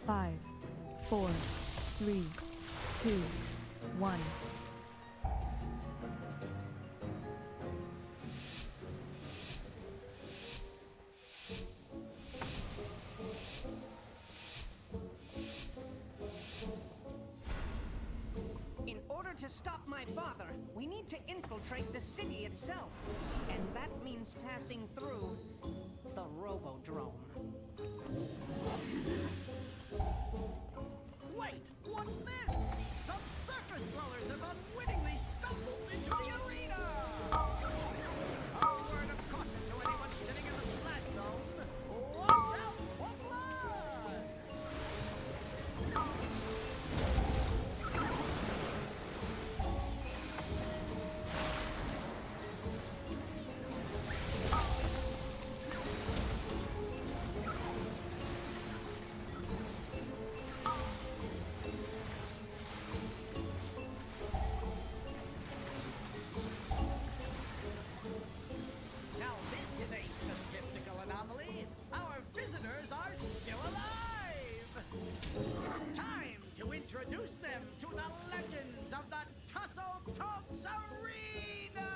Five, 4, 3, 2, 1. In order to stop my father, we need to infiltrate the city itself. And that means passing through the Robodrome. Wait, what's this? Some surface dwellers have unwittingly stumbled into the arena! A word of caution to anyone sitting in the splat zone. Watch out for blood! Now this is a statistical anomaly. Our visitors are still alive! Time to introduce them to the legends of the Tussle Talks Arena!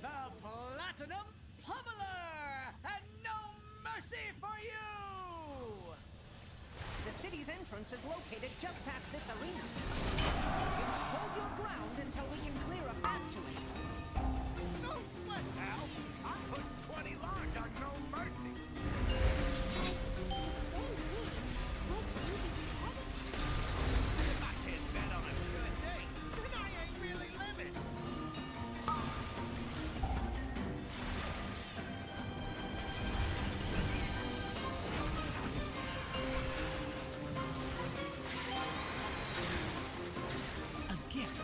The Platinum Pummeler! And no mercy for you! The city's entrance is located just past this arena. You must hold your ground until we can clear a path to it. No sweat, pal! I put 20 large on no mercy! If I can't bet on a sure day, then I ain't really living! A gift!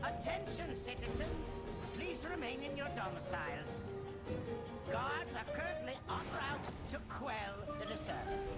Attention, citizens! Please remain in your domiciles. Guards are currently en route to quell the disturbance.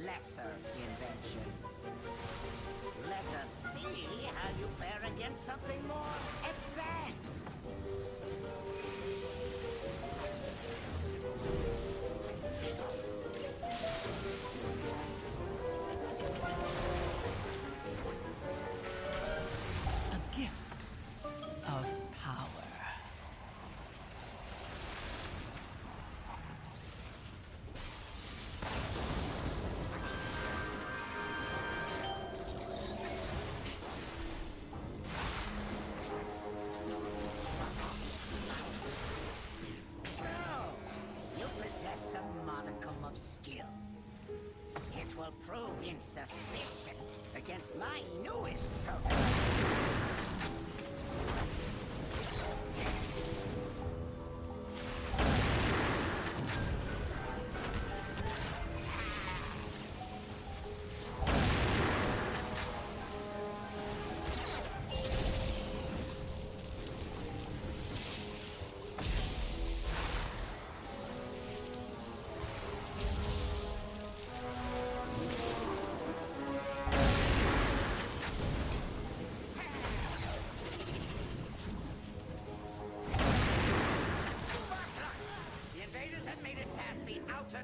Lesser inventions. Let us see how you fare against something more advanced. A gift of power. Will prove insufficient against my newest program.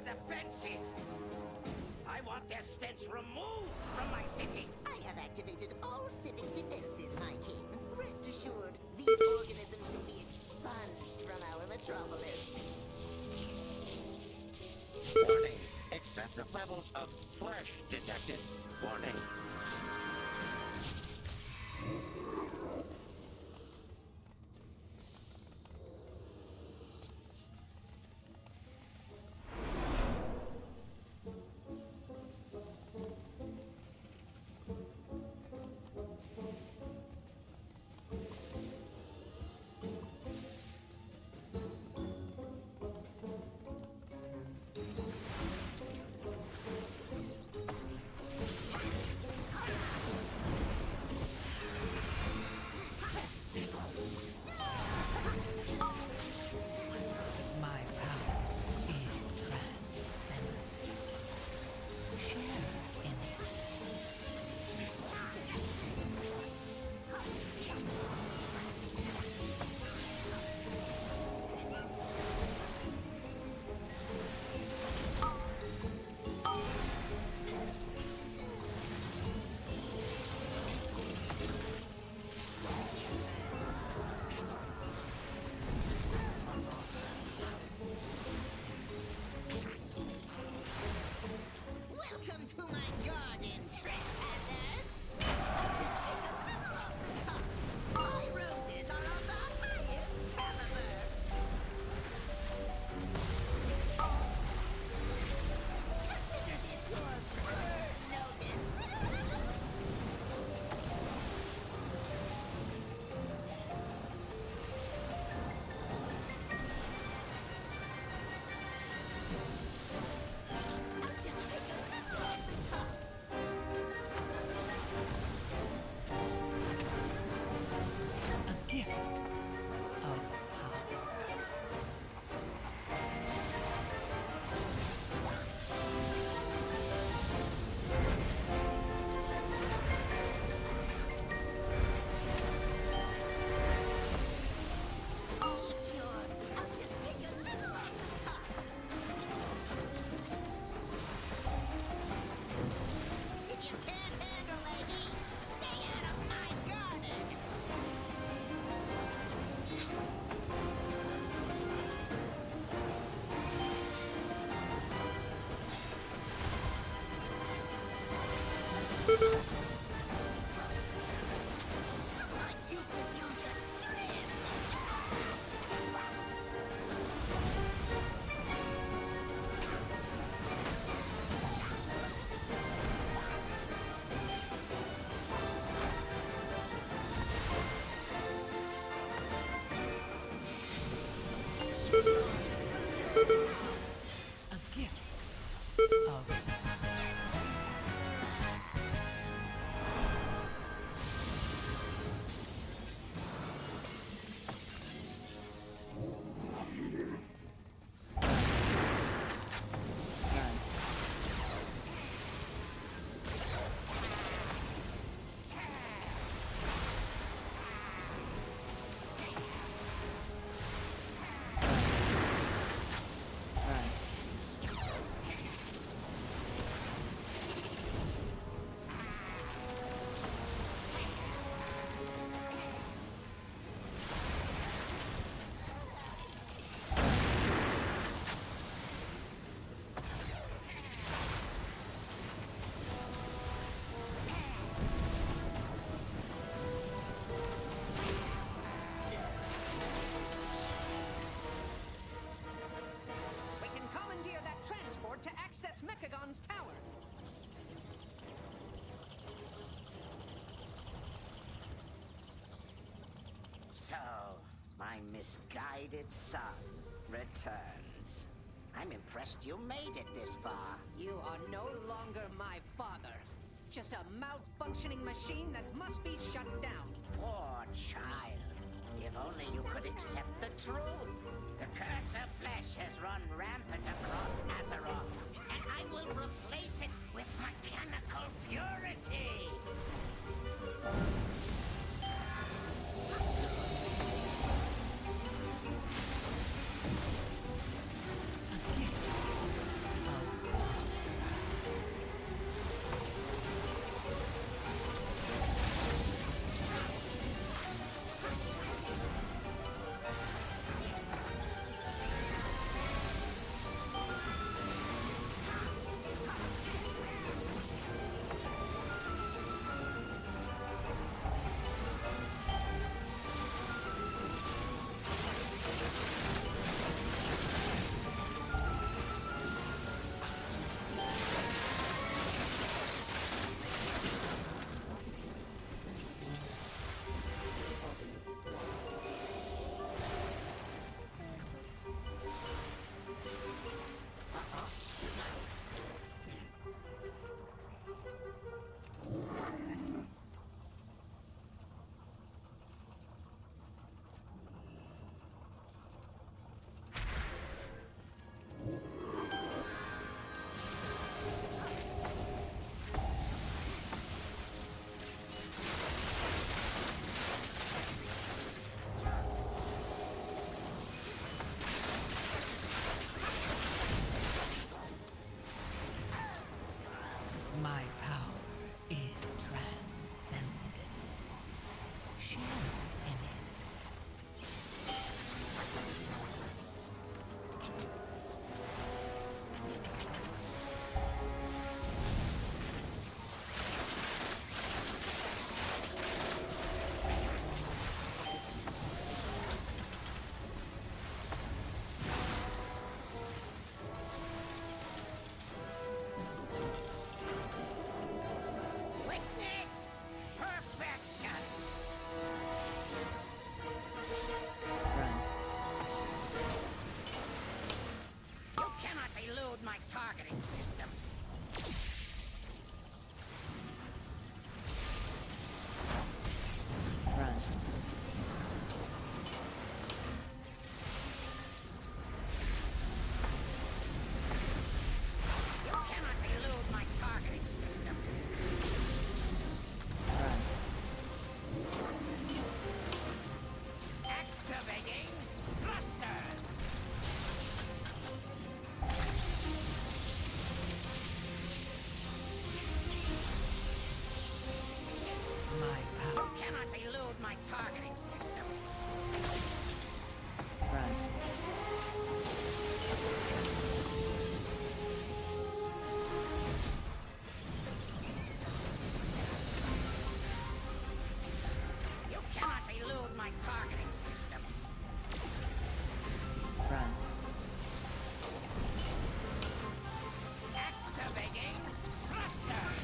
Defenses. I want their stench removed from my city. I have activated all civic defenses, my king. Rest assured, these organisms will be expunged from our metropolis. Warning. Excessive levels of flesh detected. Warning. misguided son returns. I'm impressed you made it this far. You are no longer my father. Just a malfunctioning machine that must be shut down. Poor child. If only you could accept the truth. The curse of flesh has run rampant across Azeroth, and I will replace it with mechanical purity. My power is transcendent. Share in it. Witness perfection. You cannot elude my targeting systems. Run. You cannot elude my targeting systems. Run. Activating thrusters. My You power. cannot elude my targeting systems. Run. You cannot elude my targeting systems. Run. Activating thrusters.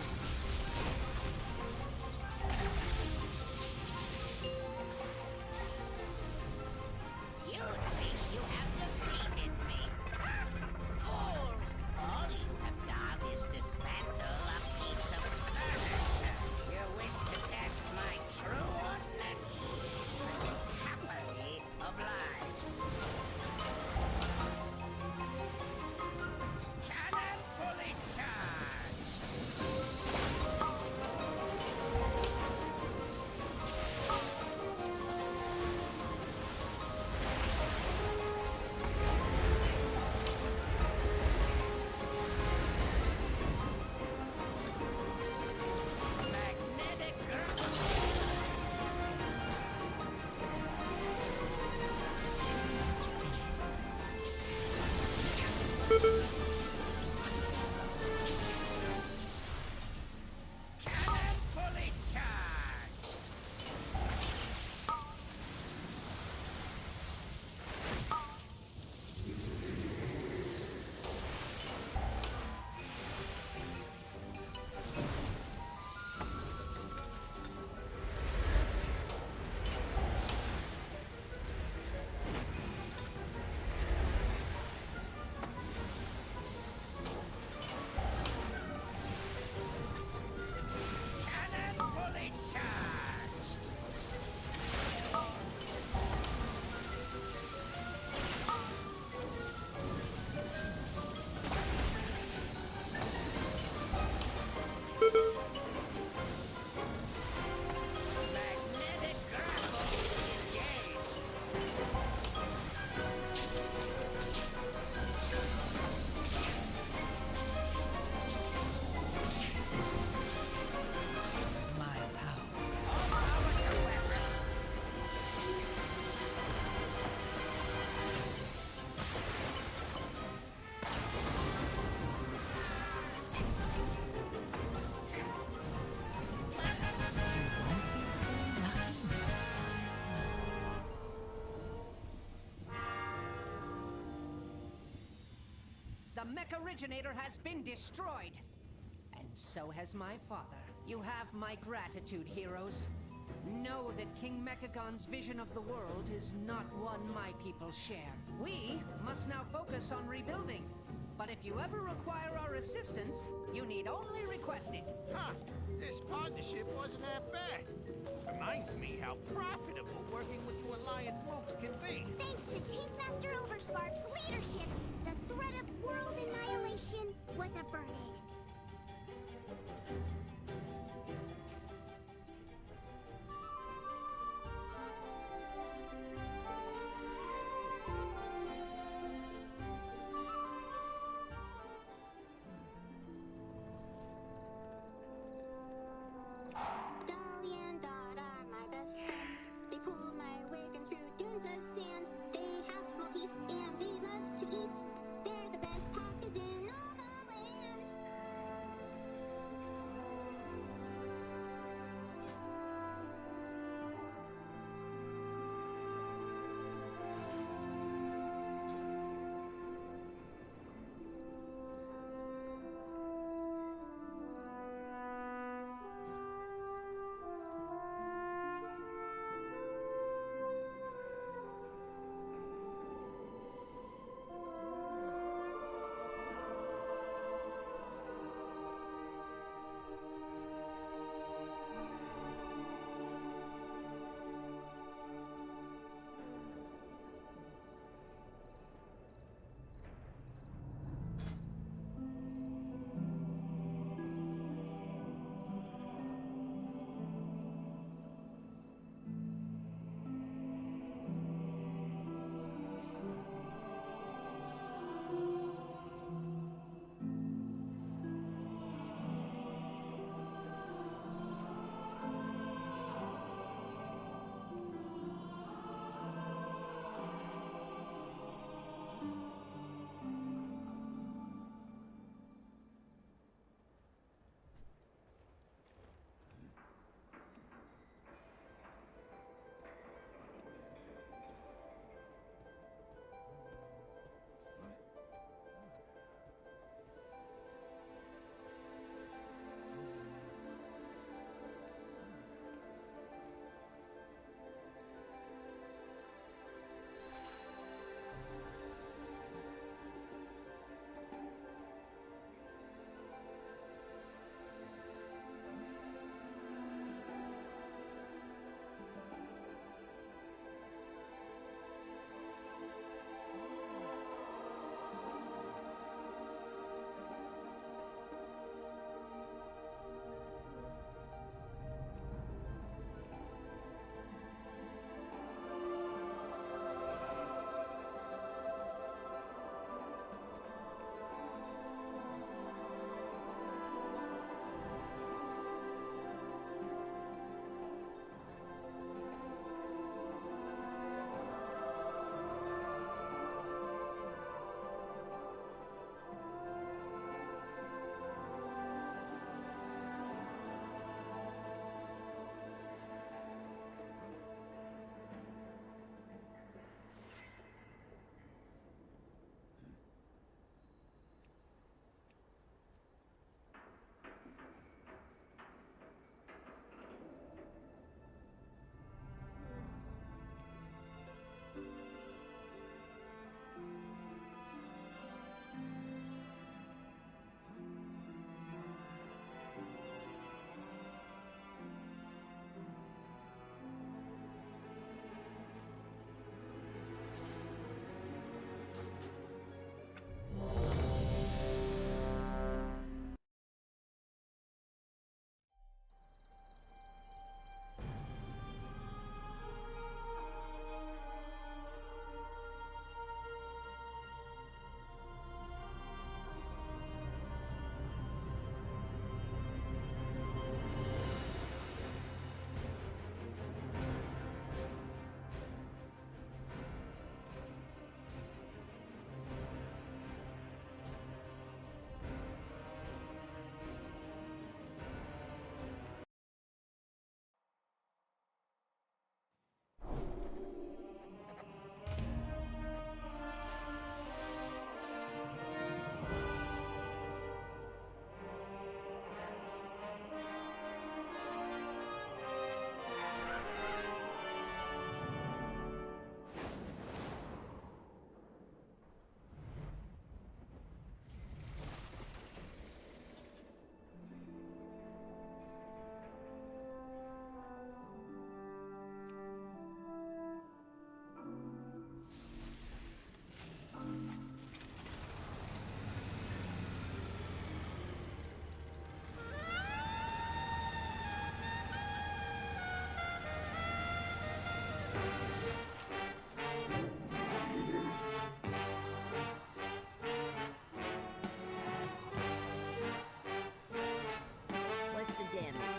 mech originator has been destroyed. And so has my father. You have my gratitude, heroes. Know that King Mechagon's vision of the world is not one my people share. We must now focus on rebuilding. But if you ever require our assistance, you need only request it. Huh. This partnership wasn't that bad. Reminds me how profitable working with you Alliance mooks can be. Thanks to Team Master Overspark's leadership, the threat of world annihilation was averted. Dolly and Dot are my best friends. They pull my wagon through dunes of sand. They have small teeth and they love to eat. They're the best pockets in all the land. What's the damage?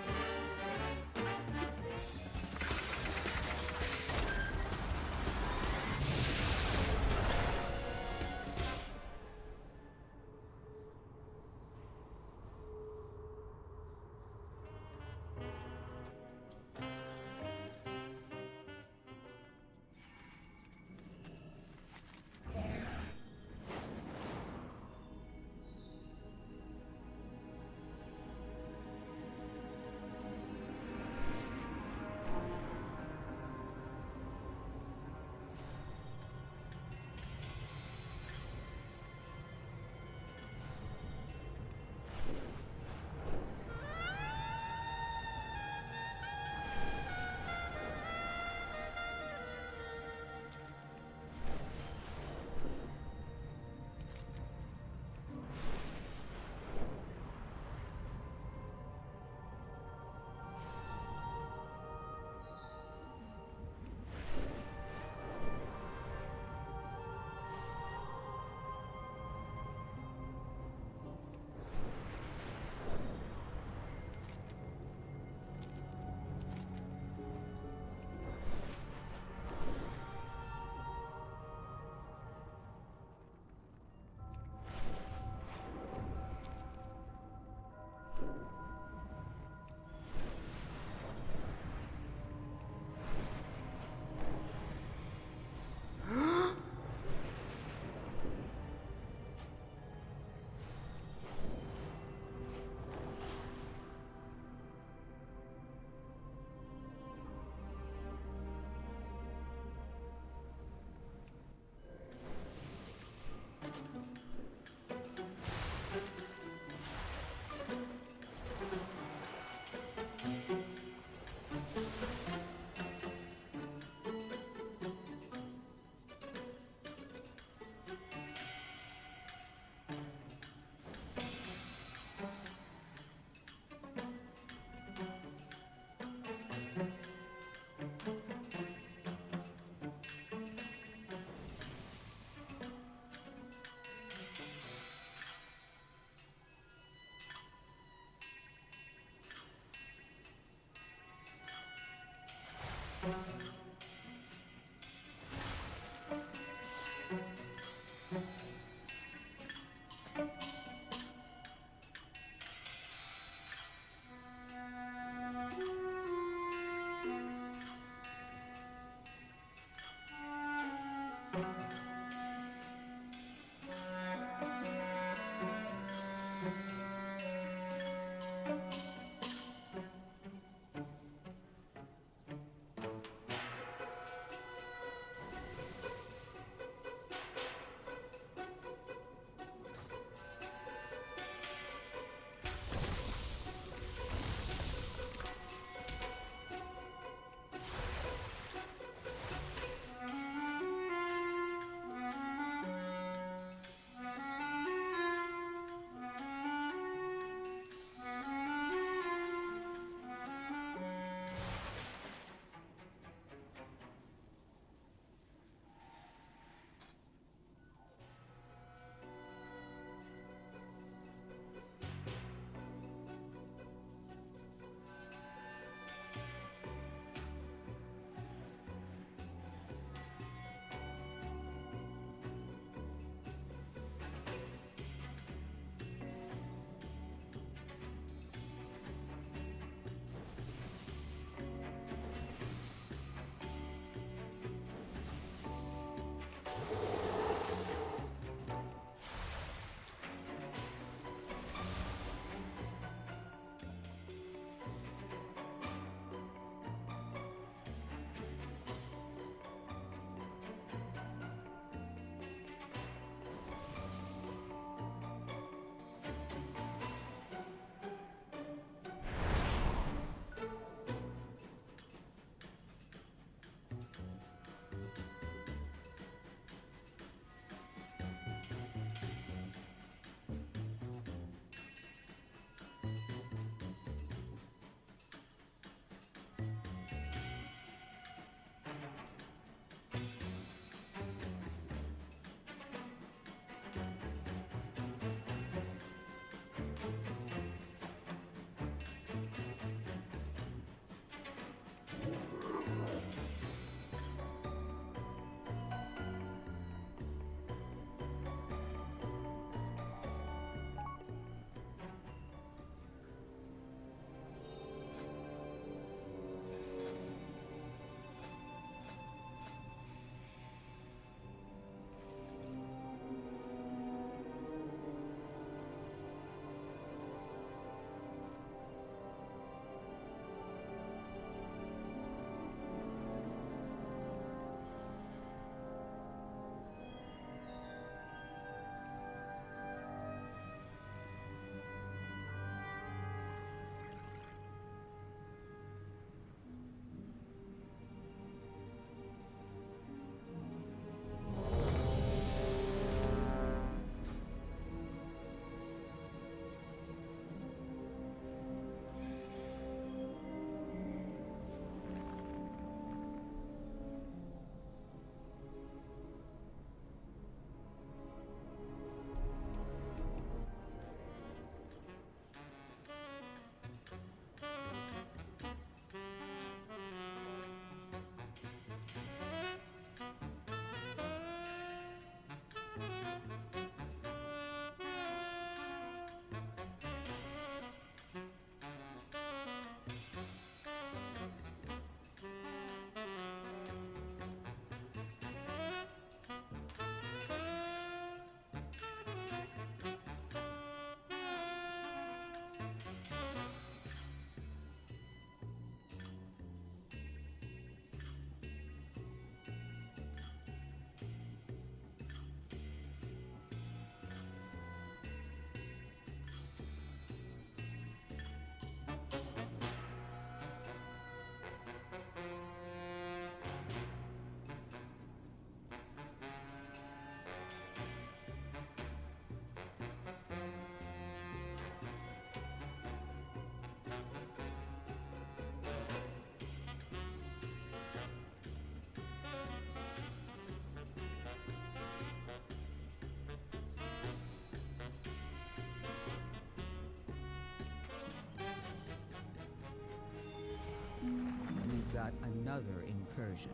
got another incursion,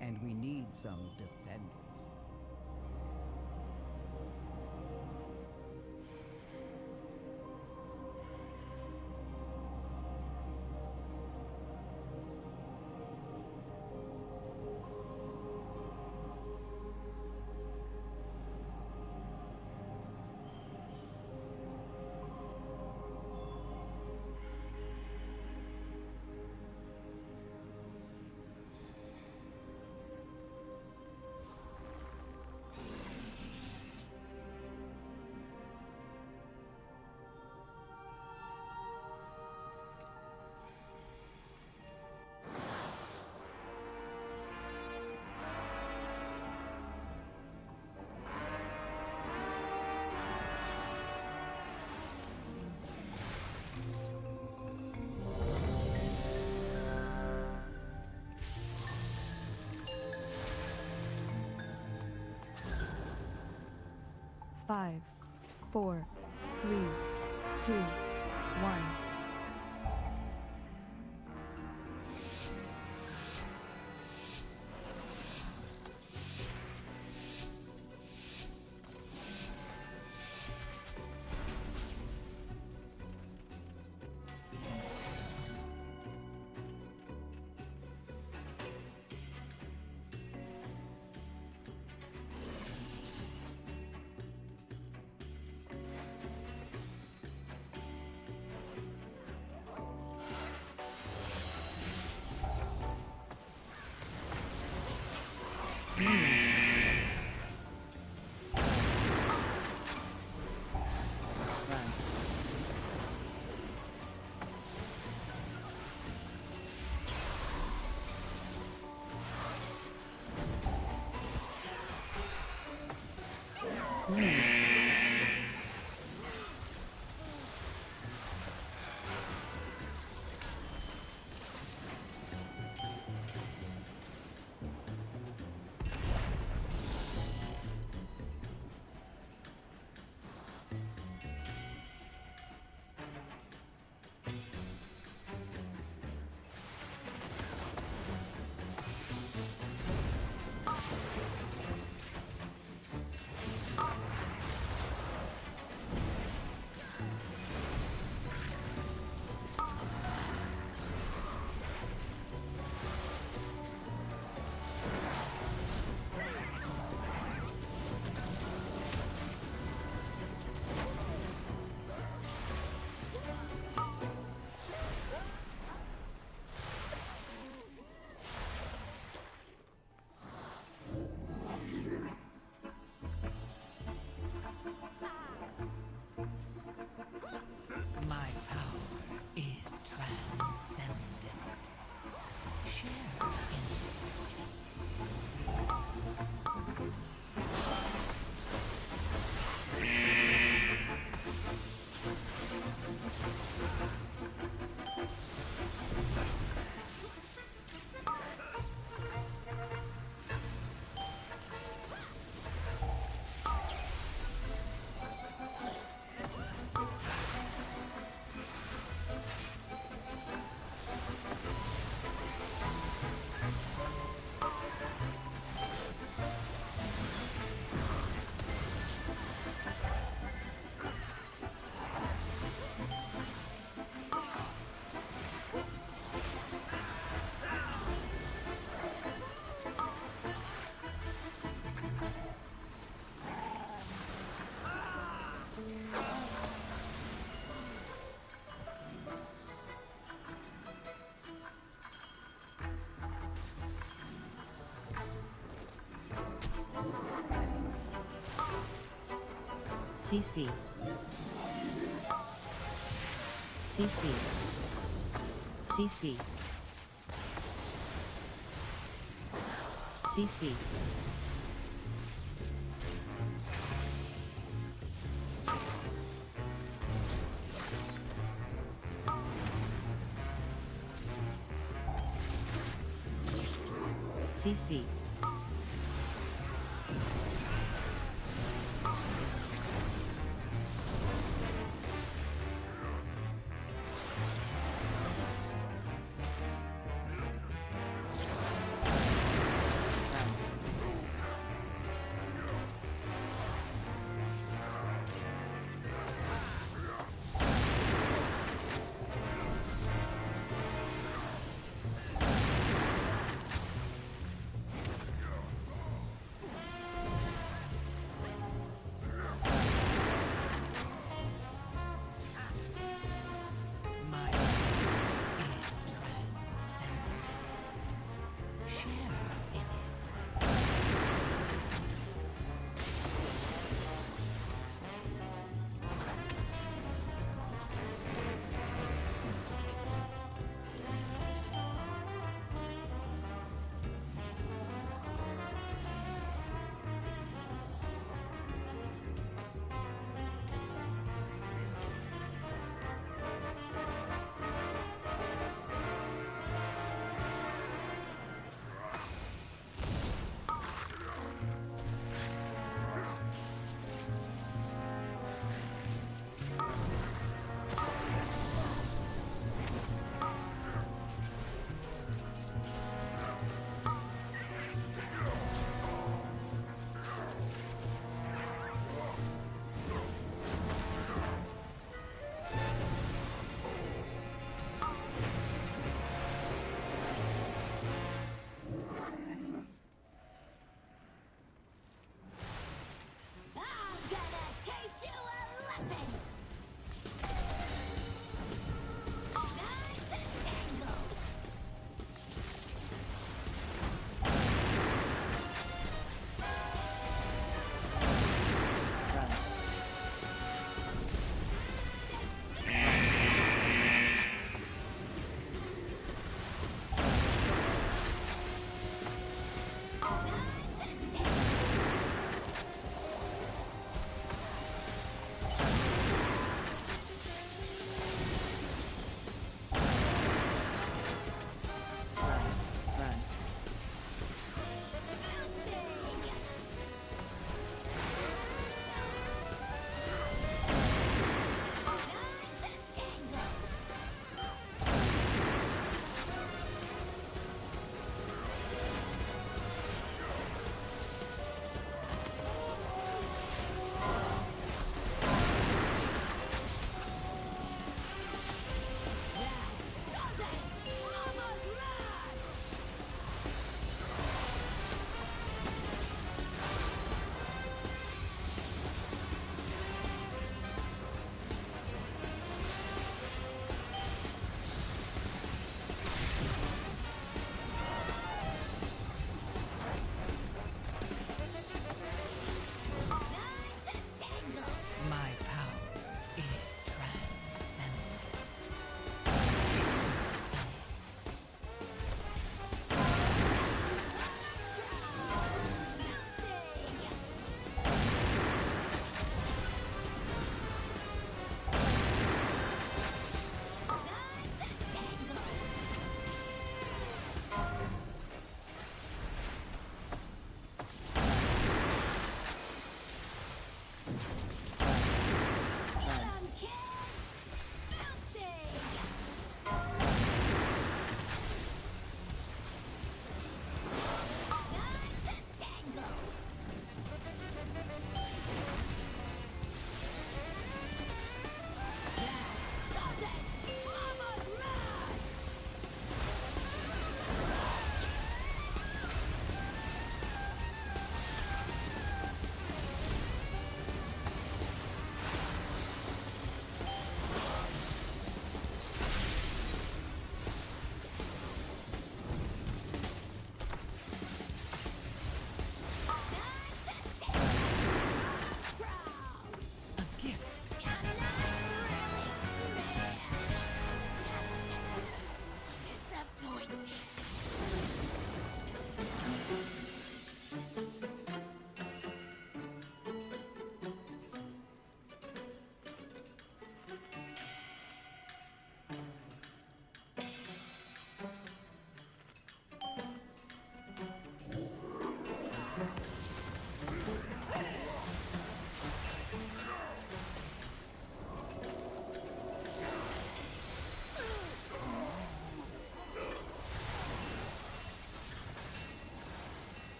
and we need some defenders. Five, 4, 3, 2, 1. My power is transcendent. Share in CC. CC. CC. CC. CC.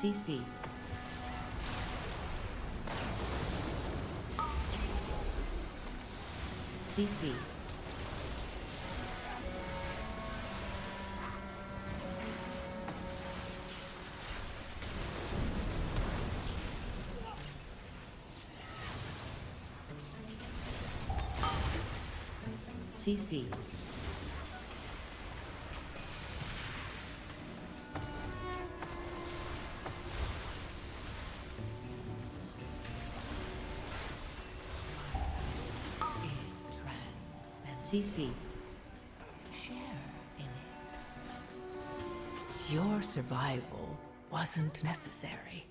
CC. CC. CC. CC. Share in it. Your survival wasn't necessary.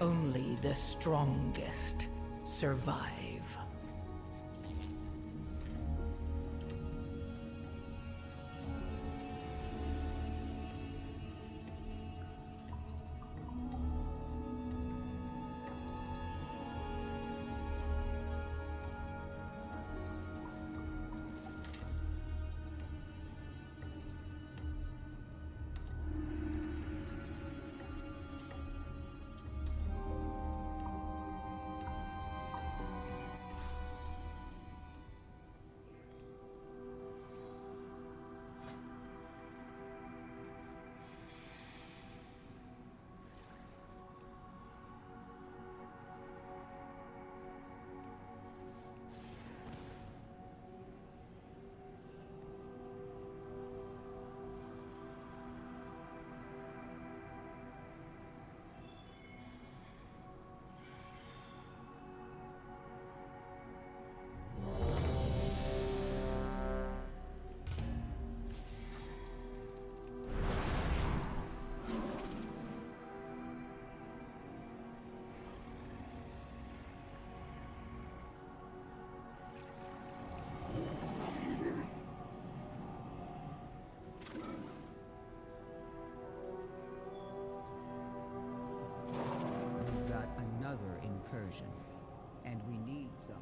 Only the strongest survive. We've got another incursion, and we need some.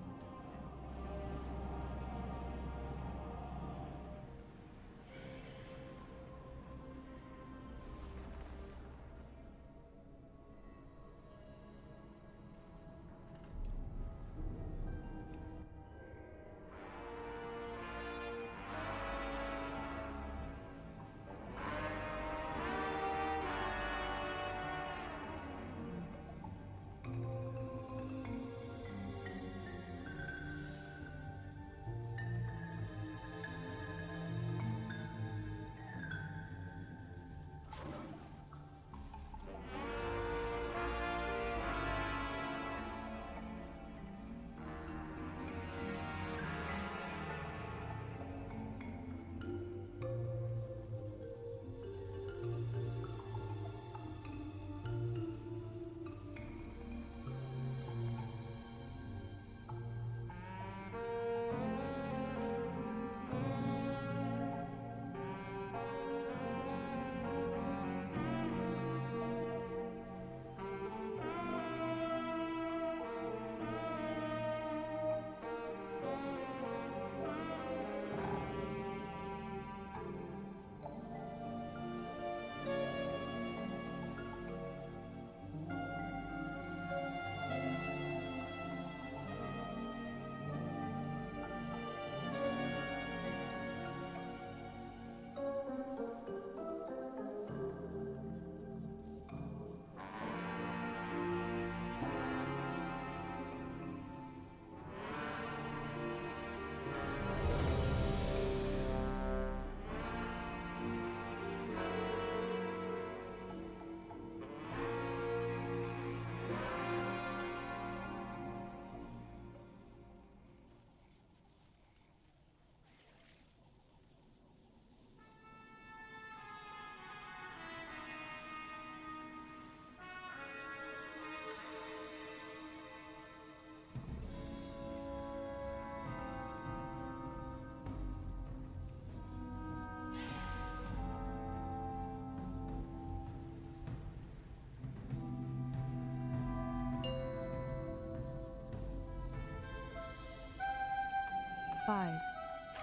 5,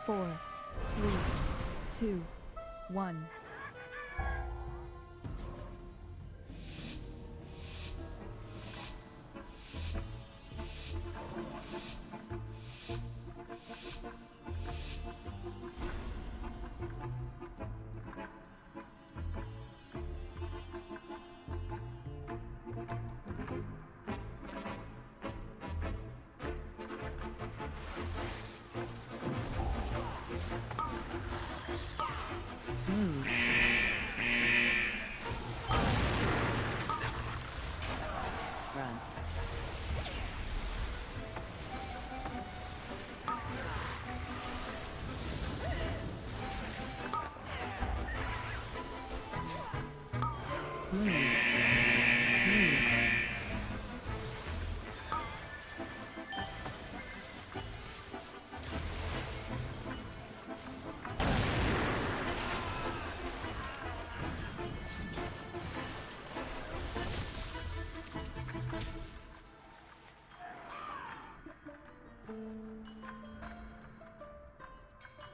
4, 3, 2, 1.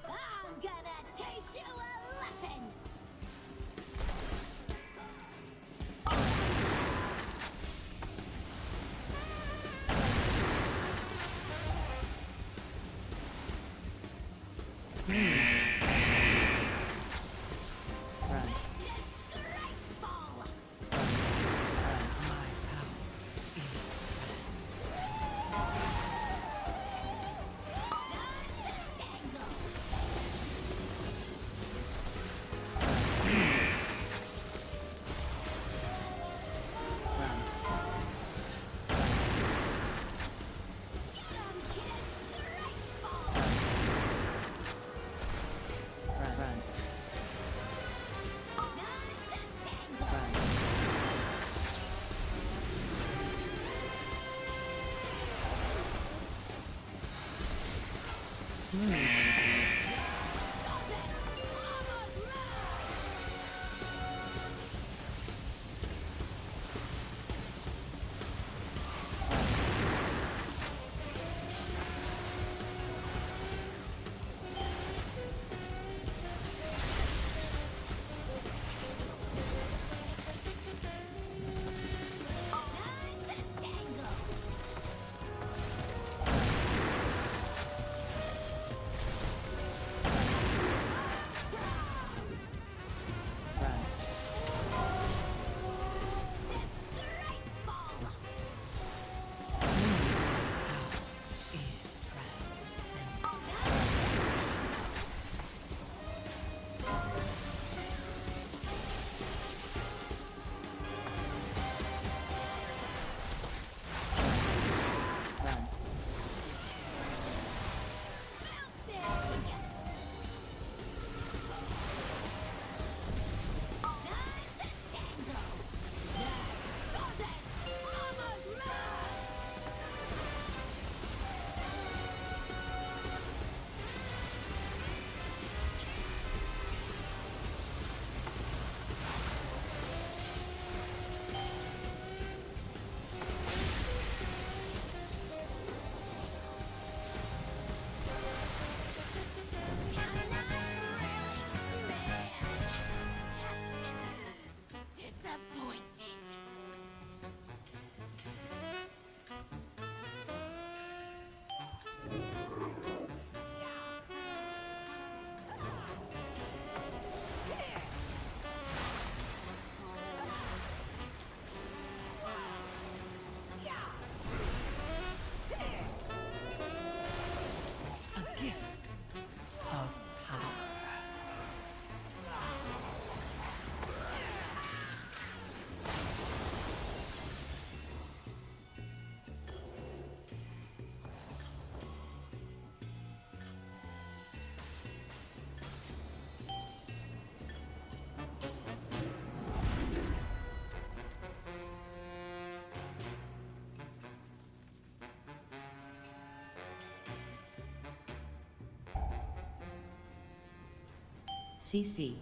I'm gonna teach you a lesson! CC.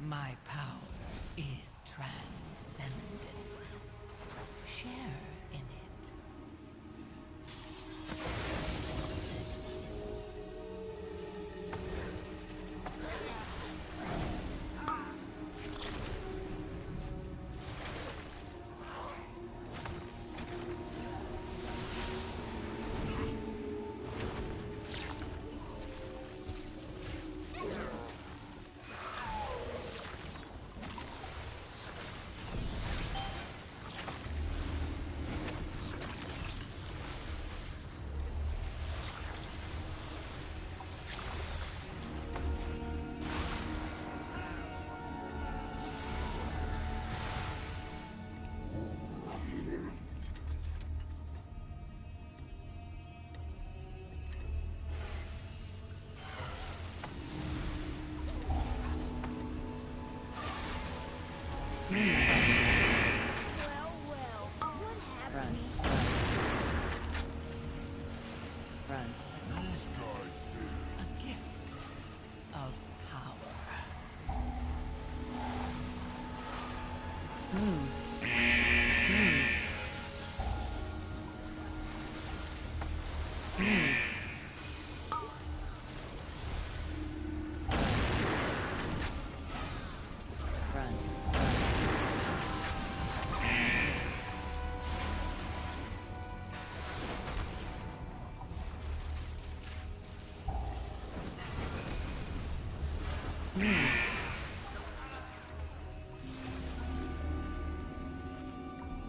My power is transcendent. Share in it.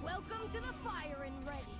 Welcome to the firing ready.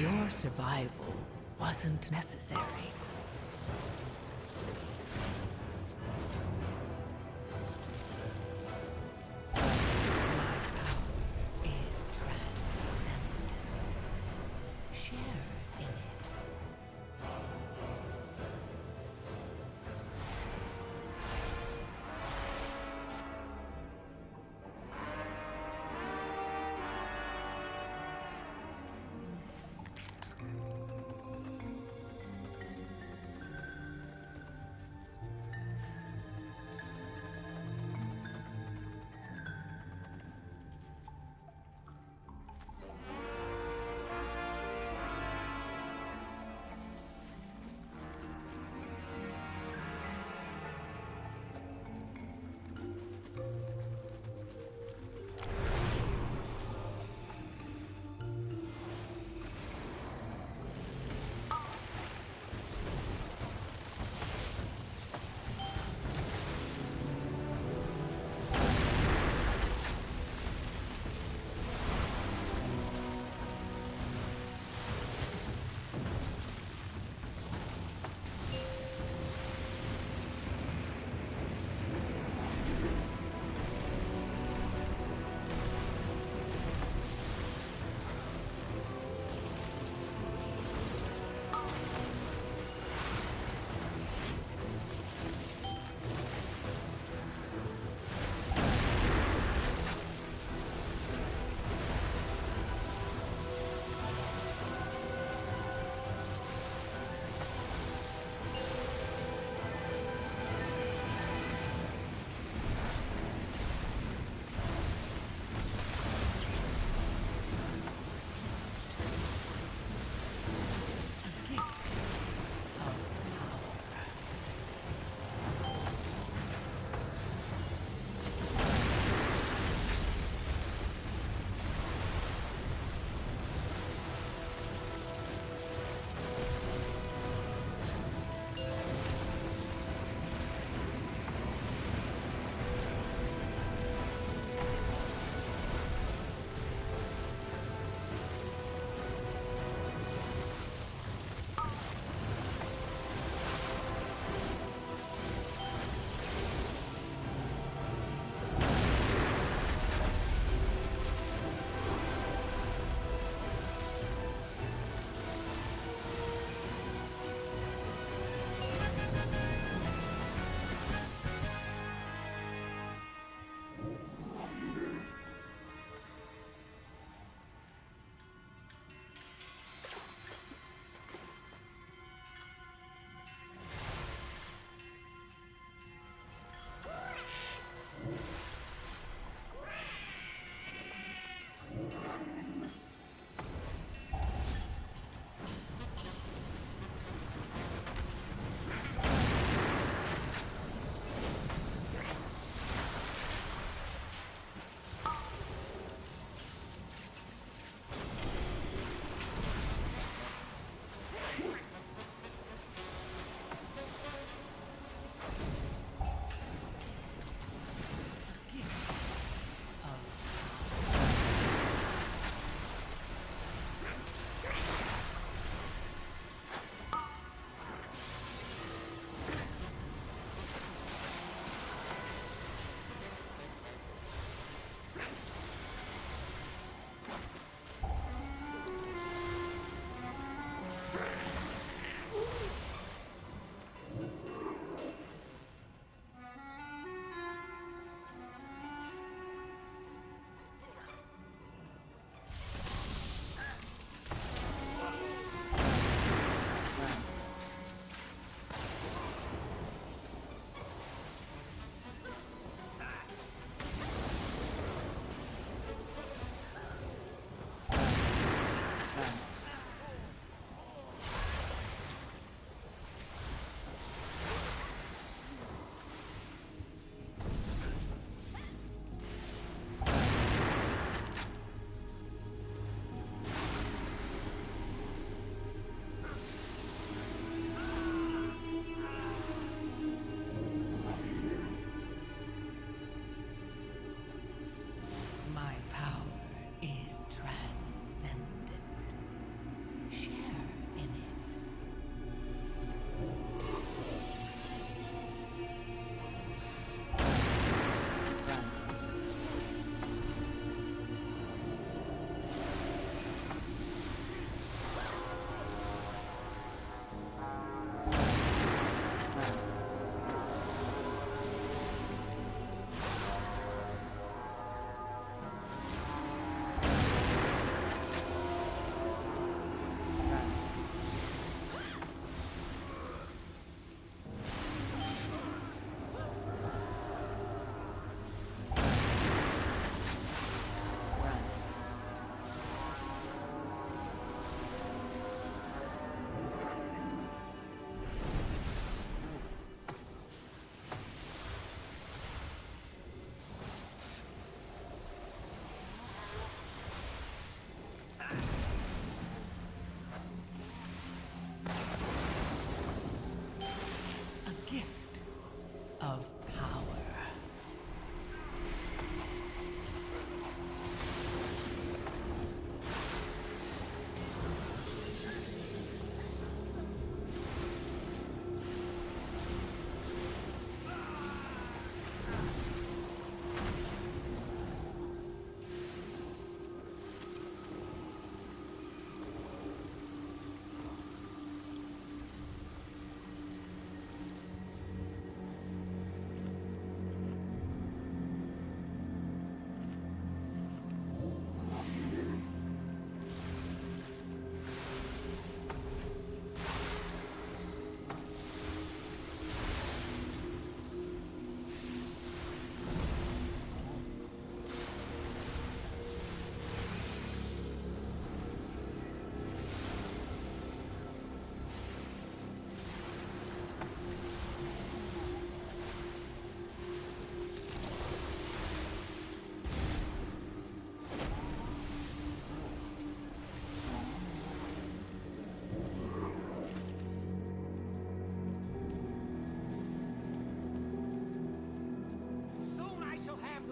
Your survival wasn't necessary. My power is transcendent. Share in it.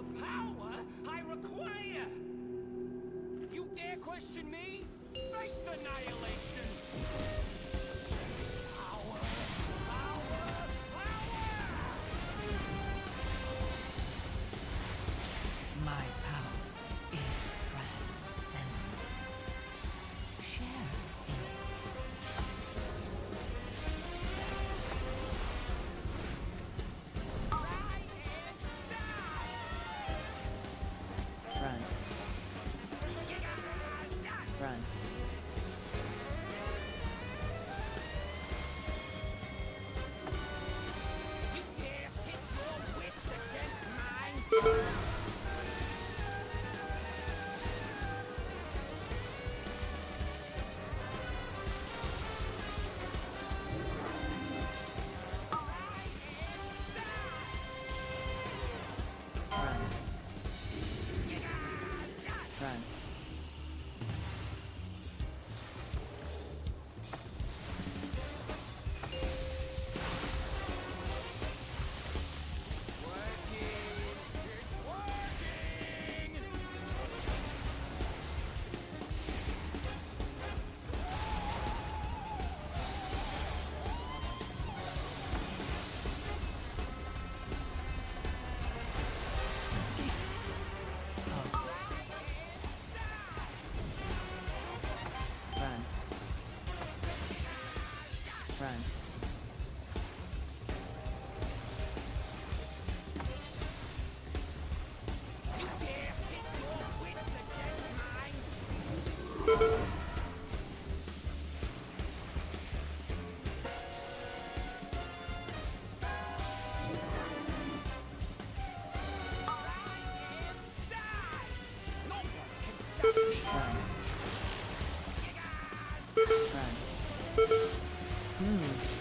the power I require. You dare question me? Face annihilation. Power, power, power! My power is transcendent. Share in it. Run. Run. You dare pit your wits against mine? Run. Run. Run. Run. You dare pit your wits against mine? No one can stop me. Run. Run.